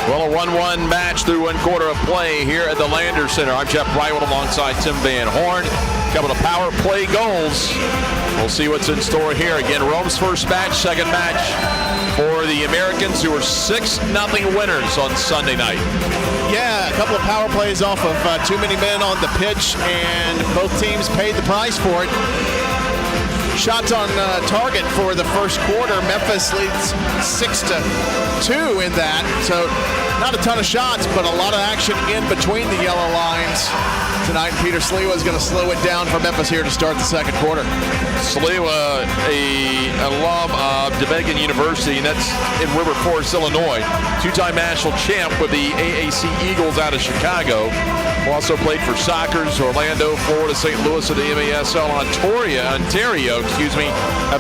Well, a 1-1 match through one quarter of play here at the Lander Center. I'm Jeff Brightwood alongside Tim Van Horn. A couple of power play goals. We'll see what's in store here. Again, Rome's first match, second match for the Americans, who were 6-0 winners on Sunday night. Yeah, a couple of power plays off of too many men on the pitch, and both teams paid the price for it. Shots on target for the first quarter. Memphis leads 6-2 in that. So not a ton of shots, but a lot of action in between the yellow lines tonight. Peter Sliwa is going to slow it down for Memphis here to start the second quarter. Sliwa, an alum of Dominican University, and that's in River Forest, Illinois. Two-time national champ with the AAC Eagles out of Chicago. Also played for Sockers, Orlando, Florida, St. Louis of the MASL, Ontario, of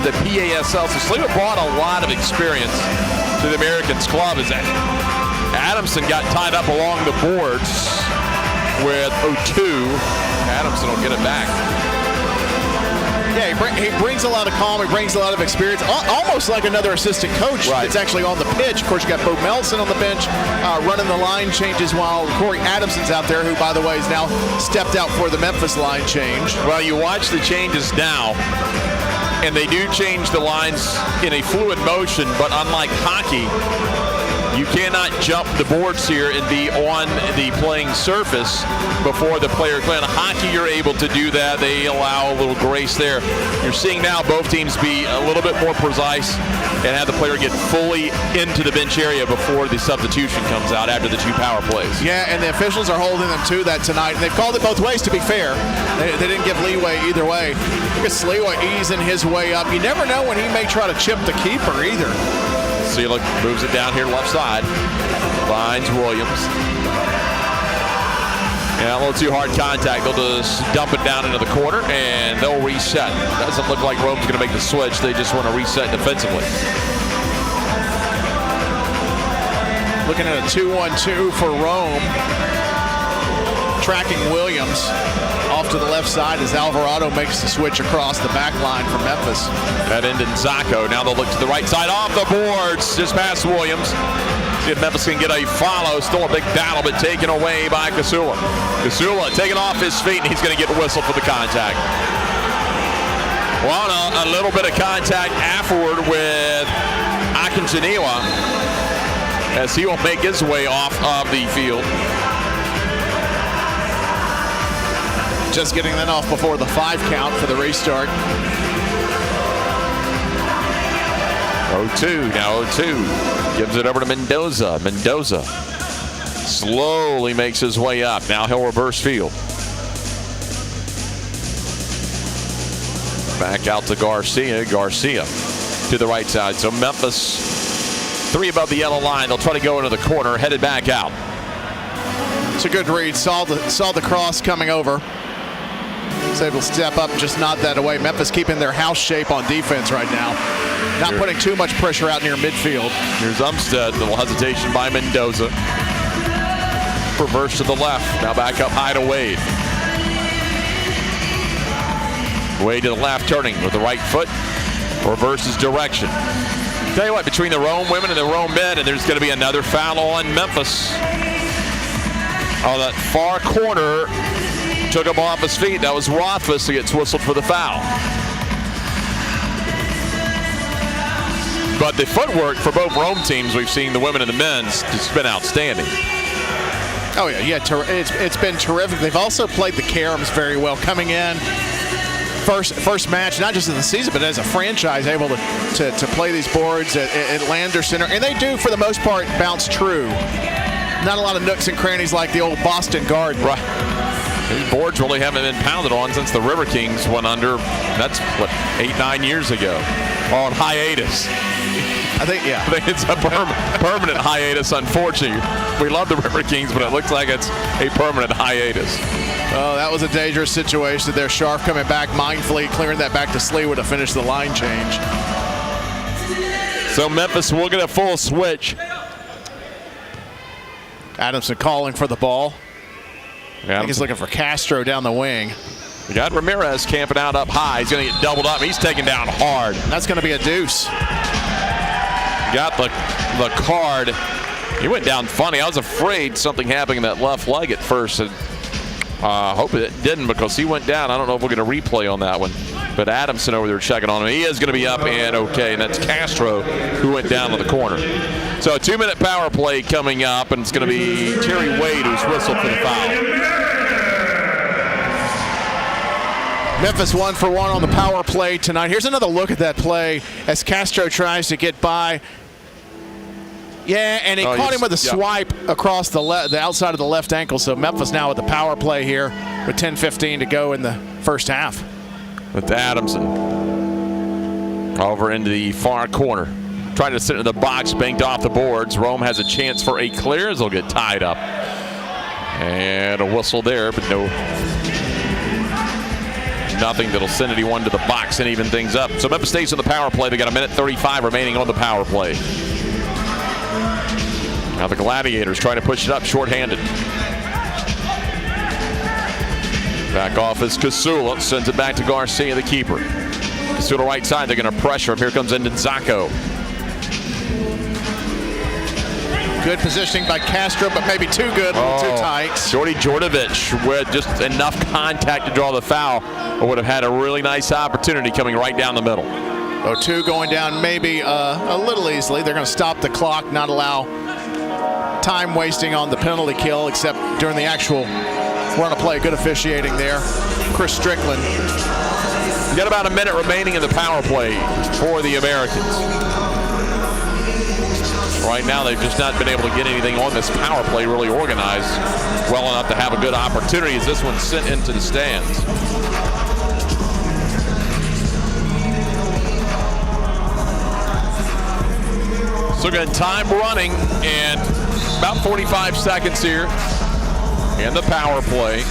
the PASL. So Sliwa brought a lot of experience to the Americans club as Adamson got tied up along the boards with 0-2. Adamson will get it back. Yeah, he brings a lot of calm. He brings a lot of experience. Almost like another assistant coach that's actually on the pitch. Of course, you got Bo Melson on the bench running the line changes while Corey Adamson's out there, who, by the way, is now stepped out for the Memphis line change. Well, you watch the changes now, and they do change the lines in a fluid motion, but unlike hockey, you cannot jump the boards here and be on the playing surface before the player. In hockey, you're able to do that. They allow a little grace there. You're seeing now both teams be a little bit more precise and have the player get fully into the bench area before the substitution comes out after the two power plays. Yeah, and the officials are holding them to that tonight. And they've called it both ways, to be fair. They didn't give leeway either way. Look at Sliwa easing his way up. You never know when he may try to chip the keeper either. Seelig moves it down here left side. Finds Williams. Yeah, a little too hard contact. They'll just dump it down into the corner and they'll reset. Doesn't look like Rome's going to make the switch. They just want to reset defensively. Looking at a 2-1-2 for Rome. Tracking Williams off to the left side as Alvarado makes the switch across the back line for Memphis. That ended Zacco. Now they'll look to the right side off the boards. Just past Williams. See if Memphis can get a follow. Still a big battle, but taken away by Kasula. Kasula taking off his feet, and he's going to get whistled for the contact. Well, a little bit of contact afterward with Akinjaniwa as he will make his way off of the field. Just getting that off before the 5 count for the restart. 0-2, now 0-2. Gives it over to Mendoza. Mendoza slowly makes his way up. Now he'll reverse field. Back out to Garcia. Garcia to the right side. So Memphis 3 above the yellow line. They'll try to go into the corner, headed back out. It's a good read. Saw the cross coming over. Was able to step up, just nod that away. Memphis keeping their house shape on defense right now. Not putting too much pressure out near midfield. Here's Umstead. Little hesitation by Mendoza. Reverse to the left. Now back up high to Wade. Wade to the left, turning with the right foot. Reverses direction. Tell you what, between the Rome women and the Rome men, and there's going to be another foul on Memphis. On that far corner, took him off his feet. That was Rothfuss who gets whistled for the foul. But the footwork for both Rome teams, we've seen the women and the men's, it's been outstanding. Oh yeah, it's been terrific. They've also played the caroms very well, coming in first match, not just in the season, but as a franchise, able to play these boards at Lander Center, and they do for the most part bounce true. Not a lot of nooks and crannies like the old Boston Garden. Right. These boards really haven't been pounded on since the River Kings went under. That's what, 8-9 years ago, on hiatus. I think it's a permanent hiatus, unfortunately. We love the River Kings, but it looks like it's a permanent hiatus. Oh, that was a dangerous situation there. Sharp coming back mindfully, clearing that back to Sleewa to finish the line change. So Memphis will get a full switch. Adamson calling for the ball. I think he's looking for Castro down the wing. We got Ramirez camping out up high. He's going to get doubled up. He's taken down hard. That's going to be a deuce. Got the card. He went down funny. I was afraid something happened in that left leg at first. And hope it didn't, because he went down. I don't know if we're going to replay on that one. But Adamson over there checking on him. He is going to be up and okay. And that's Castro who went down to the corner. So a 2-minute power play coming up. And it's going to be Terry Wade who's whistled for the foul. Memphis 1 for 1 on the power play tonight. Here's another look at that play as Castro tries to get by. Yeah, and he caught him with a swipe across the outside of the left ankle. So Memphis now with the power play here with 10:15 to go in the first half. With Adamson over into the far corner. Trying to sit in the box, banked off the boards. Rome has a chance for a clear as they'll get tied up. And a whistle there, but nothing that'll send anyone to the box and even things up. So Memphis stays on the power play. They got 1:35 remaining on the power play. Now the Gladiators trying to push it up shorthanded. Back off is Kasula, sends it back to Garcia, the keeper. Kasula right side, they're going to pressure him. Here comes Nzako. Good positioning by Castro, but maybe too good, too tight. Jordy Djordjevic with just enough contact to draw the foul, but would have had a really nice opportunity coming right down the middle. 2 going down maybe a little easily. They're going to stop the clock, not allow time wasting on the penalty kill, except during the actual run of play. Good officiating there. Chris Strickland. You got about a minute remaining in the power play for the Americans. Right now, they've just not been able to get anything on this power play really organized well enough to have a good opportunity as this one's sent into the stands. So again, time running and about 45 seconds here in the power play.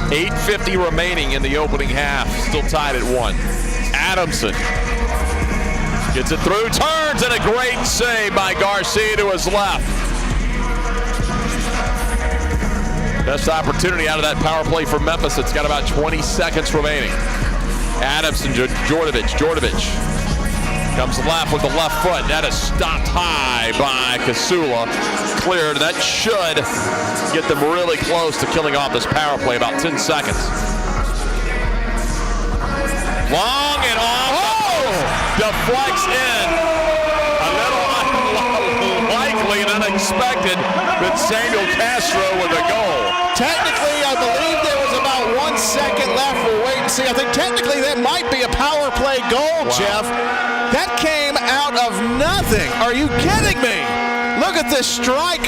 8:50 remaining in the opening half. Still tied at 1. Adamson gets it through, turns, and a great save by Garcia to his left. Best opportunity out of that power play for Memphis. It's got about 20 seconds remaining. Adamson, Djordjevic comes left with the left foot. That is stopped high by Kasula. Cleared. That should get them really close to killing off this power play. About 10 seconds. Long and off. Deflects in. A little unlikely and unexpected, but Samuel Castro with a goal. Technically, I believe there was about 1 second left. We'll wait and see. I think technically that might be a power play goal, Jeff. That came out of nothing. Are you kidding me? Look at this strike.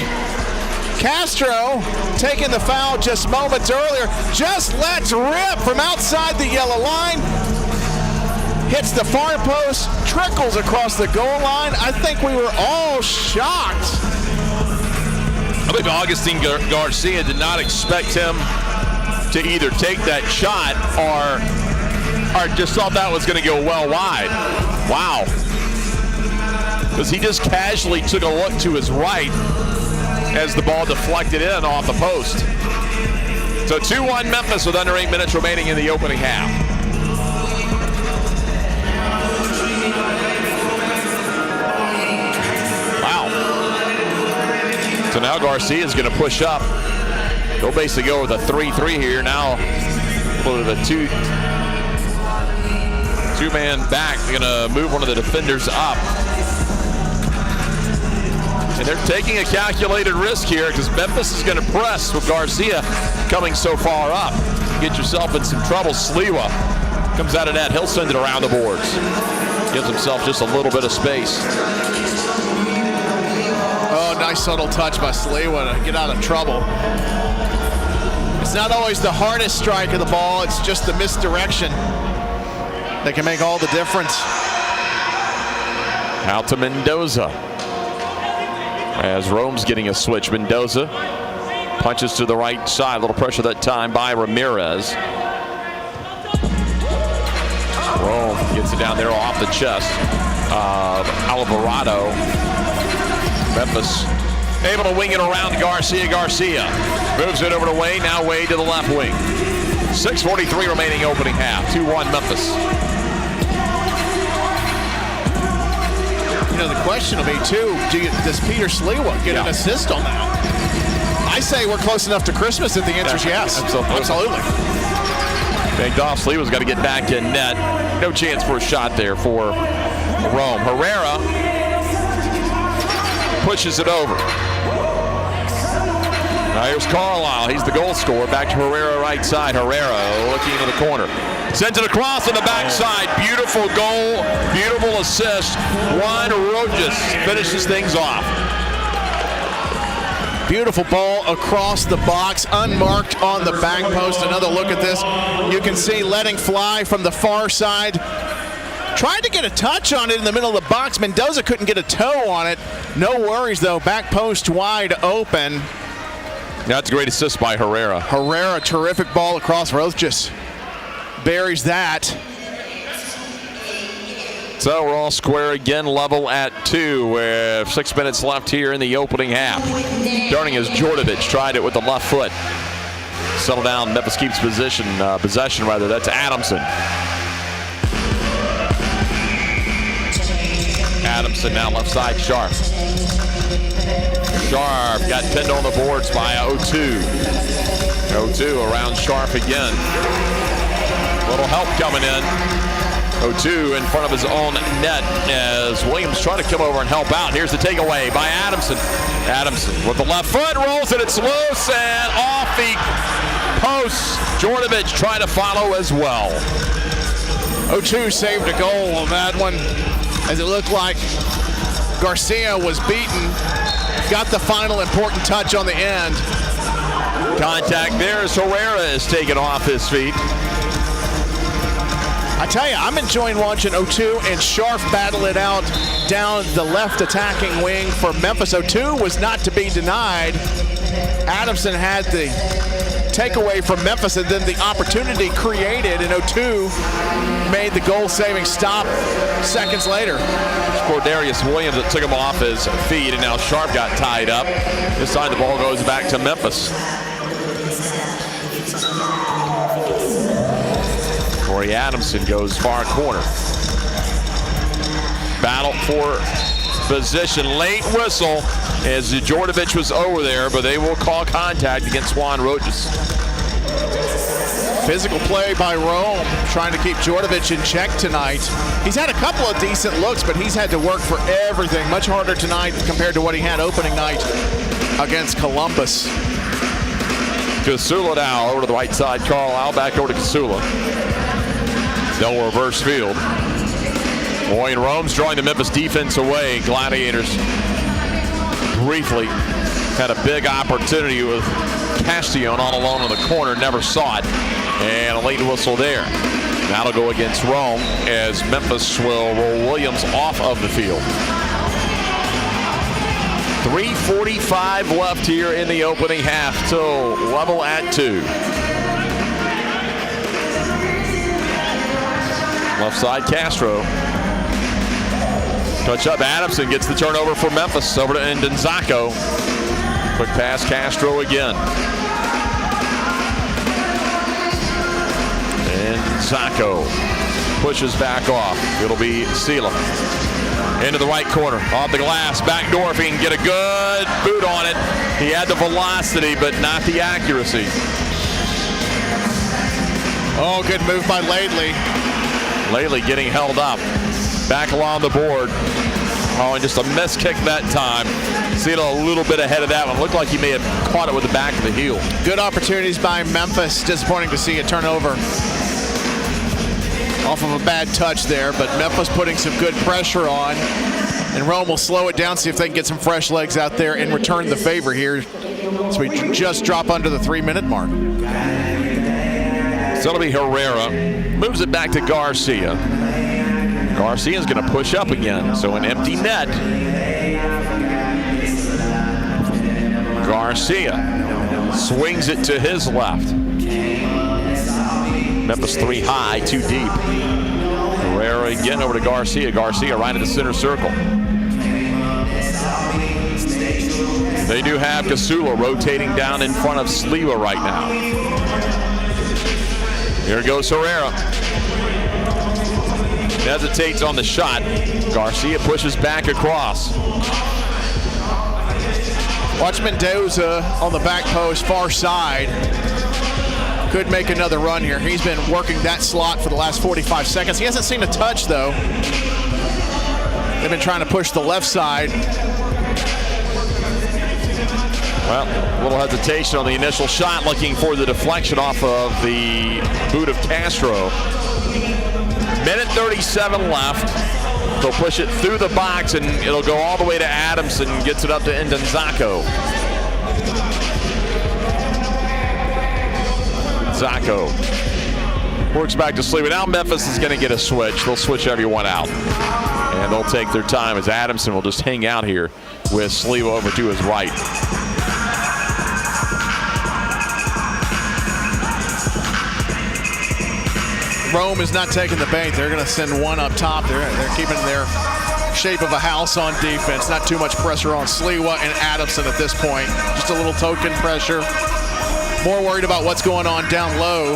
Castro taking the foul just moments earlier. Just lets rip from outside the yellow line. Hits the far post, trickles across the goal line. I think we were all shocked. I believe Augustine Garcia did not expect him to either take that shot or just thought that was going to go well wide. Wow. Because he just casually took a look to his right as the ball deflected in off the post. So 2-1 Memphis with under 8 minutes remaining in the opening half. So now Garcia is going to push up. They'll basically go with a 3-3 here. Now with a two-man back. They're going to move one of the defenders up. And they're taking a calculated risk here because Memphis is going to press with Garcia coming so far up. Get yourself in some trouble. Sleewa comes out of that. He'll send it around the boards. Gives himself just a little bit of space. Oh, nice subtle touch by Sleewa to get out of trouble. It's not always the hardest strike of the ball. It's just the misdirection that can make all the difference. Out to Mendoza. as Rome's getting a switch. Mendoza punches to the right side. A little pressure that time by Ramirez. Rome gets it down there off the chest of Alvarado. Memphis able to wing it around Garcia. Garcia moves it over to Wade. Now Wade to the left wing. 6:43 remaining opening half. 2-1 Memphis. You know, the question will be, too, does Peter Sliwa get an assist on that? I say we're close enough to Christmas that the answer is yes. Absolutely. Big Dolph Sliwa's got to get back in net. No chance for a shot there for Rome. Herrera pushes it over. Now here's Carlisle. He's the goal scorer. Back to Herrera right side. Herrera looking into the corner. Sends it across on the backside. Beautiful goal. Beautiful assist. Juan Rojas finishes things off. Beautiful ball across the box, unmarked on the back post. Another look at this. You can see letting fly from the far side. Tried to get a touch on it in the middle of the box. Mendoza couldn't get a toe on it. No worries, though. Back post wide open. That's a great assist by Herrera. Herrera, terrific ball across. Rojas buries that. So we're all square again, level at 2 with 6 minutes left here in the opening half. Starting as Djordjevic tried it with the left foot. Settle down, Memphis keeps possession. That's Adamson. Adamson now left side, Sharp. Sharp got pinned on the boards by O2. O2 around Sharp again. Little help coming in. O2 in front of his own net as Williams trying to come over and help out. Here's the takeaway by Adamson. Adamson with the left foot rolls it. It's loose and off the post. Djordjevic trying to follow as well. O2 saved a goal on that one as it looked like Garcia was beaten. Got the final important touch on the end. Contact there as Herrera is taken off his feet. I tell you, I'm enjoying watching O2 and Sharp battle it out down the left attacking wing for Memphis. O2 was not to be denied. Adamson had the takeaway from Memphis and then the opportunity created, and O2 made the goal-saving stop seconds later. It's Cordarius Williams that took him off his feet, and now Sharp got tied up. This time the ball goes back to Memphis. Corey Adamson goes far corner. Battle for position. Late whistle as Djordjevic was over there, but they will call contact against Juan Rojas. Physical play by Rome, trying to keep Djordjevic in check tonight. He's had a couple of decent looks, but he's had to work for everything. Much harder tonight compared to what he had opening night against Columbus. Kasula now over to the right side. Carlisle back over to Kasula. Still reverse field. Boy, and Rome's drawing the Memphis defense away. Gladiators briefly had a big opportunity with Castillon all alone in the corner. Never saw it. And a late whistle there. That'll go against Rome as Memphis will roll Williams off of the field. 3:45 left here in the opening half till level at 2. Left side, Castro. Touch up, Adamson gets the turnover for Memphis over to Ndenzako. Quick pass, Castro again. Ndenzako pushes back off. It'll be Sela. Into the right corner, off the glass, backdoor if he can get a good boot on it. He had the velocity, but not the accuracy. Oh, good move by Laidley. Laidley getting held up. Back along the board. Oh, and just a miss kick that time. Sela a little bit ahead of that one. Looked like he may have caught it with the back of the heel. Good opportunities by Memphis. Disappointing to see a turnover off of a bad touch there, but Memphis putting some good pressure on. And Rome will slow it down, see if they can get some fresh legs out there and return the favor here. So we just drop under the 3-minute mark. So it'll be Herrera. Moves it back to Garcia. Garcia's going to push up again. So an empty net. Garcia swings it to his left. Memphis 3 high, 2 deep. Herrera again over to Garcia. Garcia right in the center circle. They do have Casula rotating down in front of Sliwa right now. Here goes Herrera. Hesitates on the shot. Garcia pushes back across. Watch Mendoza on the back post, far side. Could make another run here. He's been working that slot for the last 45 seconds. He hasn't seen a touch, though. They've been trying to push the left side. Well, a little hesitation on the initial shot, looking for the deflection off of the boot of Castro. Minute 37 left. They'll push it through the box, and it'll go all the way to Adamson, gets it up to Ndenzako. Zacco works back to Sliwa. Now Memphis is going to get a switch. They'll switch everyone out, and they'll take their time as Adamson will just hang out here with Sliwa over to his right. Rome is not taking the bait. They're going to send one up top. They're keeping their shape of a house on defense. Not too much pressure on Sliwa and Adamson at this point. Just a little token pressure. More worried about what's going on down low.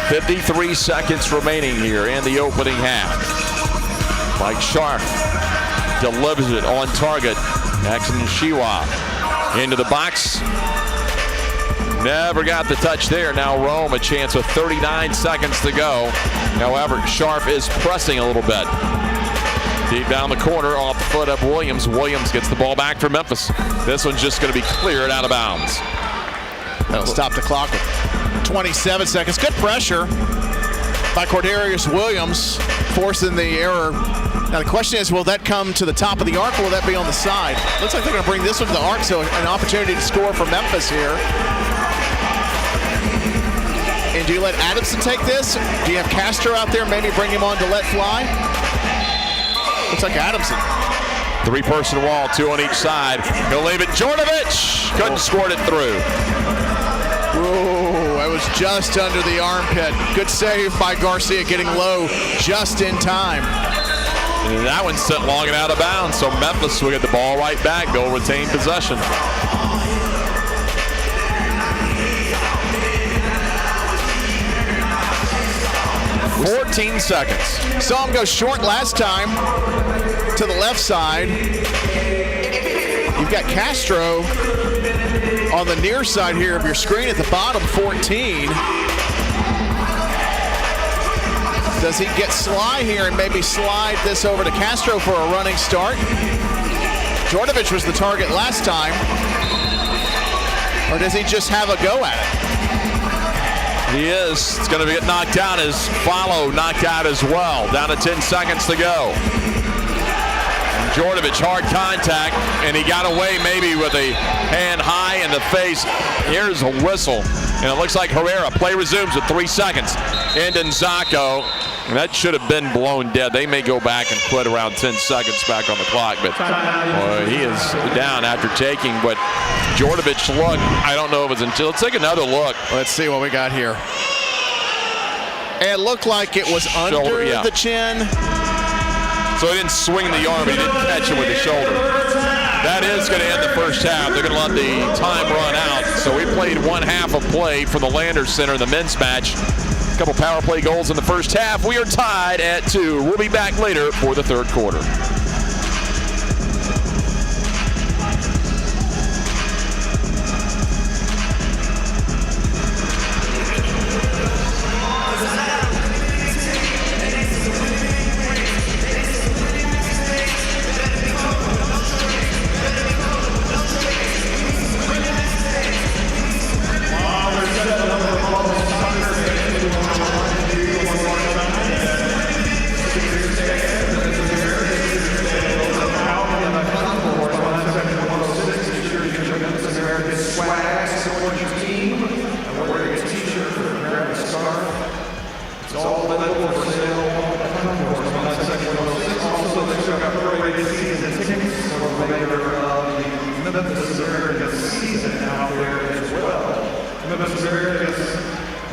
53 seconds remaining here in the opening half. Mike Sharp delivers it on target. Maxon Shiwa into the box. Never got the touch there. Now Rome a chance with 39 seconds to go. However, Sharp is pressing a little bit. Deep down the corner off the foot of Williams. Williams gets the ball back for Memphis. This one's just going to be cleared out of bounds. That'll stop the clock with 27 seconds. Good pressure by Cordarius Williams, forcing the error. Now the question is, will that come to the top of the arc or will that be on the side? Looks like they're going to bring this one to the arc, so an opportunity to score for Memphis here. And do you let Adamson take this? Do you have Castro out there, maybe bring him on to let fly? Looks like Adamson. 3-person wall, 2 on each side. He'll leave it. Jordovic couldn't squirt it through. Ooh, it was just under the armpit. Good save by Garcia, getting low just in time. And that one sent long and out of bounds, so Memphis will get the ball right back. They'll retain possession. $14 seconds. Saw him go short last time to the left side. You've got Castro on the near side here of your screen at the bottom, 14. Does he get Sly here and maybe slide this over to Castro for a running start? Jordovic was the target last time. Or does he just have a go at it? He is. It's going to get knocked out as Follow knocked out as well. Down to 10 seconds to go. Jordovic, hard contact, and he got away maybe with a hand high in the face. Here's a whistle, and it looks like Herrera. Play resumes with 3 seconds. Ndenzako, that should have been blown dead. They may go back and put around 10 seconds back on the clock, but he is down after taking. But Jordovic look, I don't know if it's until. Let's take another look. Let's see what we got here. It looked like it was under the chin. So he didn't swing the arm, he didn't catch it with the shoulder. That is going to end the first half. They're going to let the time run out. So we played 1 half of play for the Landers Center in the men's match. A couple power play goals in the first half. We are tied at 2. We'll be back later for the third quarter.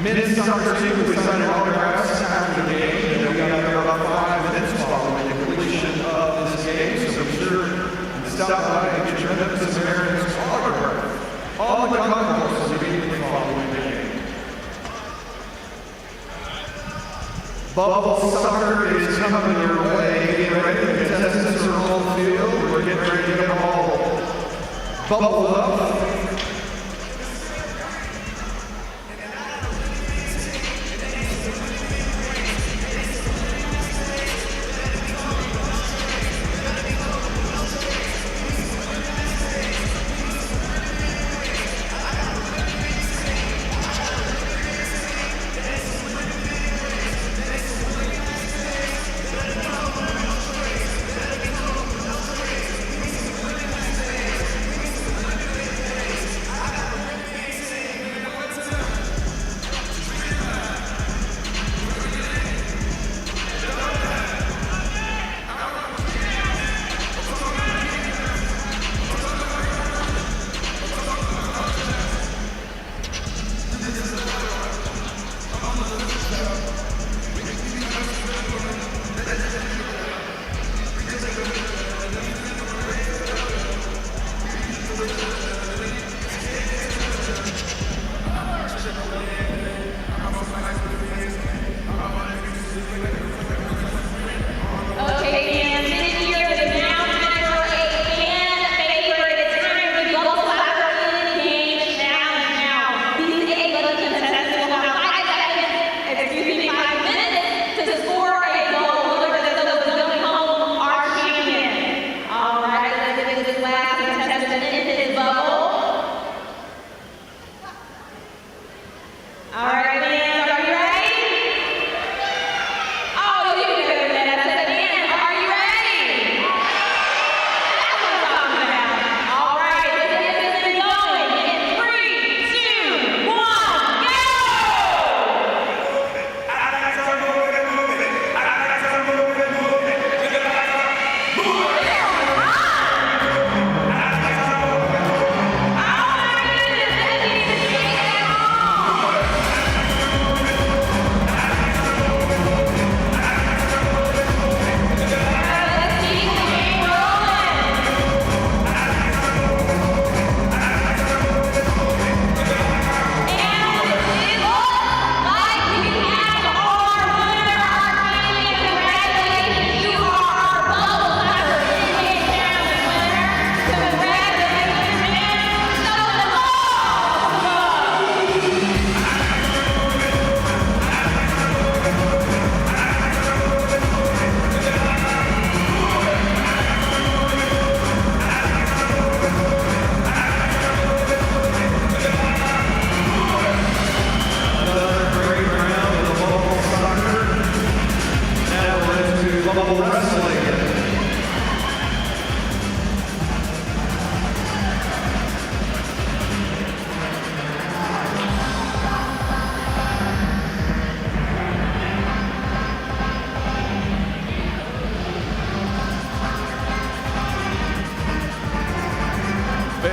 men's soccer team will be signing autographs after the game, and we got about 5 minutes following the completion of this game, so be sure and stop by and get your Memphis Americans autograph. All the concourse will be immediately following the game. Bubble soccer is coming your way. Get ready. The contestants are on the field. We're getting ready to get them all bubbled up.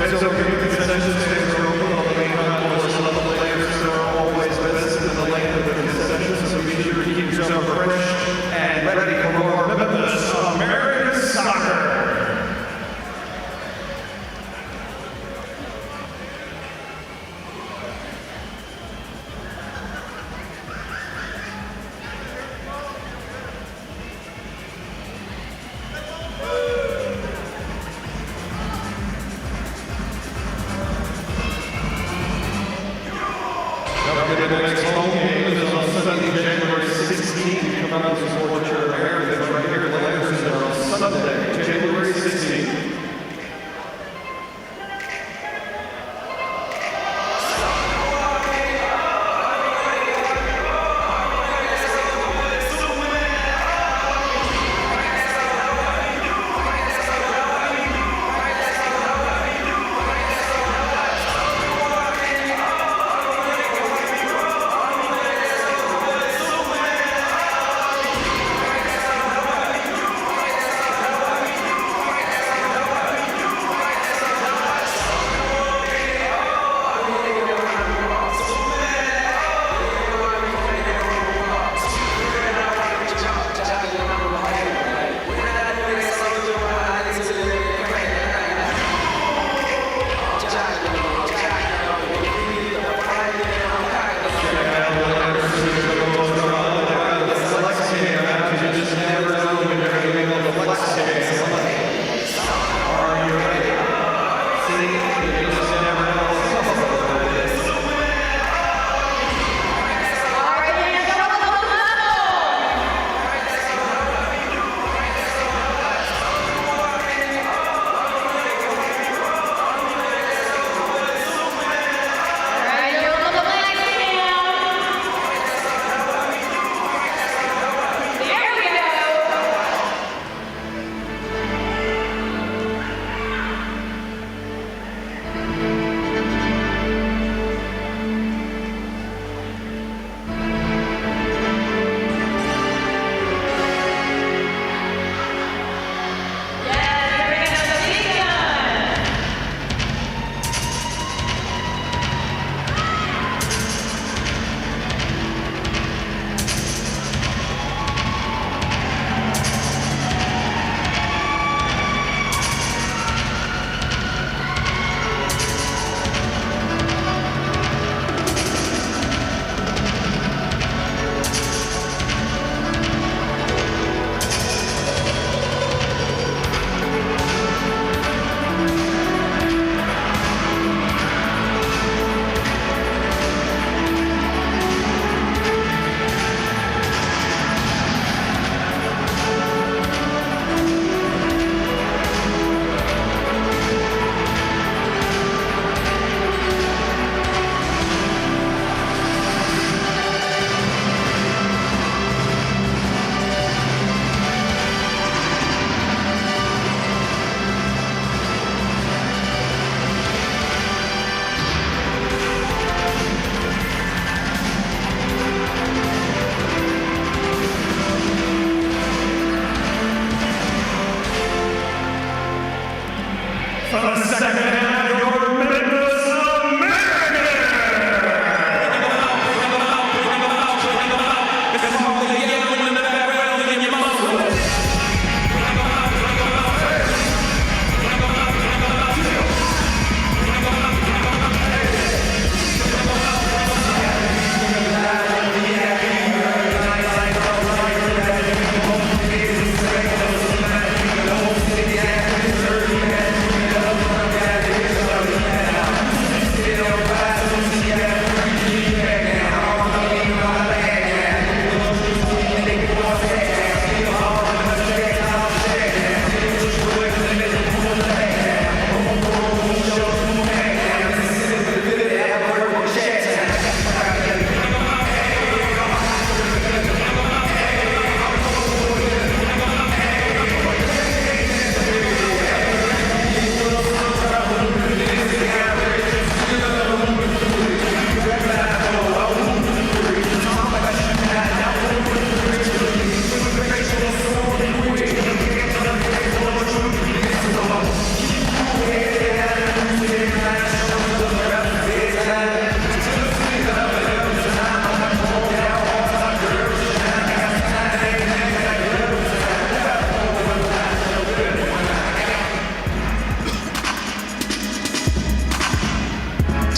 It's okay, concession stands are open on the main concourse. Some of the players are always listed in the lane of the concessions, so be sure to keep yourself fresh and ready for more Memphis American soccer. The next home game is on Sunday, January 16th. Come out and support your Americans right here. The Gladiators are on Sunday, January 16th.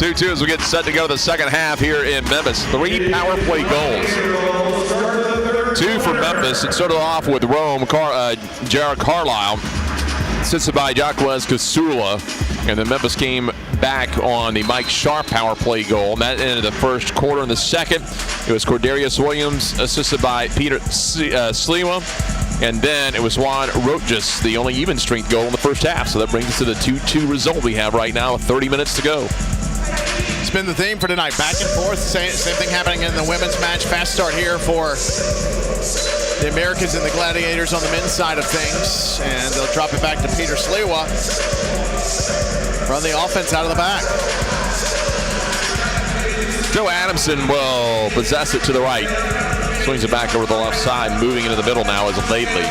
2-2 as we get set to go to the second half here in Memphis. 3 power play goals. 2 for Memphis. It started off with Rome, Jared Carlisle, assisted by Jacquez Casula. And then Memphis came back on the Mike Sharp power play goal. And that ended the first quarter. In the second, it was Cordarius Williams, assisted by Peter Sliwa. And then it was Juan Rojas, the only even strength goal in the first half. So that brings us to the 2-2 result we have right now with 30 minutes to go. It's been the theme for tonight. Back and forth. Same thing happening in the women's match. Fast start here for the Americans and the Gladiators on the men's side of things. And they'll drop it back to Peter Sliwa. Run the offense out of the back. Joe Adamson will possess it to the right. Swings it back over the left side. Moving into the middle now is Lately.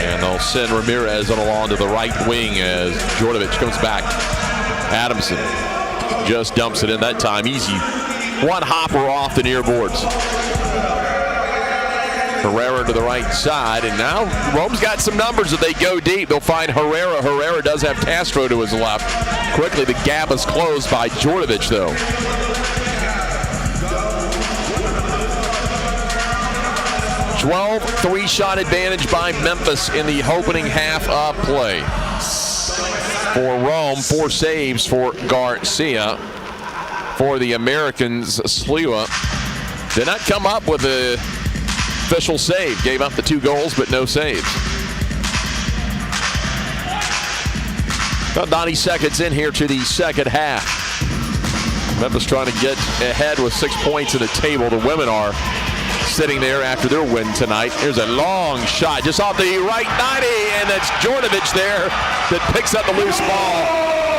And they'll send Ramirez on along to the right wing as Djordjevic comes back. Adamson just dumps it in that time. Easy. One hopper off the near boards. Herrera to the right side, and now Rome's got some numbers. If they go deep, they'll find Herrera. Herrera does have Castro to his left. Quickly, the gap is closed by Djordjevic, though. Three-shot advantage by Memphis in the opening half of play. For Rome, 4 saves for Garcia. For the Americans, Sliwa did not come up with a official save. Gave up the 2 goals, but no saves. About 90 seconds in here to the second half. Memphis trying to get ahead with 6 points in the table. The women are sitting there after their win tonight. Here's a long shot just off the right 90, and that's Djordjevic there that picks up the loose ball.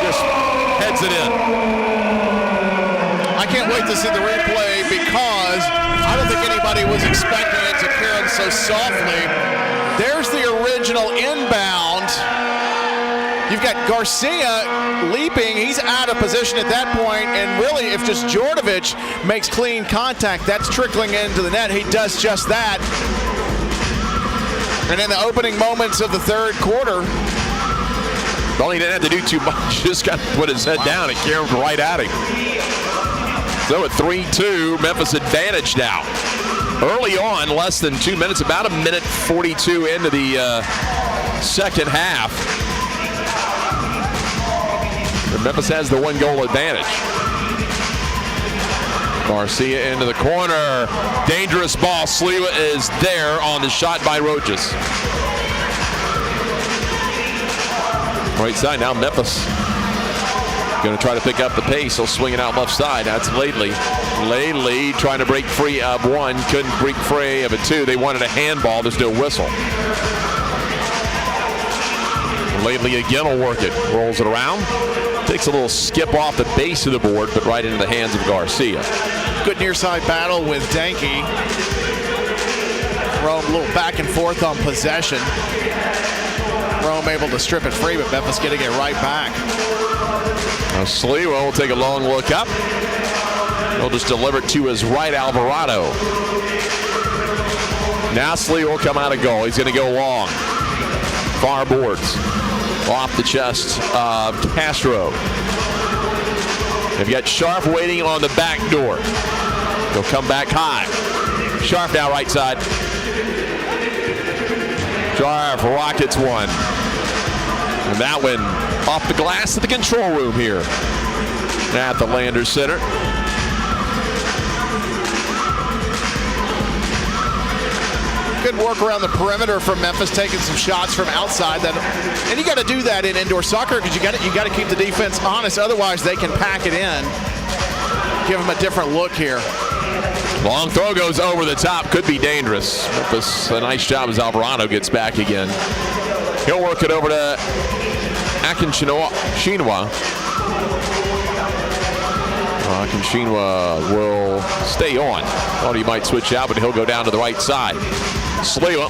Just heads it in. I can't wait to see the replay because I don't think anybody was expecting it to clear so softly. There's the original inbound. You've got Garcia leaping. He's out of position at that point, and really, if just Djordjevic makes clean contact, that's trickling into the net. He does just that. And in the opening moments of the third quarter, well, he didn't have to do too much. Just got to put his head down and carry him right at him. So at 3-2, Memphis advantage now. Early on, less than 2 minutes, about 1:42 into the second half. Memphis has the 1-goal advantage. Garcia into the corner. Dangerous ball. Sliwa is there on the shot by Rojas. Right side now, Memphis going to try to pick up the pace. He'll swing it out left side. That's Lately. Lately trying to break free of 1. Couldn't break free of a 2. They wanted a handball. There's no whistle. Lately again will work it. Rolls it around. Takes a little skip off the base of the board, but right into the hands of Garcia. Good near side battle with Danke. Rome a little back and forth on possession. Rome able to strip it free, but Memphis getting it right back. Now Sliwa will take a long look up. He'll just deliver it to his right, Alvarado. Now Sliwa will come out of goal. He's going to go long. Far boards. Off the chest of Castro. They've got Sharp waiting on the back door. He'll come back high. Sharp now right side. Sharp rockets one. And that one off the glass of the control room here at the Landers Center. Good work around the perimeter from Memphis, taking some shots from outside. And you got to do that in indoor soccer because you got to keep the defense honest. Otherwise, they can pack it in. Give them a different look here. Long throw goes over the top. Could be dangerous. Memphis, a nice job as Alvarado gets back again. He'll work it over to Akinshinwa. Akinshinwa will stay on. Thought he might switch out, but he'll go down to the right side. Sliwa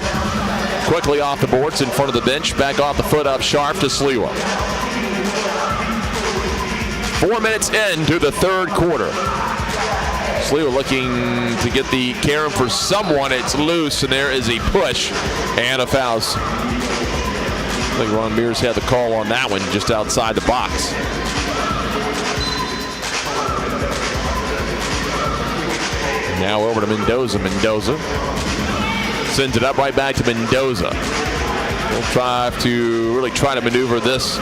quickly off the boards in front of the bench. Back off the foot up Sharp to Sliwa. 4 minutes into the third quarter. Sliwa looking to get the carom for someone. It's loose, and there is a push and a foul. I think Ron Mears had the call on that one just outside the box. Now over to Mendoza. Mendoza sends it up right back to Mendoza. We'll try to maneuver this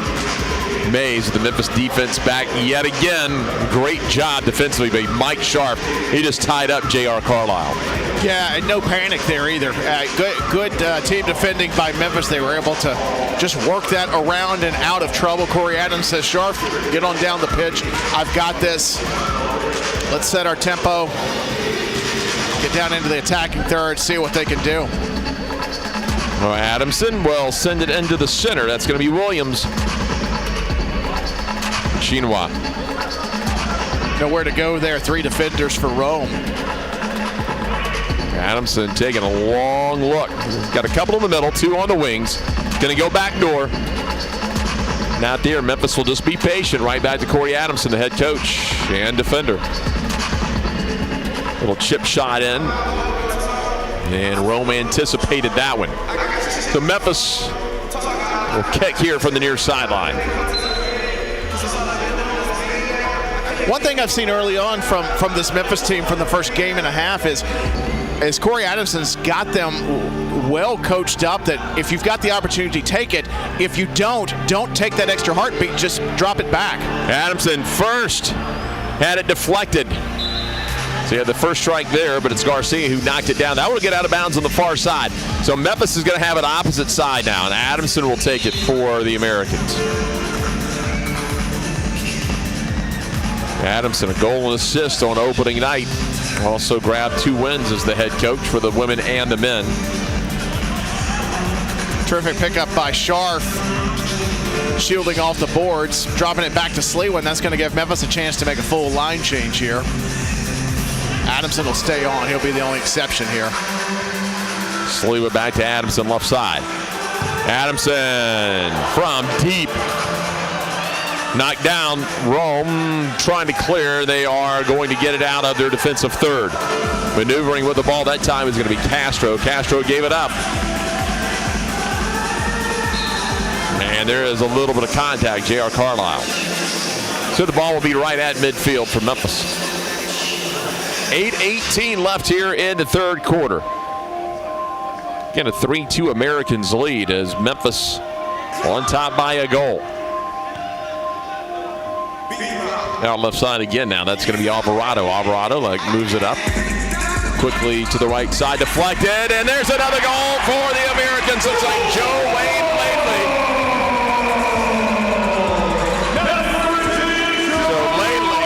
maze. The Memphis defense back yet again. Great job defensively by Mike Sharp. He just tied up J.R. Carlisle. Yeah, and no panic there either. Good team defending by Memphis. They were able to just work that around and out of trouble. Corey Adams says, Sharp, get on down the pitch. I've got this. Let's set our tempo. Get down into the attacking third, see what they can do. Well, Adamson will send it into the center. That's going to be Williams. Chinois. Nowhere to go there. 3 defenders for Rome. Adamson taking a long look. Got a couple in the middle, 2 on the wings. Going to go back door. Not there. Memphis will just be patient. Right back to Corey Adamson, the head coach and defender. Little chip shot in. And Rome anticipated that one. So Memphis will kick here from the near sideline. One thing I've seen early on from this Memphis team from the first game and a half is Corey Adamson's got them well coached up that if you've got the opportunity, take it. If you don't take that extra heartbeat, just drop it back. Adamson first had it deflected. So he had the first strike there, but it's Garcia who knocked it down. That will get out of bounds on the far side. So Memphis is going to have it opposite side now, and Adamson will take it for the Americans. Adamson, a goal and assist on opening night. Also grabbed 2 wins as the head coach for the women and the men. Terrific pickup by Sharp. Shielding off the boards, dropping it back to Sleewan. That's going to give Memphis a chance to make a full line change here. Adamson will stay on. He'll be the only exception here. Sleewa back to Adamson, left side. Adamson from deep. Knocked down. Rome trying to clear. They are going to get it out of their defensive third. Maneuvering with the ball that time is going to be Castro. Castro gave it up. And there is a little bit of contact, J.R. Carlisle. So the ball will be right at midfield for Memphis. 8:18 left here in the third quarter. Again, a 3-2 Americans lead as Memphis on top by a goal. Out left side again now. That's going to be Alvarado. Alvarado moves it up quickly to the right side, deflected, and there's another goal for the Americans. Looks like Joe Wayne Lately. So Lately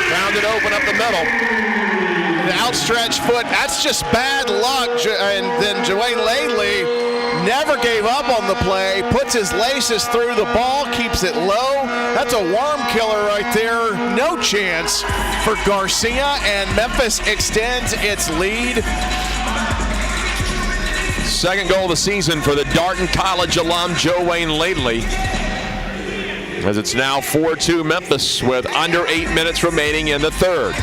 found it open up the middle. The outstretched foot, that's just bad luck. And then Joanne Lately never gave up on the play, puts his laces through the ball, keeps it low. That's a worm killer right there. No chance for Garcia, and Memphis extends its lead. Second goal of the season for the Darton College alum Joe Wayne Lately. As it's now 4-2 Memphis with under 8 minutes remaining in the third.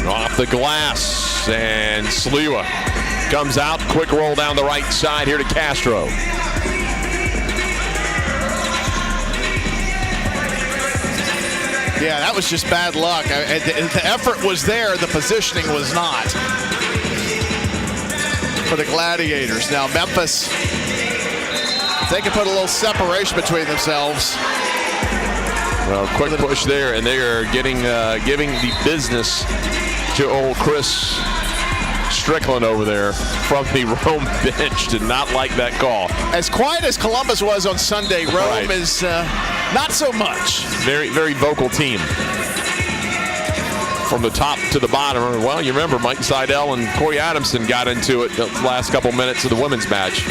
Off the glass, and Sleewa comes out. Quick roll down the right side here to Castro. Yeah, that was just bad luck. The effort was there, the positioning was not for the Gladiators. Now Memphis, if they can put a little separation between themselves. Well, quick push there, and they are giving the business to old Chris Strickland over there from the Rome bench. Did not like that call. As quiet as Columbus was on Sunday, Rome is not so much. Very, very vocal team. From the top to the bottom. Well, you remember Mike Seidel and Corey Adamson got into it the last couple minutes of the women's match.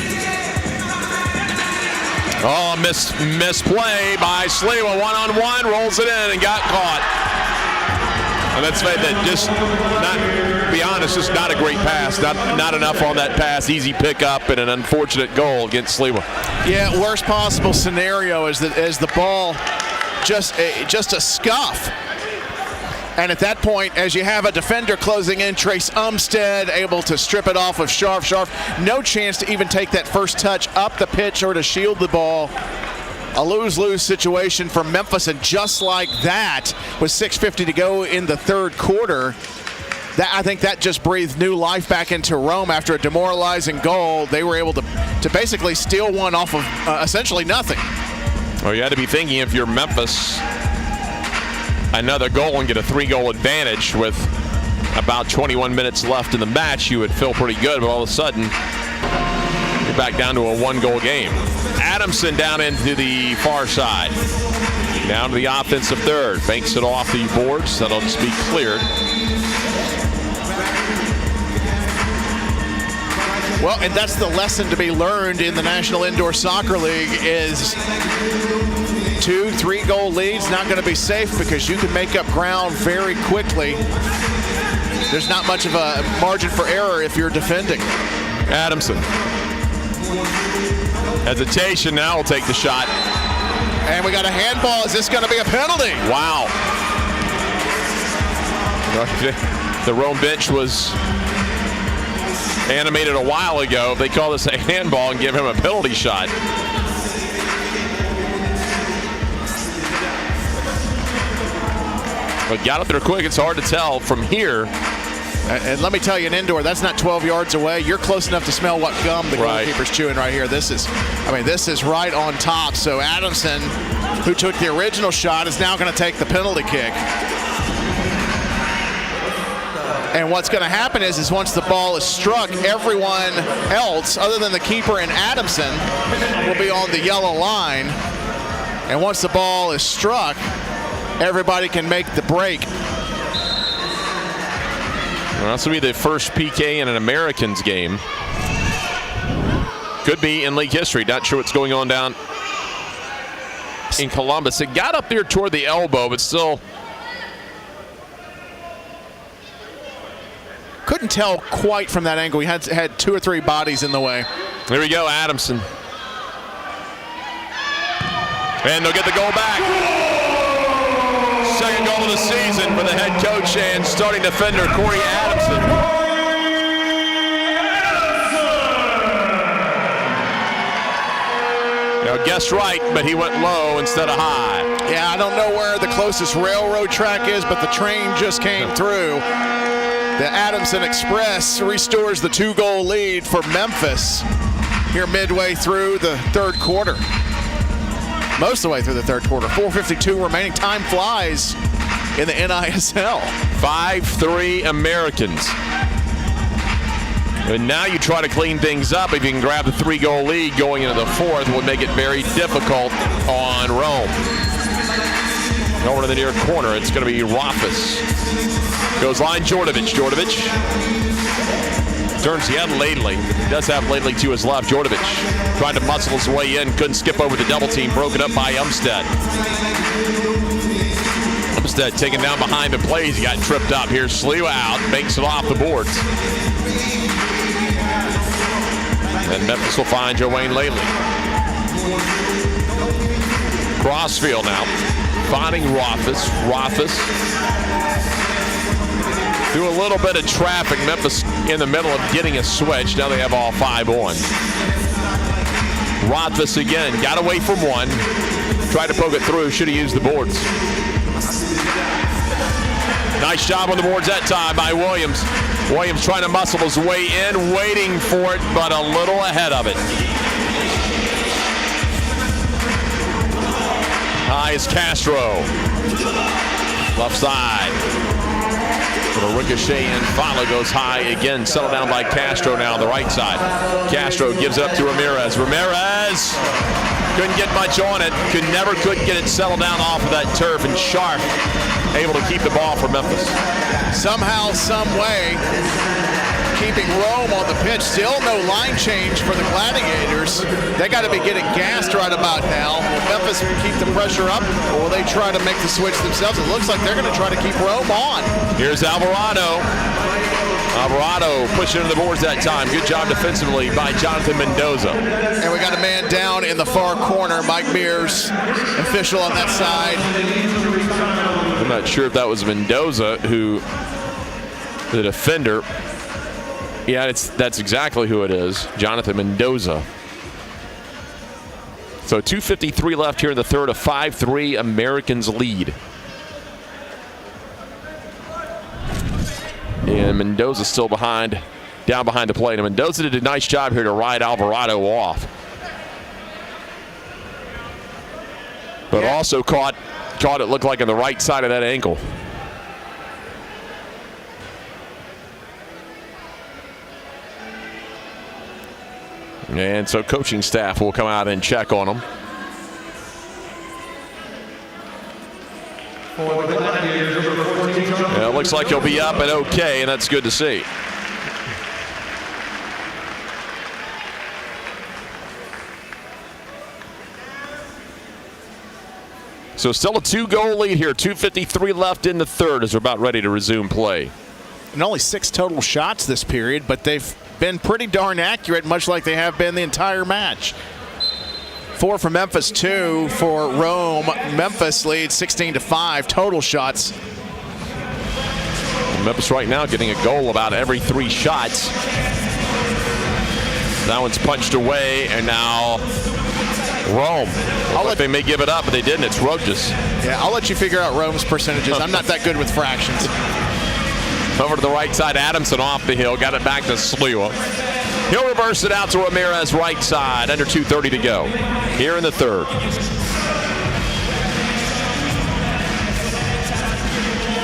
Oh, misplay by Sleewa. One-on-one, rolls it in and got caught. And let's say that just not, to be honest, just not a great pass. Not enough on that pass. Easy pickup and an unfortunate goal against Sleewa. Yeah, worst possible scenario is the ball just a scuff. And at that point, as you have a defender closing in, Trace Umstead able to strip it off of Sharp. No chance to even take that first touch up the pitch or to shield the ball. a lose-lose situation for Memphis, and just like that, with 6:50 to go in the third quarter, I think that just breathed new life back into Rome. After a demoralizing goal, they were able to basically steal one off of essentially nothing. Well, you had to be thinking, if you're Memphis, another goal and get a 3-goal advantage with about 21 minutes left in the match, you would feel pretty good, but all of a sudden, you're back down to a 1-goal game. Adamson down into the far side. Down to the offensive third. Banks it off the boards. That'll just be cleared. Well, and that's the lesson to be learned in the National Indoor Soccer League is 2-3 goal leads not going to be safe, because you can make up ground very quickly. There's not much of a margin for error if you're defending. Adamson. Hesitation now will take the shot. And we got a handball. Is this going to be a penalty? Wow. The Rome bench was animated a while ago. They call this a handball and give him a penalty shot. But got up there quick. It's hard to tell from here. And let me tell you, in indoor, that's not 12 yards away. You're close enough to smell what gum the goalkeeper's chewing right here. This is right on top. So Adamson, who took the original shot, is now going to take the penalty kick. And what's going to happen is once the ball is struck, everyone else, other than the keeper and Adamson, will be on the yellow line. And once the ball is struck, everybody can make the break. Well, this will be the first PK in an Americans game. Could be in league history. Not sure what's going on down in Columbus. It got up there toward the elbow, but still couldn't tell quite from that angle. He had 2 or 3 bodies in the way. There we go, Adamson. And they'll get the goal back. Second goal of the season for the head coach and starting defender, Corey Adamson. Now, guessed right, but he went low instead of high. Yeah, I don't know where the closest railroad track is, but the train just came through. The Adamson Express restores the 2-goal lead for Memphis here midway through the third quarter. Most of the way through the third quarter. 4:52 remaining. Time flies in the NISL. 5-3 Americans. And now you try to clean things up. If you can grab the 3-goal lead going into the fourth, would make it very difficult on Rome. Over to the near corner, it's going to be Rofus. Goes line Djordjevic. Djordjevic turns the head lately. He does have lately to his left. Djordjevic tried to muscle his way in. Couldn't skip over the double team. Broken up by Umstead. Umstead taken down behind the plays. He got tripped up. Here's Sliwa out. Makes it off the boards. And Memphis will find Joanne Lately. Crossfield now. Finding Rofus. Through a little bit of traffic, Memphis in the middle of getting a switch. Now they have all 5 on. Rofus again, got away from one. Tried to poke it through, should have used the boards. Nice job on the boards that time by Williams. Williams trying to muscle his way in, waiting for it, but a little ahead of it. High is Castro. Left side. A ricochet and follow goes high again. Settled down by Castro now on the right side. Castro gives it up to Ramirez. Ramirez couldn't get much on it. Couldn't get it settled down off of that turf. And Sharp able to keep the ball for Memphis. Somehow, some way, keeping Rome on the pitch. Still no line change for the Gladiators. They got to be getting gassed right about now. Will Memphis keep the pressure up, or will they try to make the switch themselves? It looks like they're going to try to keep Rome on. Here's Alvarado. Alvarado pushing into the boards that time. Good job defensively by Jonathan Mendoza. And we got a man down in the far corner. Mike Mears, official on that side. I'm not sure if that was Mendoza, who, the defender. Yeah, that's exactly who it is. Jonathan Mendoza. So 2:53 left here in the third. A 5-3 Americans lead. And Mendoza's still behind, down behind the plate. And Mendoza did a nice job here to ride Alvarado off. But also caught it, looked like, on the right side of that ankle. And so coaching staff will come out and check on him. Yeah, it looks like he'll be up and okay, and that's good to see. So still a 2-goal lead here. 2:53 left in the third as we're about ready to resume play. And only 6 total shots this period, but they've been pretty darn accurate, much like they have been the entire match. 4 for Memphis, 2 for Rome. Memphis leads 16-5 total shots. Memphis right now getting a goal about every 3 shots. That one's punched away, and now Rome. They may give it up, but they didn't. It's Rojas. Yeah, I'll let you figure out Rome's percentages. I'm not that good with fractions. Over to the right side, Adamson off the hill, got it back to Sliwa. He'll reverse it out to Ramirez right side, under 2:30 to go here in the third.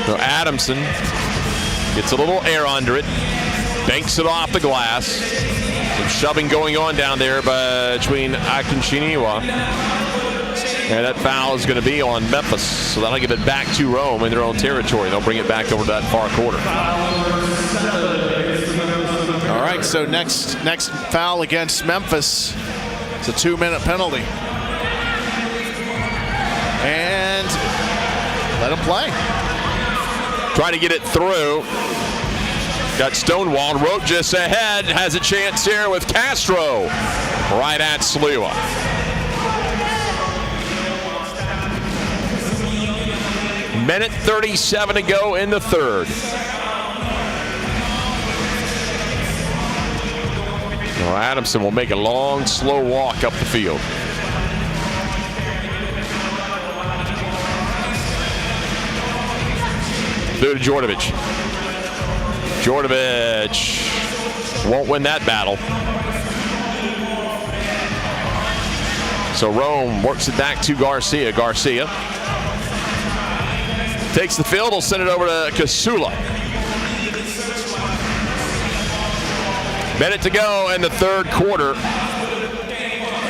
So Adamson gets a little air under it, banks it off the glass. Some shoving going on down there between Akinshiniwa. And that foul is going to be on Memphis, so that'll give it back to Rome in their own territory. They'll bring it back over to that far corner. All right, so next foul against Memphis. It's a 2-minute penalty. And let them play. Trying to get it through. Got stonewalled. Rojas ahead. Has a chance here with Castro right at Sliwa. Minute 37 to go in the third. Well, Adamson will make a long, slow walk up the field. Through to Djordjevic. Djordjevic won't win that battle. So Rome works it back to Garcia. Garcia takes the field. He'll send it over to Kasula. Minute to go in the third quarter.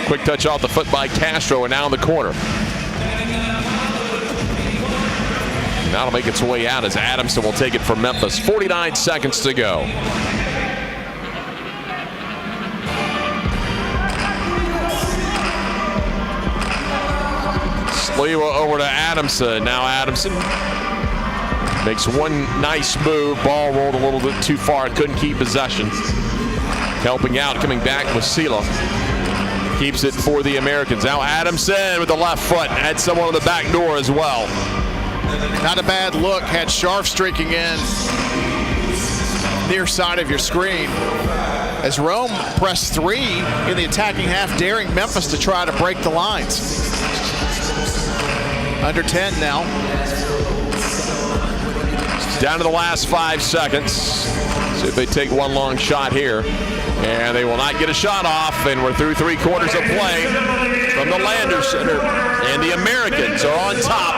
Quick touch off the foot by Castro, and now in the corner. That'll make its way out as Adamson will take it from Memphis. 49 seconds to go. Sliwa over to Adamson. Now Adamson makes one nice move. Ball rolled a little bit too far. Couldn't keep possession. Helping out, coming back with Sila. Keeps it for the Americans. Now Adamson with the left foot. Had someone on the back door as well. Not a bad look. Had Scharf streaking in near side of your screen. As Rome pressed 3 in the attacking half, daring Memphis to try to break the lines. Under 10 now. Down to the last 5 seconds. See if they take one long shot here. And they will not get a shot off, and we're through 3 quarters of play from the Landers Center. And the Americans are on top,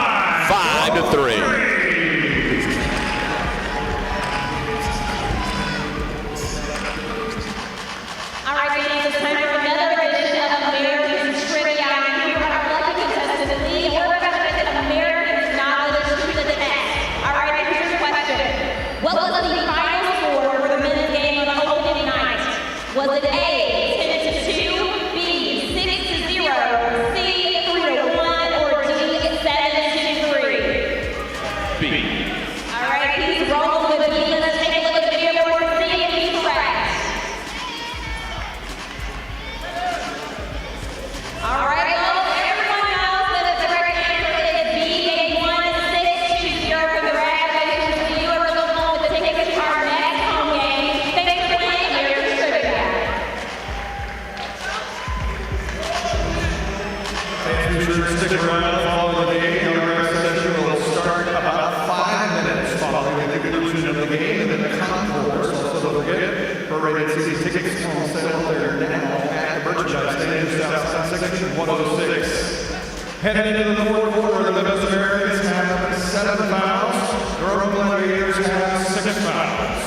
5-3. What was the final score for the men's game of the opening night? Was it A, 10-2, B, 6-0, C, 3-1, or D, 7-3? season tickets on sale there now at the merchandise stand just outside section 106. Heading into the fourth quarter, the Memphis Americans have 7 fouls. The Rome Gladiators have 6 fouls.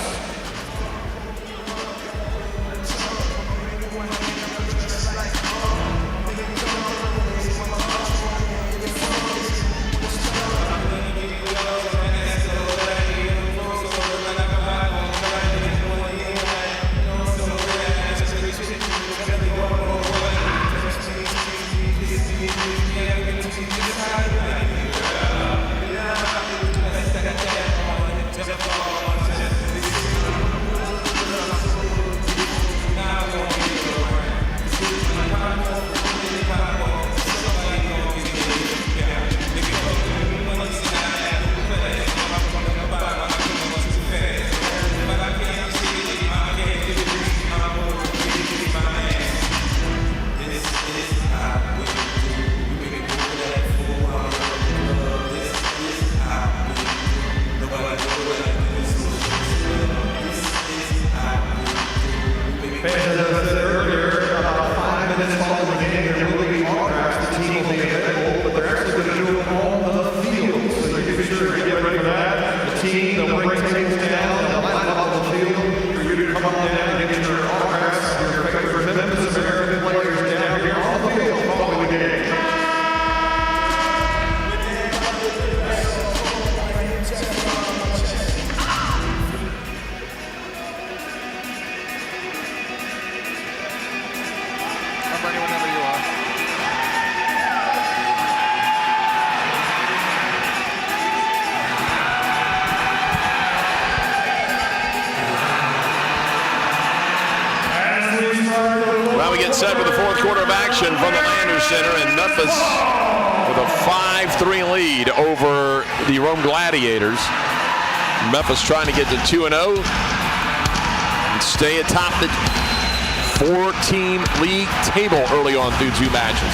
Set for the fourth quarter of action from the Landers Center, and Memphis with a 5-3 lead over the Rome Gladiators. Memphis trying to get to 2-0 and stay atop the 4-team league table early on through 2 matches.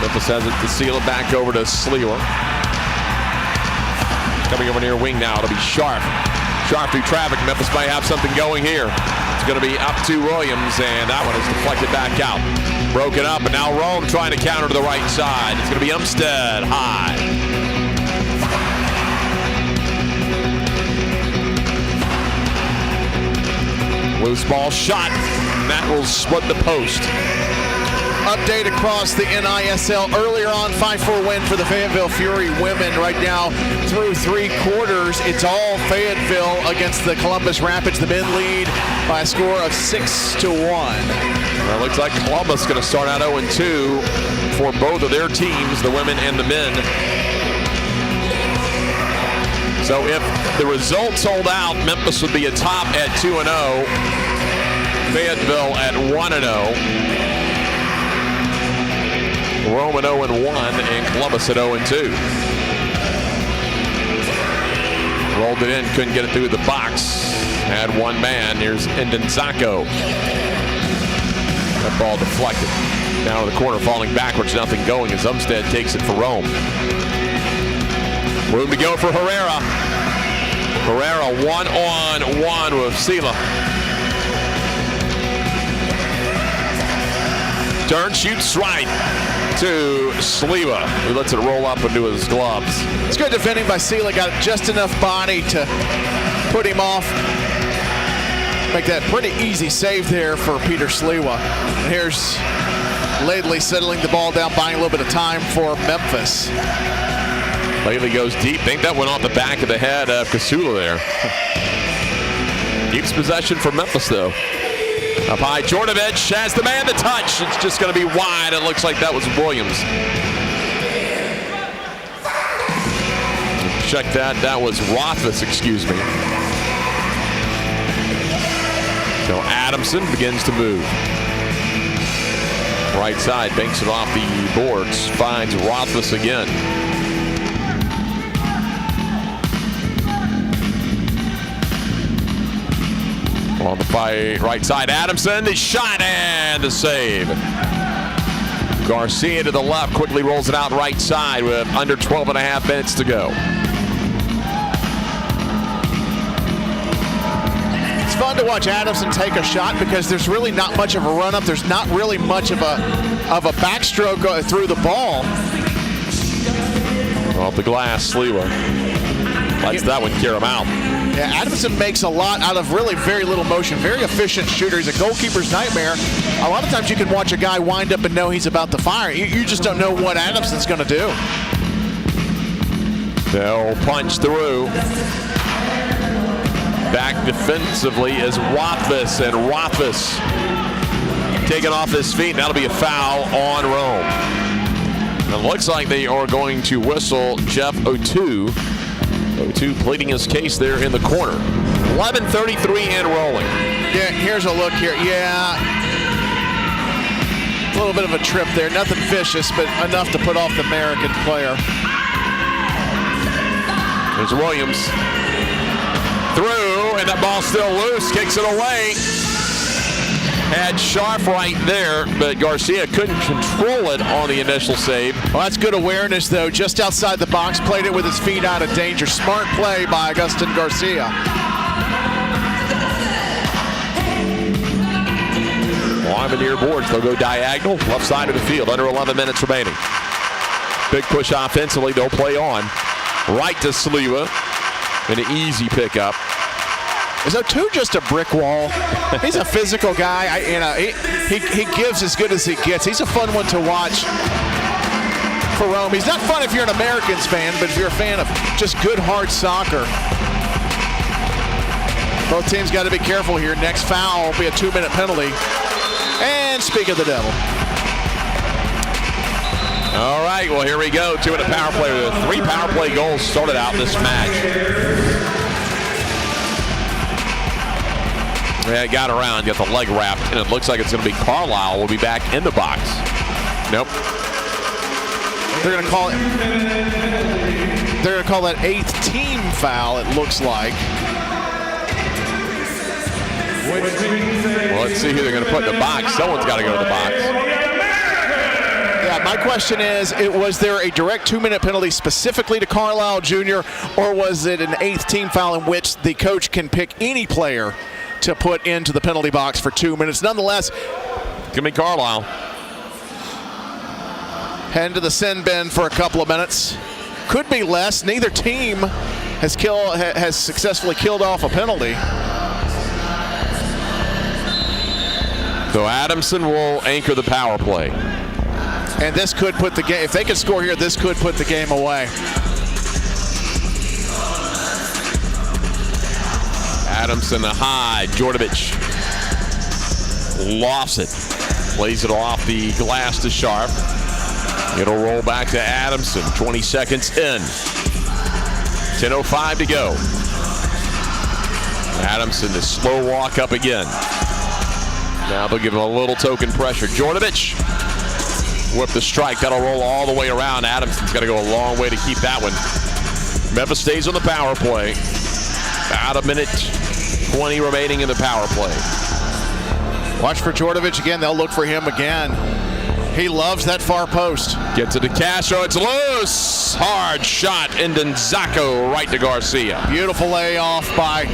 Memphis has it to seal it back over to Sliwa. Coming over near wing now, it'll be Sharp. Sharp through traffic. Memphis might have something going here. Going to be up to Williams, and that one is deflected back out. Broken up, and now Rome trying to counter to the right side. It's going to be Umstead high. Loose ball shot, and that will split the post. Update across the NISL earlier on, 5-4 win for the Fayetteville Fury women. Right now, through 3 quarters, it's all Fayetteville against the Columbus Rapids. The men lead by a score of 6-1. Well, it looks like Columbus going to start out 0-2 for both of their teams, the women and the men. So if the results hold out, Memphis would be atop at 2-0, Fayetteville at 1-0. Rome at 0-1 and Columbus at 0-2. Rolled it in, couldn't get it through the box. Had one man. Here's Ndenzako. That ball deflected. Down to the corner, falling backwards, nothing going as Umstead takes it for Rome. Room to go for Herrera. Herrera 1-on-1 with Sila. Turn, shoots right to Sliwa, who lets it roll up into his gloves. It's good defending by Sila. Got just enough body to put him off. Make that pretty easy save there for Peter Sliwa. And here's Laidley settling the ball down, buying a little bit of time for Memphis. Laidley goes deep. Think that went off the back of the head of Kasula there. Keeps possession for Memphis, though. Up high, Jordanovich has the man to touch. It's just going to be wide. It looks like that was Williams. Check that. That was Rothfuss, excuse me. So Adamson begins to move. Right side, banks it off the boards. Finds Rothfuss again. On the right side, Adamson, the shot and the save. Garcia to the left, quickly rolls it out right side with under 12.5 minutes to go. fun to watch Adamson take a shot because there's really not much of a run up. There's not really much of a backstroke through the ball. Off the glass, Sliwa lets that one carry him out. Yeah, Adamson makes a lot out of really very little motion. Very efficient shooter. He's a goalkeeper's nightmare. A lot of times you can watch a guy wind up and know he's about to fire. You just don't know what Adamson's going to do. They'll punch through. Back defensively is Rothfuss, and Rothfuss taken off his feet. That'll be a foul on Rome. It looks like they are going to whistle Jeff O'Toole. O'Toole pleading his case there in the corner. 11:33 and rolling. Yeah, here's a look here. Yeah. A little bit of a trip there. Nothing vicious, but enough to put off the American player. There's Williams. Through, and that ball still loose. Kicks it away. Had Sharp right there, but Garcia couldn't control it on the initial save. Well, that's good awareness, though. Just outside the box, played it with his feet out of danger. Smart play by Agustin Garcia. Avenir boards. They'll go diagonal, left side of the field. Under 11 minutes remaining. Big push offensively. They'll play on. Right to Sliwa. An easy pickup. Is O'Toole just a brick wall? He's a physical guy. He gives as good as he gets. He's a fun one to watch for Rome. He's not fun if you're an Americans fan, but if you're a fan of just good, hard soccer. Both teams got to be careful here. Next foul will be a 2-minute penalty. And speak of the devil. All right, well, here we go. 2-minute power play. 3 power play goals started out this match. Yeah, it got around, got the leg wrapped, and it looks like it's going to be Carlisle will be back in the box. Nope. They're going to call it. They're going to call that 8th team foul. It looks like. Well, let's see who they're going to put in the box. Someone's got to go to the box. Yeah, my question is, was there a direct 2-minute penalty specifically to Carlisle Jr., or was it an 8th team foul in which the coach can pick any player to put into the penalty box for 2 minutes? Nonetheless, it's going to be Carlisle. Heading to the sin bin for a couple of minutes. Could be less. Neither team has successfully killed off a penalty. So Adamson will anchor the power play. And this could put the game, if they could score here, this could put the game away. Adamson the high. Djordjevic lofts it. Plays it off the glass to Sharp. It'll roll back to Adamson. 20 seconds in. 10:05 to go. Adamson, the slow walk up again. Now they'll give him a little token pressure. Djordjevic with the strike. That'll roll all the way around. Adamson's got to go a long way to keep that one. Memphis stays on the power play. About 1:20 remaining in the power play. Watch for Djordjevic again. They'll look for him again. He loves that far post. Gets it to Castro. It's loose. Hard shot. Ndenzako right to Garcia. Beautiful layoff by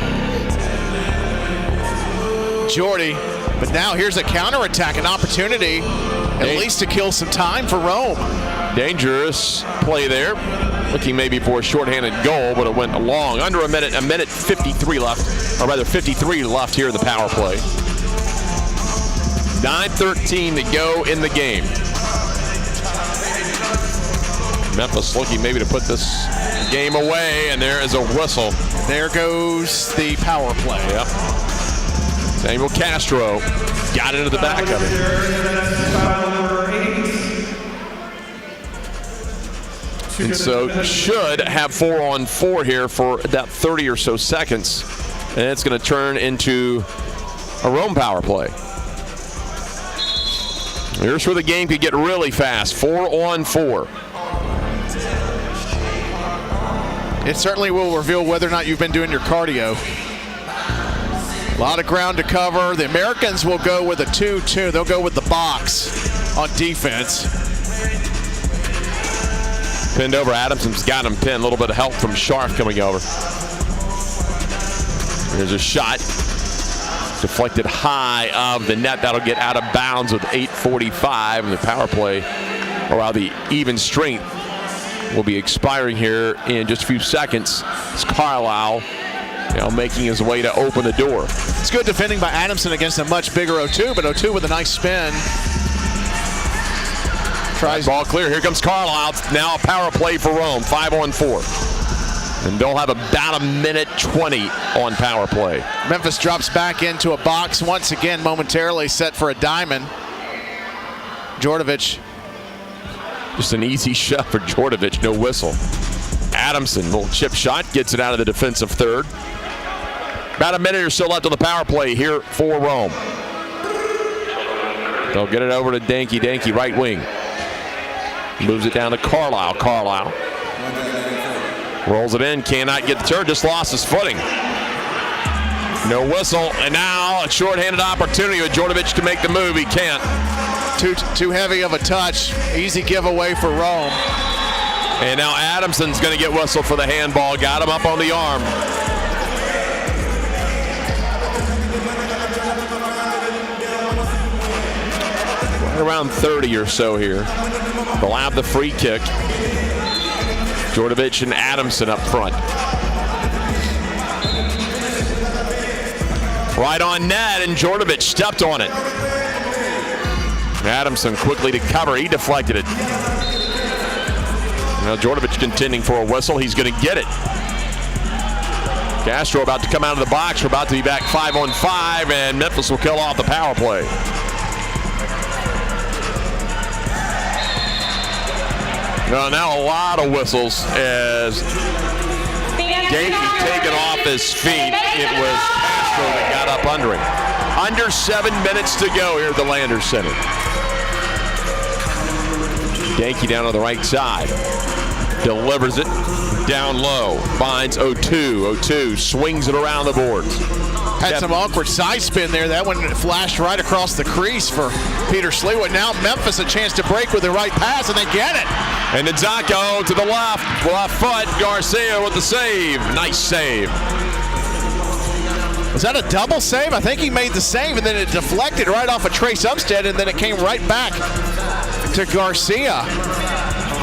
Jordy. But now here's a counterattack, an opportunity at least to kill some time for Rome. Dangerous play there. Looking maybe for a shorthanded goal, but it went long. Under a minute 53 left, or rather 53 left here in the power play. 9:13 to go in the game. Memphis looking maybe to put this game away, and there is a whistle. There goes the power play. Yep. Samuel Castro got into the back of it. And so should have 4-on-4 here for about 30 or so seconds. And it's going to turn into a Rome power play. Here's where the game could get really fast. 4-on-4. It certainly will reveal whether or not you've been doing your cardio. A lot of ground to cover. The Americans will go with a 2-2. They'll go with the box on defense. Pinned over. Adamson's got him pinned. A little bit of help from Sharp coming over. Here's a shot. Deflected high of the net. That'll get out of bounds with 8:45, and the power play, or rather the even strength, will be expiring here in just a few seconds. It's Carlisle making his way to open the door. It's good defending by Adamson against a much bigger O2, but O2 with a nice spin. Tries ball clear. Here comes Carlisle. Now a power play for Rome. 5-on-4. And they'll have about a minute 20 on power play. Memphis drops back into a box once again, momentarily set for a diamond. Djordjevic. Just an easy shot for Djordjevic, no whistle. Adamson, little chip shot, gets it out of the defensive third. About a minute or so left on the power play here for Rome. They'll get it over to Danke, right wing. Moves it down to Carlisle. Carlisle rolls it in, cannot get the turn, just lost his footing. No whistle, and now a shorthanded opportunity with Djordjevic to make the move. He can't. Too heavy of a touch. Easy giveaway for Rome. And now Adamson's going to get whistled for the handball. Got him up on the arm. Right around 30 or so here. They'll have the free kick. Djordjevic and Adamson up front. Right on net, and Djordjevic stepped on it. Adamson quickly to cover. He deflected it. Now Djordjevic contending for a whistle. He's going to get it. Castro about to come out of the box. We're about to be back 5-on-5, and Memphis will kill off the power play. Now a lot of whistles as Danke taken off his feet. It was Castro that got up under him. Under 7 minutes to go here at the Landers Center. Danke down on the right side. Delivers it down low. Finds O2. O2 swings it around the boards. Had some awkward side spin there. That one flashed right across the crease for Peter Sliwa. Now Memphis a chance to break with the right pass, and they get it. And Nzako to the left foot. Garcia with the save. Nice save. Was that a double save? I think he made the save, and then it deflected right off of Trace Umstead, and then it came right back to Garcia.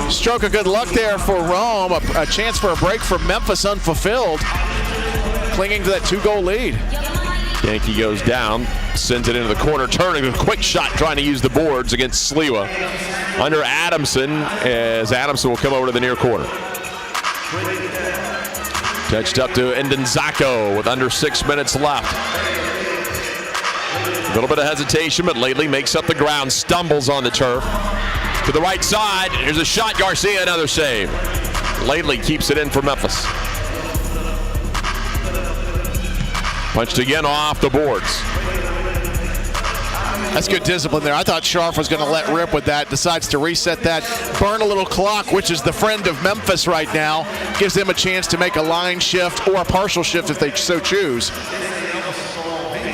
Stroke of good luck there for Rome. A chance for a break for Memphis unfulfilled. Clinging to that 2-goal lead. Danke goes down, sends it into the corner, turning a quick shot, trying to use the boards against Sliwa. Under Adamson, as Adamson will come over to the near corner. Touched up to Nzako with under 6 minutes left. A little bit of hesitation, but lately makes up the ground, stumbles on the turf. To the right side, here's a shot, Garcia, another save. Lately keeps it in for Memphis. Punched again off the boards. That's good discipline there. I thought Scharf was going to let rip with that. Decides to reset that. Burn a little clock, which is the friend of Memphis right now. Gives them a chance to make a line shift or a partial shift if they so choose.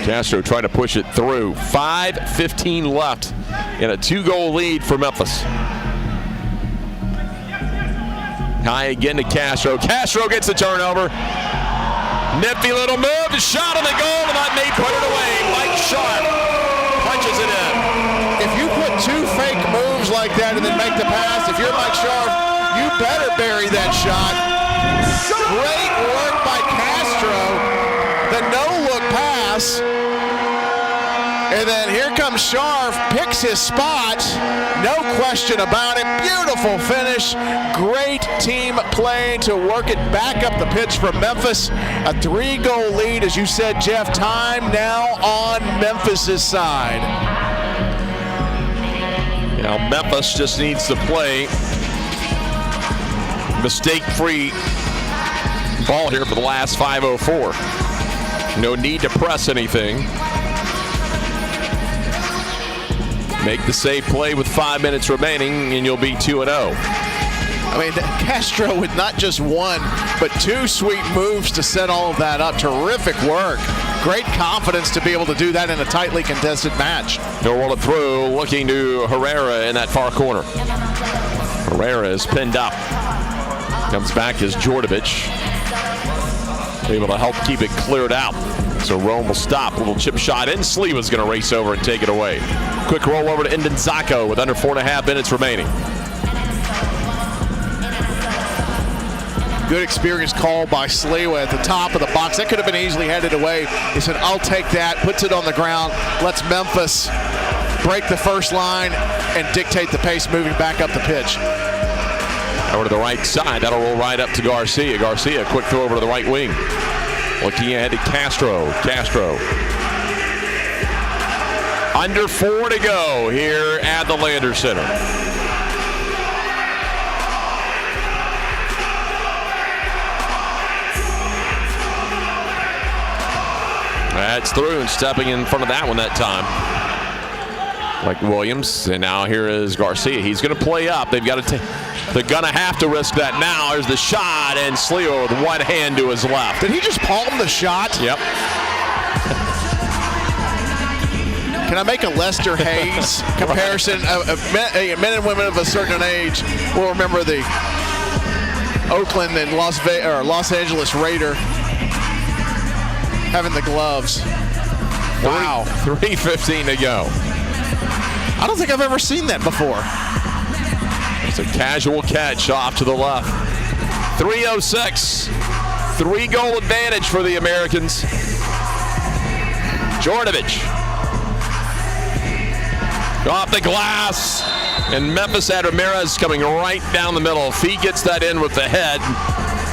Castro trying to push it through. 5:15 left in a 2-goal lead for Memphis. High again to Castro. Castro gets the turnover. Nippy little move, the shot on the goal, and that may put it away. Mike Sharp punches it in. If you put 2 fake moves like that and then make the pass, if you're Mike Sharp, you better bury that shot. Great work by Castro. The no-look pass. And then here comes Sharp, picks his spot. No question about it. Beautiful finish. Great team play to work it back up the pitch for Memphis. A 3-goal lead, as you said, Jeff. Time now on Memphis's side. Now Memphis just needs to play mistake-free ball here for the last 5:04. No need to press anything. Make the safe play with 5 minutes remaining, and you'll be 2-0. I mean, Castro with not just 1, but 2 sweet moves to set all of that up. Terrific work. Great confidence to be able to do that in a tightly contested match. They'll roll it through, looking to Herrera in that far corner. Herrera is pinned up. Comes back as Djordjevic. Able to help keep it cleared out. So Rome will stop. Little chip shot in. Sleeva's going to race over and take it away. Quick roll over to Indenzako with under 4.5 minutes remaining. Good experience call by Sleeva at the top of the box. That could have been easily headed away. He said, I'll take that, puts it on the ground, lets Memphis break the first line and dictate the pace moving back up the pitch. Over to the right side. That'll roll right up to Garcia. Garcia, quick throw over to the right wing. Looking ahead to Castro. Castro. Under 4 to go here at the Landers Center. That's through and stepping in front of that one that time. Like Williams, and now here is Garcia. He's going to play up. They've got to they're going to have to risk that now. There's the shot, and Sleeva with one hand to his left. Did he just palm the shot? Yep. Can I make a Lester Hayes comparison? Men and women of a certain age will remember the Oakland and Los Angeles Raider having the gloves. Wow. 3:15 to go. I don't think I've ever seen that before. It's a casual catch off to the left. 3:06. 3-goal advantage for the Americans. Jordovic. Off the glass. And Memphis had Ramirez coming right down the middle. If he gets that in with the head,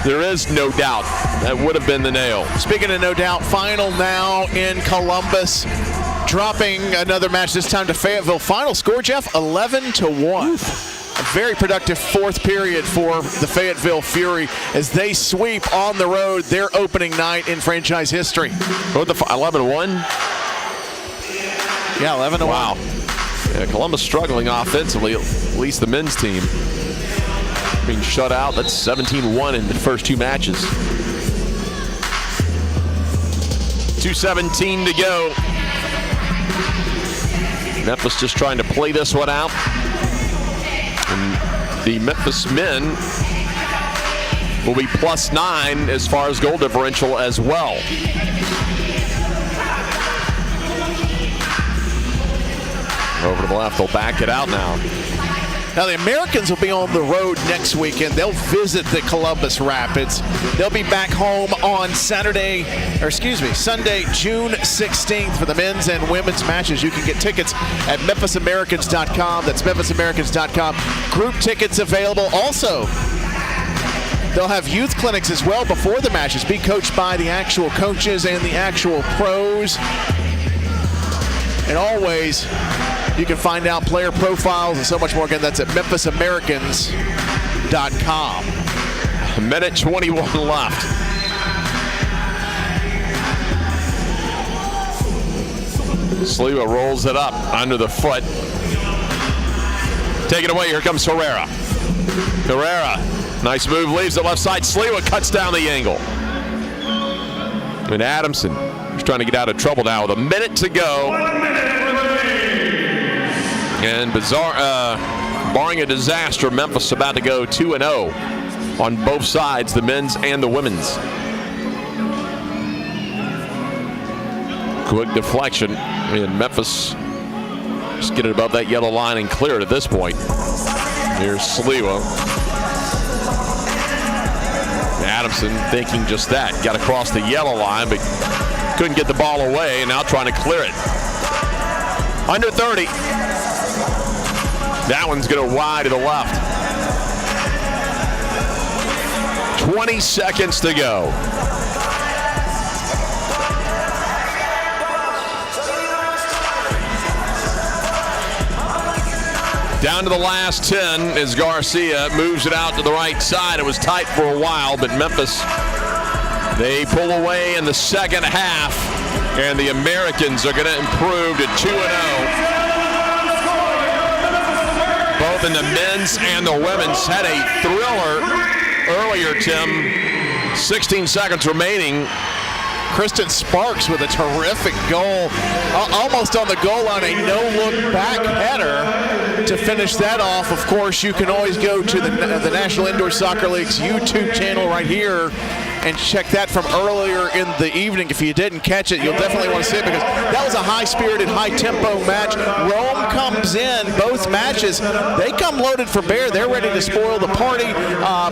there is no doubt that would have been the nail. Speaking of no doubt, final now in Columbus. Dropping another match, this time to Fayetteville. Final score, Jeff, 11-1. A very productive fourth period for the Fayetteville Fury as they sweep on the road their opening night in franchise history. What, the 11-1? Yeah, 11-1. Wow. Yeah, Columbus struggling offensively, at least the men's team. Being shut out, that's 17-1 in the first two matches. 2:17 to go. Memphis just trying to play this one out. And the Memphis men will be +9 as far as goal differential as well. Over to the left, they'll back it out now. Now the Americans will be on the road next weekend. They'll visit the Columbus Rapids. They'll be back home on Sunday, June 16th for the men's and women's matches. You can get tickets at MemphisAmericans.com. That's MemphisAmericans.com. Group tickets available. Also, they'll have youth clinics as well before the matches. Be coached by the actual coaches and the actual pros. And always, you can find out player profiles and so much more. Again, that's at MemphisAmericans.com. 1:21 left. Sleeva rolls it up under the foot. Take it away. Here comes Herrera. Herrera, nice move, leaves the left side. Sleeva cuts down the angle. And Adamson is trying to get out of trouble now with a minute to go. And barring a disaster, Memphis about to go 2-0 on both sides, the men's and the women's. Quick deflection, and Memphis just get it above that yellow line and clear it at this point. Here's Sleeva. Adamson thinking just that. Got across the yellow line, but couldn't get the ball away, and now trying to clear it. Under 30. That one's going to wide to the left. 20 seconds to go. Down to the last 10 as Garcia moves it out to the right side. It was tight for a while, but Memphis, they pull away in the second half, and the Americans are going to improve to 2-0. Both in the men's and the women's. Had a thriller earlier, Tim. 16 seconds remaining. Kristen Sparks with a terrific goal. Almost on the goal line, a no-look back header to finish that off. Of course, you can always go to the National Indoor Soccer League's YouTube channel right here and check that from earlier in the evening. If you didn't catch it, you'll definitely want to see it because that was a high-spirited, high-tempo match. Rome comes in both matches. They come loaded for bear. They're ready to spoil the party,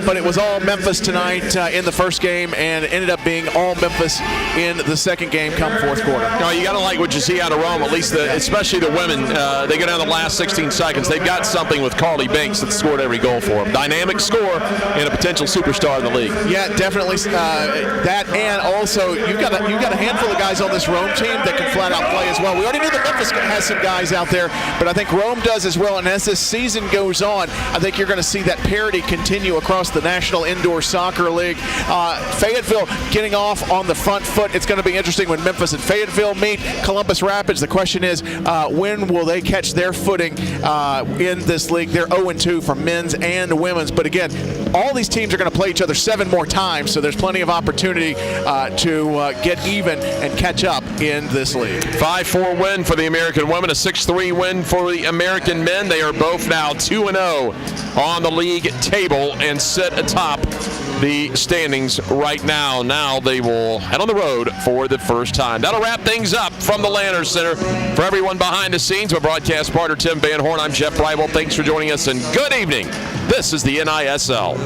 but it was all Memphis tonight in the first game, and it ended up being all Memphis in the second game come fourth quarter. No, you got to like what you see out of Rome, at least especially the women. They go down the last 16 seconds. They've got something with Carly Banks that scored every goal for them. Dynamic score and a potential superstar in the league. Yeah, definitely that, and also you've got a handful of guys on this Rome team that can flat out play as well. We already knew that Memphis has some guys out there, but I think Rome does as well. And as this season goes on, I think you're going to see that parity continue across the National Indoor Soccer League. Fayetteville getting off on the front foot. It's going to be interesting when Memphis and Fayetteville meet. Columbus Rapids, the question is, when will they catch their footing in this league? They're 0-2 for men's and women's. But again, all these teams are going to play each other 7 more times, so there's plenty of opportunity to get even and catch up in this league. 5-4 win for the American women, a 6-3 win for the American men. They are both now 2-0 on the league table and sit atop the standings right now. Now they will head on the road for the first time. That'll wrap things up from the Lantern Center. For everyone behind the scenes, my broadcast partner Tim Van Horn, I'm Jeff Breivold. Thanks for joining us and good evening. This is the NISL.